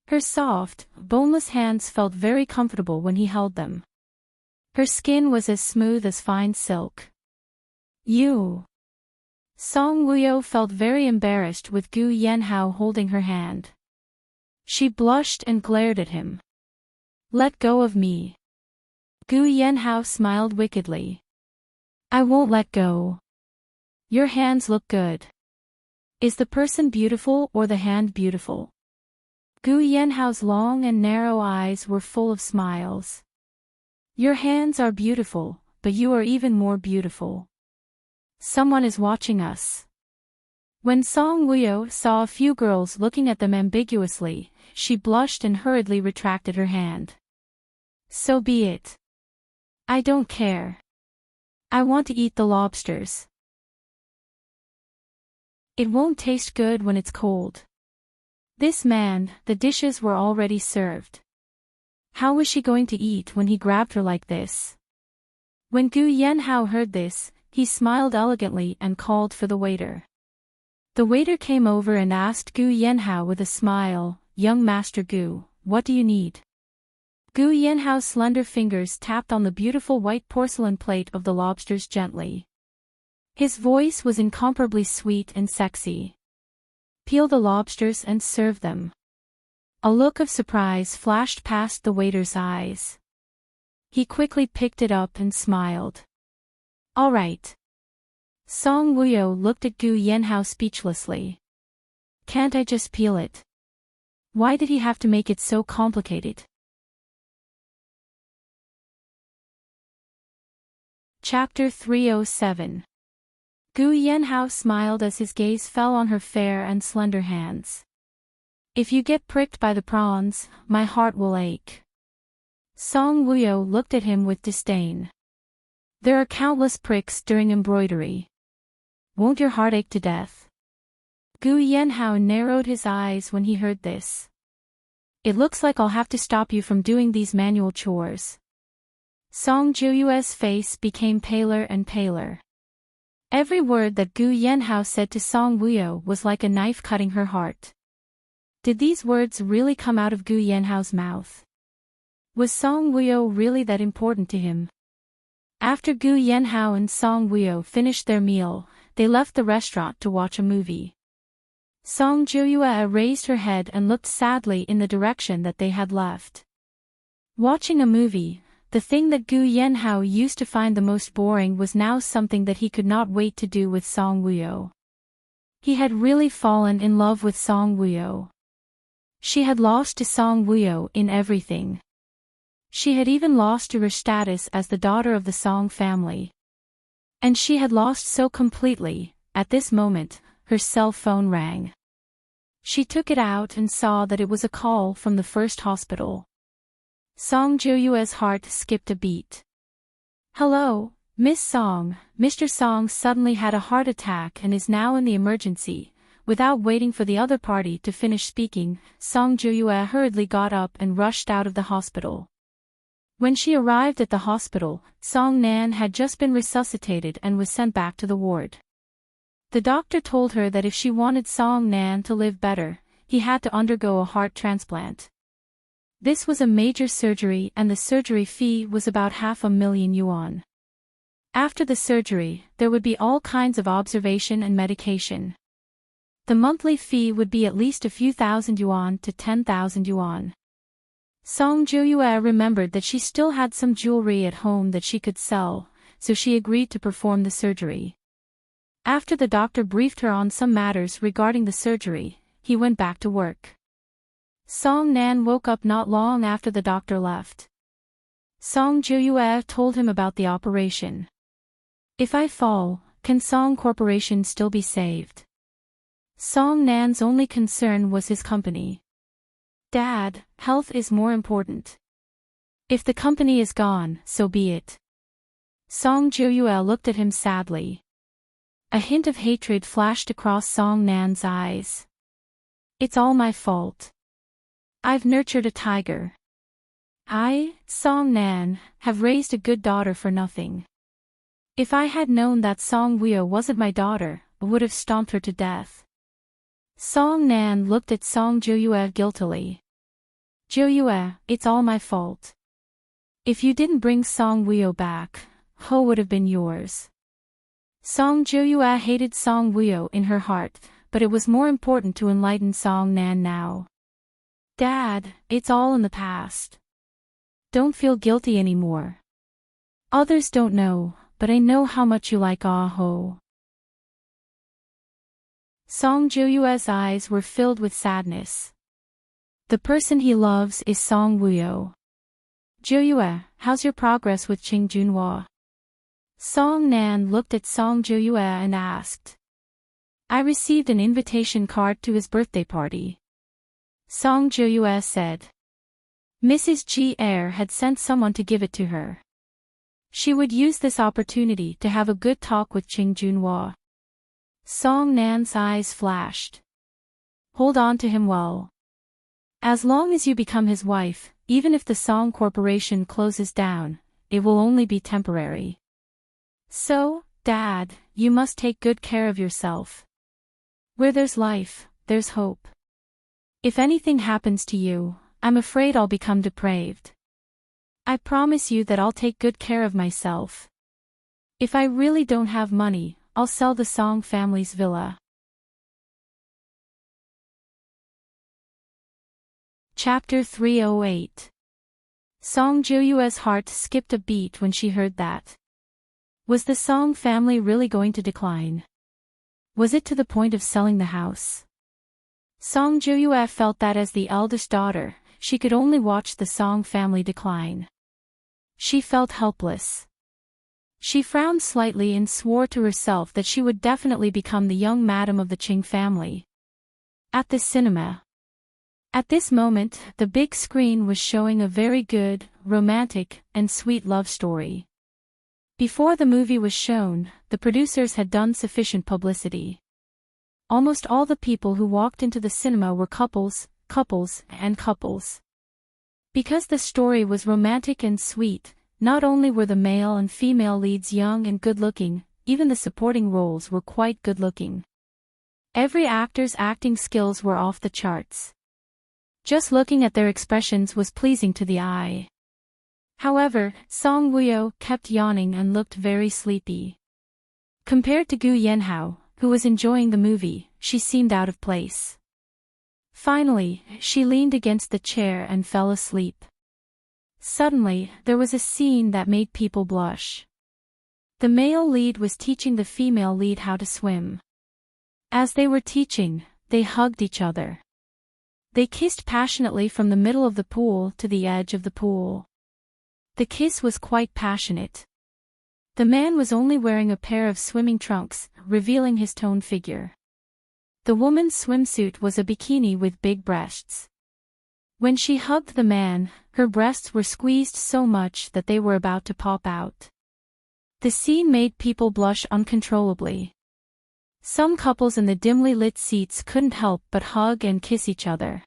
Her soft, boneless hands felt very comfortable when he held them. Her skin was as smooth as fine silk. You. Song Wuyo felt very embarrassed with Gu Yanhao holding her hand. She blushed and glared at him. Let go of me. Gu Yanhao smiled wickedly. I won't let go. Your hands look good. Is the person beautiful or the hand beautiful? Gu Yanhao's long and narrow eyes were full of smiles. Your hands are beautiful, but you are even more beautiful. Someone is watching us. When Song Wuyo saw a few girls looking at them ambiguously, she blushed and hurriedly retracted her hand. So be it. I don't care. I want to eat the lobsters. It won't taste good when it's cold. This man, the dishes were already served. How was she going to eat when he grabbed her like this? When Gu Yanhao heard this, he smiled elegantly and called for the waiter. The waiter came over and asked Gu Yanhao with a smile, Young Master Gu, what do you need? Gu Yanhao's slender fingers tapped on the beautiful white porcelain plate of the lobsters gently. His voice was incomparably sweet and sexy. Peel the lobsters and serve them. A look of surprise flashed past the waiter's eyes. He quickly picked it up and smiled. All right. Song Wuyo looked at Gu Yanhao speechlessly. Can't I just peel it? Why did he have to make it so complicated? Chapter 307. Gu Yanhao smiled as his gaze fell on her fair and slender hands. If you get pricked by the prawns, my heart will ache. Song Wuyo looked at him with disdain. There are countless pricks during embroidery. Won't your heart ache to death? Gu Yanhao narrowed his eyes when he heard this. It looks like I'll have to stop you from doing these manual chores. Song Juyue's face became paler and paler. Every word that Gu Yanhao said to Song Wuyo was like a knife cutting her heart. Did these words really come out of Gu Yanhao's mouth? Was Song Wuyo really that important to him? After Gu Yanhao and Song Wuyo finished their meal, they left the restaurant to watch a movie. Song Juyue raised her head and looked sadly in the direction that they had left. Watching a movie, the thing that Gu Yanhao used to find the most boring was now something that he could not wait to do with Song Wuyo. He had really fallen in love with Song Wuyo. She had lost to Song Wuyo in everything. She had even lost to her status as the daughter of the Song family. And she had lost so completely. At this moment, her cell phone rang. She took it out and saw that it was a call from the first hospital. Song Juyue's heart skipped a beat. Hello, Miss Song. Mr. Song suddenly had a heart attack and is now in the emergency. Without waiting for the other party to finish speaking, Song Juyue hurriedly got up and rushed out of the hospital. When she arrived at the hospital, Song Nan had just been resuscitated and was sent back to the ward. The doctor told her that if she wanted Song Nan to live better, he had to undergo a heart transplant. This was a major surgery and the surgery fee was about 500,000 yuan. After the surgery, there would be all kinds of observation and medication. The monthly fee would be at least a few thousand yuan to 10,000 yuan. Song Jiuyue remembered that she still had some jewelry at home that she could sell, so she agreed to perform the surgery. After the doctor briefed her on some matters regarding the surgery, he went back to work. Song Nan woke up not long after the doctor left. Song Jiuyue told him about the operation. If I fall, can Song Corporation still be saved? Song Nan's only concern was his company. Dad, health is more important. If the company is gone, so be it. Song Jiuyue looked at him sadly. A hint of hatred flashed across Song Nan's eyes. It's all my fault. I've nurtured a tiger. I, Song Nan, have raised a good daughter for nothing. If I had known that Song Wuyo wasn't my daughter, I would have stomped her to death. Song Nan looked at Song Jiuyue guiltily. Jiuyue, it's all my fault. If you didn't bring Song Wuyo back, Ho would have been yours. Song Jiuyue hated Song Wuyo in her heart, but it was more important to enlighten Song Nan now. Dad, it's all in the past. Don't feel guilty anymore. Others don't know, but I know how much you like Ah Ho. Song Jiuyue's eyes were filled with sadness. The person he loves is Song Wuyo. Jiuyue, how's your progress with Qing Junhua? Song Nan looked at Song Jiuyue and asked. I received an invitation card to his birthday party. Song Jiuyue said. Mrs. Ji had sent someone to give it to her. She would use this opportunity to have a good talk with Qing Junhua. Song Nan's eyes flashed. Hold on to him well. As long as you become his wife, even if the Song Corporation closes down, it will only be temporary. So, Dad, you must take good care of yourself. Where there's life, there's hope. If anything happens to you, I'm afraid I'll become depraved. I promise you that I'll take good care of myself. If I really don't have money, I'll sell the Song family's villa. Chapter 308. Song Jiuyue's heart skipped a beat when she heard that. Was the Song family really going to decline? Was it to the point of selling the house? Song Jiuyue felt that as the eldest daughter, she could only watch the Song family decline. She felt helpless. She frowned slightly and swore to herself that she would definitely become the young madam of the Qing family. At the cinema. At this moment, the big screen was showing a very good, romantic, and sweet love story. Before the movie was shown, the producers had done sufficient publicity. Almost all the people who walked into the cinema were couples, and couples. Because the story was romantic and sweet, not only were the male and female leads young and good-looking, even the supporting roles were quite good-looking. Every actor's acting skills were off the charts. Just looking at their expressions was pleasing to the eye. However, Song Wuyo kept yawning and looked very sleepy. Compared to Gu Yanhao, who was enjoying the movie, she seemed out of place. Finally, she leaned against the chair and fell asleep. Suddenly, there was a scene that made people blush. The male lead was teaching the female lead how to swim. As they were teaching, they hugged each other. They kissed passionately from the middle of the pool to the edge of the pool. The kiss was quite passionate. The man was only wearing a pair of swimming trunks, revealing his toned figure. The woman's swimsuit was a bikini with big breasts. When she hugged the man, her breasts were squeezed so much that they were about to pop out. The scene made people blush uncontrollably. Some couples in the dimly lit seats couldn't help but hug and kiss each other.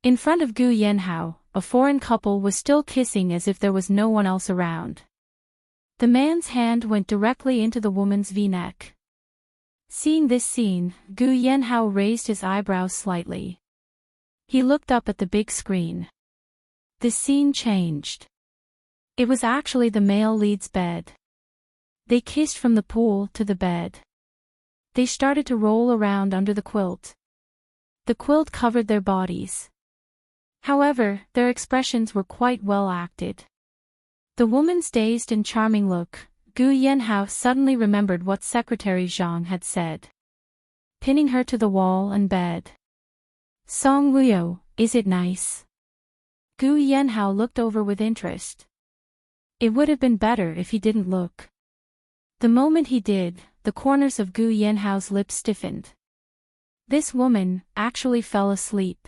In front of Gu Yanhao, a foreign couple was still kissing as if there was no one else around. The man's hand went directly into the woman's V-neck. Seeing this scene, Gu Yanhao raised his eyebrows slightly. He looked up at the big screen. The scene changed. It was actually the male lead's bed. They kissed from the pool to the bed. They started to roll around under the quilt. The quilt covered their bodies. However, their expressions were quite well acted. The woman's dazed and charming look, Gu Yanhao suddenly remembered what Secretary Zhang had said. Pinning her to the wall and bed. Song Wuyo, is it nice? Gu Yanhao looked over with interest. It would have been better if he didn't look. The moment he did, the corners of Gu Yanhao's lips stiffened. This woman actually fell asleep.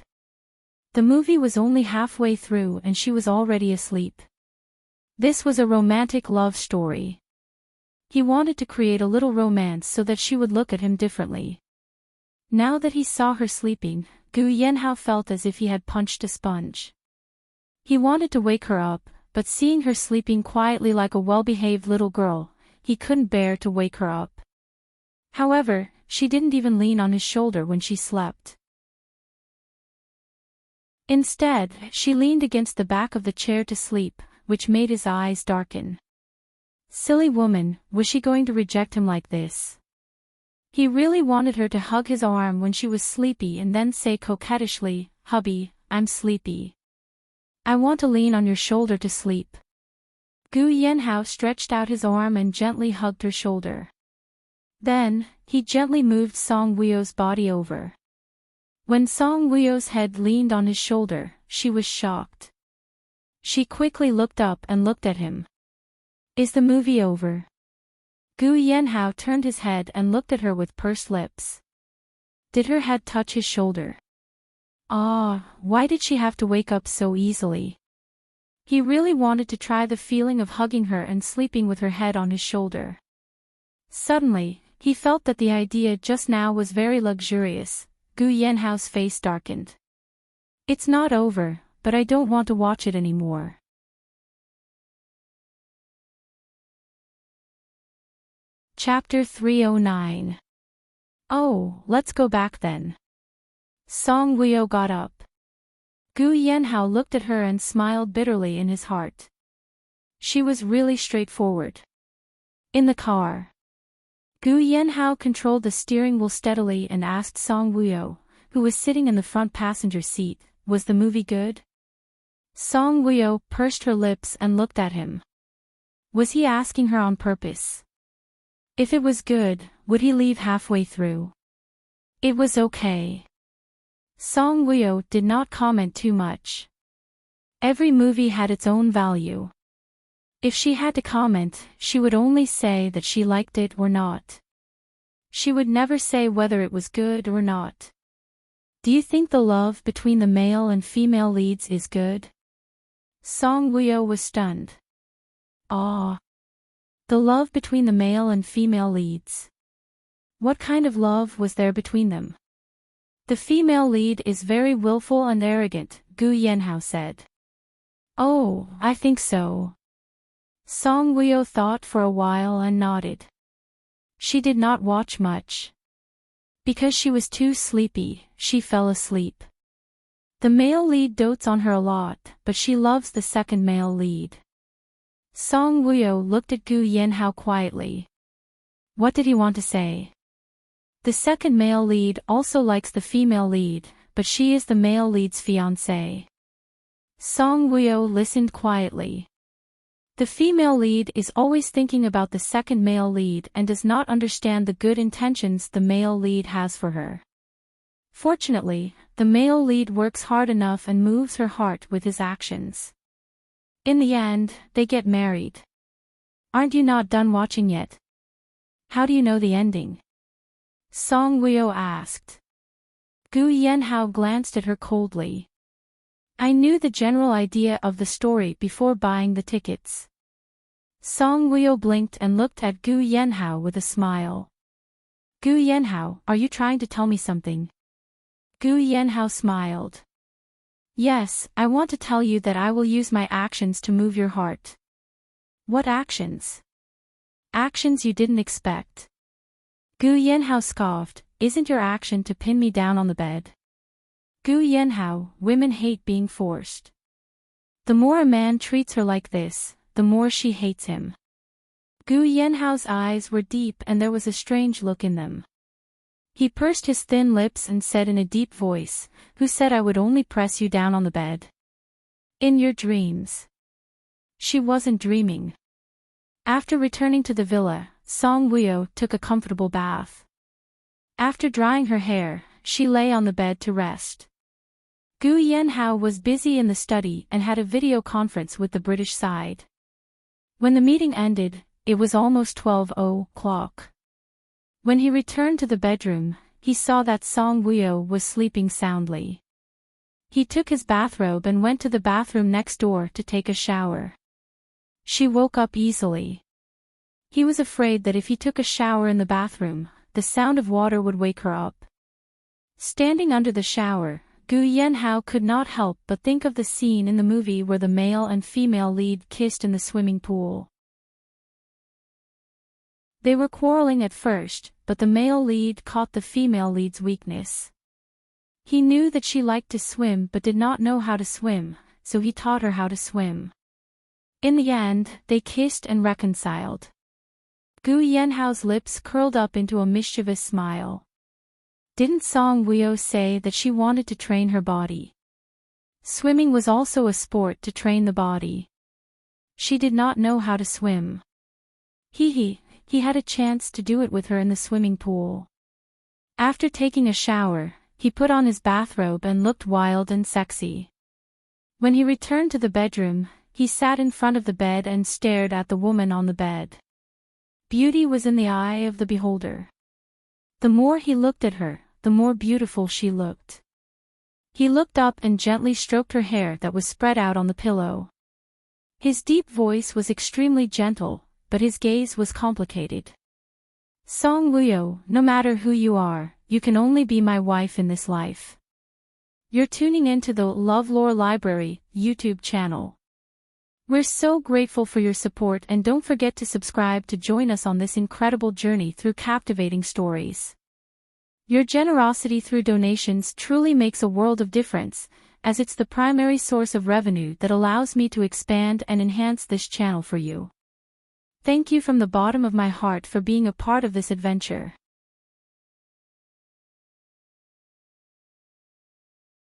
The movie was only halfway through and she was already asleep. This was a romantic love story. He wanted to create a little romance so that she would look at him differently. Now that he saw her sleeping, Gu Yanhao felt as if he had punched a sponge. He wanted to wake her up, but seeing her sleeping quietly like a well-behaved little girl, he couldn't bear to wake her up. However, she didn't even lean on his shoulder when she slept. Instead, she leaned against the back of the chair to sleep, which made his eyes darken. Silly woman, was she going to reject him like this? He really wanted her to hug his arm when she was sleepy and then say coquettishly, "Hubby, I'm sleepy. I want to lean on your shoulder to sleep." Gu Yanhao stretched out his arm and gently hugged her shoulder. Then, he gently moved Song Wuyo's body over. When Song Wuyo's head leaned on his shoulder, she was shocked. She quickly looked up and looked at him. Is the movie over? Gu Yanhao turned his head and looked at her with pursed lips. Did her head touch his shoulder? Why did she have to wake up so easily? He really wanted to try the feeling of hugging her and sleeping with her head on his shoulder. Suddenly, he felt that the idea just now was very luxurious. Gu Yanhao's face darkened. It's not over, but I don't want to watch it anymore. Chapter 309. Oh, let's go back then. Song Wuyo got up. Gu Yanhao looked at her and smiled bitterly in his heart. She was really straightforward. In the car, Gu Yanhao controlled the steering wheel steadily and asked Song Wuyo, who was sitting in the front passenger seat, was the movie good? Song Wuyo pursed her lips and looked at him. Was he asking her on purpose? If it was good, would he leave halfway through? It was okay. Song Wuyo did not comment too much. Every movie had its own value. If she had to comment, she would only say that she liked it or not. She would never say whether it was good or not. Do you think the love between the male and female leads is good? Song Wuyo was stunned. The love between the male and female leads. What kind of love was there between them? The female lead is very willful and arrogant, Gu Yanhao said. Oh, I think so. Song Wuyo thought for a while and nodded. She did not watch much. Because she was too sleepy, she fell asleep. The male lead dotes on her a lot, but she loves the second male lead. Song Wuyo looked at Gu Yanhao quietly. What did he want to say? The second male lead also likes the female lead, but she is the male lead's fiancée. Song Wuyo listened quietly. The female lead is always thinking about the second male lead and does not understand the good intentions the male lead has for her. Fortunately, the male lead works hard enough and moves her heart with his actions. In the end, they get married. Aren't you not done watching yet? How do you know the ending? Song Wuyo asked. Gu Yanhao glanced at her coldly. I knew the general idea of the story before buying the tickets. Song Wuyo blinked and looked at Gu Yanhao with a smile. Gu Yanhao, are you trying to tell me something? Gu Yanhao smiled. Yes, I want to tell you that I will use my actions to move your heart. What actions? Actions you didn't expect. Gu Yanhao scoffed, "Isn't your action to pin me down on the bed?" Gu Yanhao, women hate being forced. The more a man treats her like this, the more she hates him. Gu Yanhao's eyes were deep and there was a strange look in them. He pursed his thin lips and said in a deep voice, "Who said I would only press you down on the bed? In your dreams." She wasn't dreaming. After returning to the villa, Song Wuyo took a comfortable bath. After drying her hair, she lay on the bed to rest. Gu Yanhao was busy in the study and had a video conference with the British side. When the meeting ended, it was almost 12:00. When he returned to the bedroom, he saw that Song Wuyo was sleeping soundly. He took his bathrobe and went to the bathroom next door to take a shower. She woke up easily. He was afraid that if he took a shower in the bathroom, the sound of water would wake her up. Standing under the shower, Gu Yanhao could not help but think of the scene in the movie where the male and female lead kissed in the swimming pool. They were quarreling at first, but the male lead caught the female lead's weakness. He knew that she liked to swim but did not know how to swim, so he taught her how to swim. In the end, they kissed and reconciled. Gu Yanhao's lips curled up into a mischievous smile. Didn't Song Wuyo say that she wanted to train her body? Swimming was also a sport to train the body. She did not know how to swim. He had a chance to do it with her in the swimming pool. After taking a shower, he put on his bathrobe and looked wild and sexy. When he returned to the bedroom, he sat in front of the bed and stared at the woman on the bed. Beauty was in the eye of the beholder. The more he looked at her, the more beautiful she looked. He looked up and gently stroked her hair that was spread out on the pillow. His deep voice was extremely gentle, but his gaze was complicated. Song Wuyo, no matter who you are, you can only be my wife in this life. You're tuning into the LoveLore Library YouTube channel. We're so grateful for your support and don't forget to subscribe to join us on this incredible journey through captivating stories. Your generosity through donations truly makes a world of difference, as it's the primary source of revenue that allows me to expand and enhance this channel for you. Thank you from the bottom of my heart for being a part of this adventure.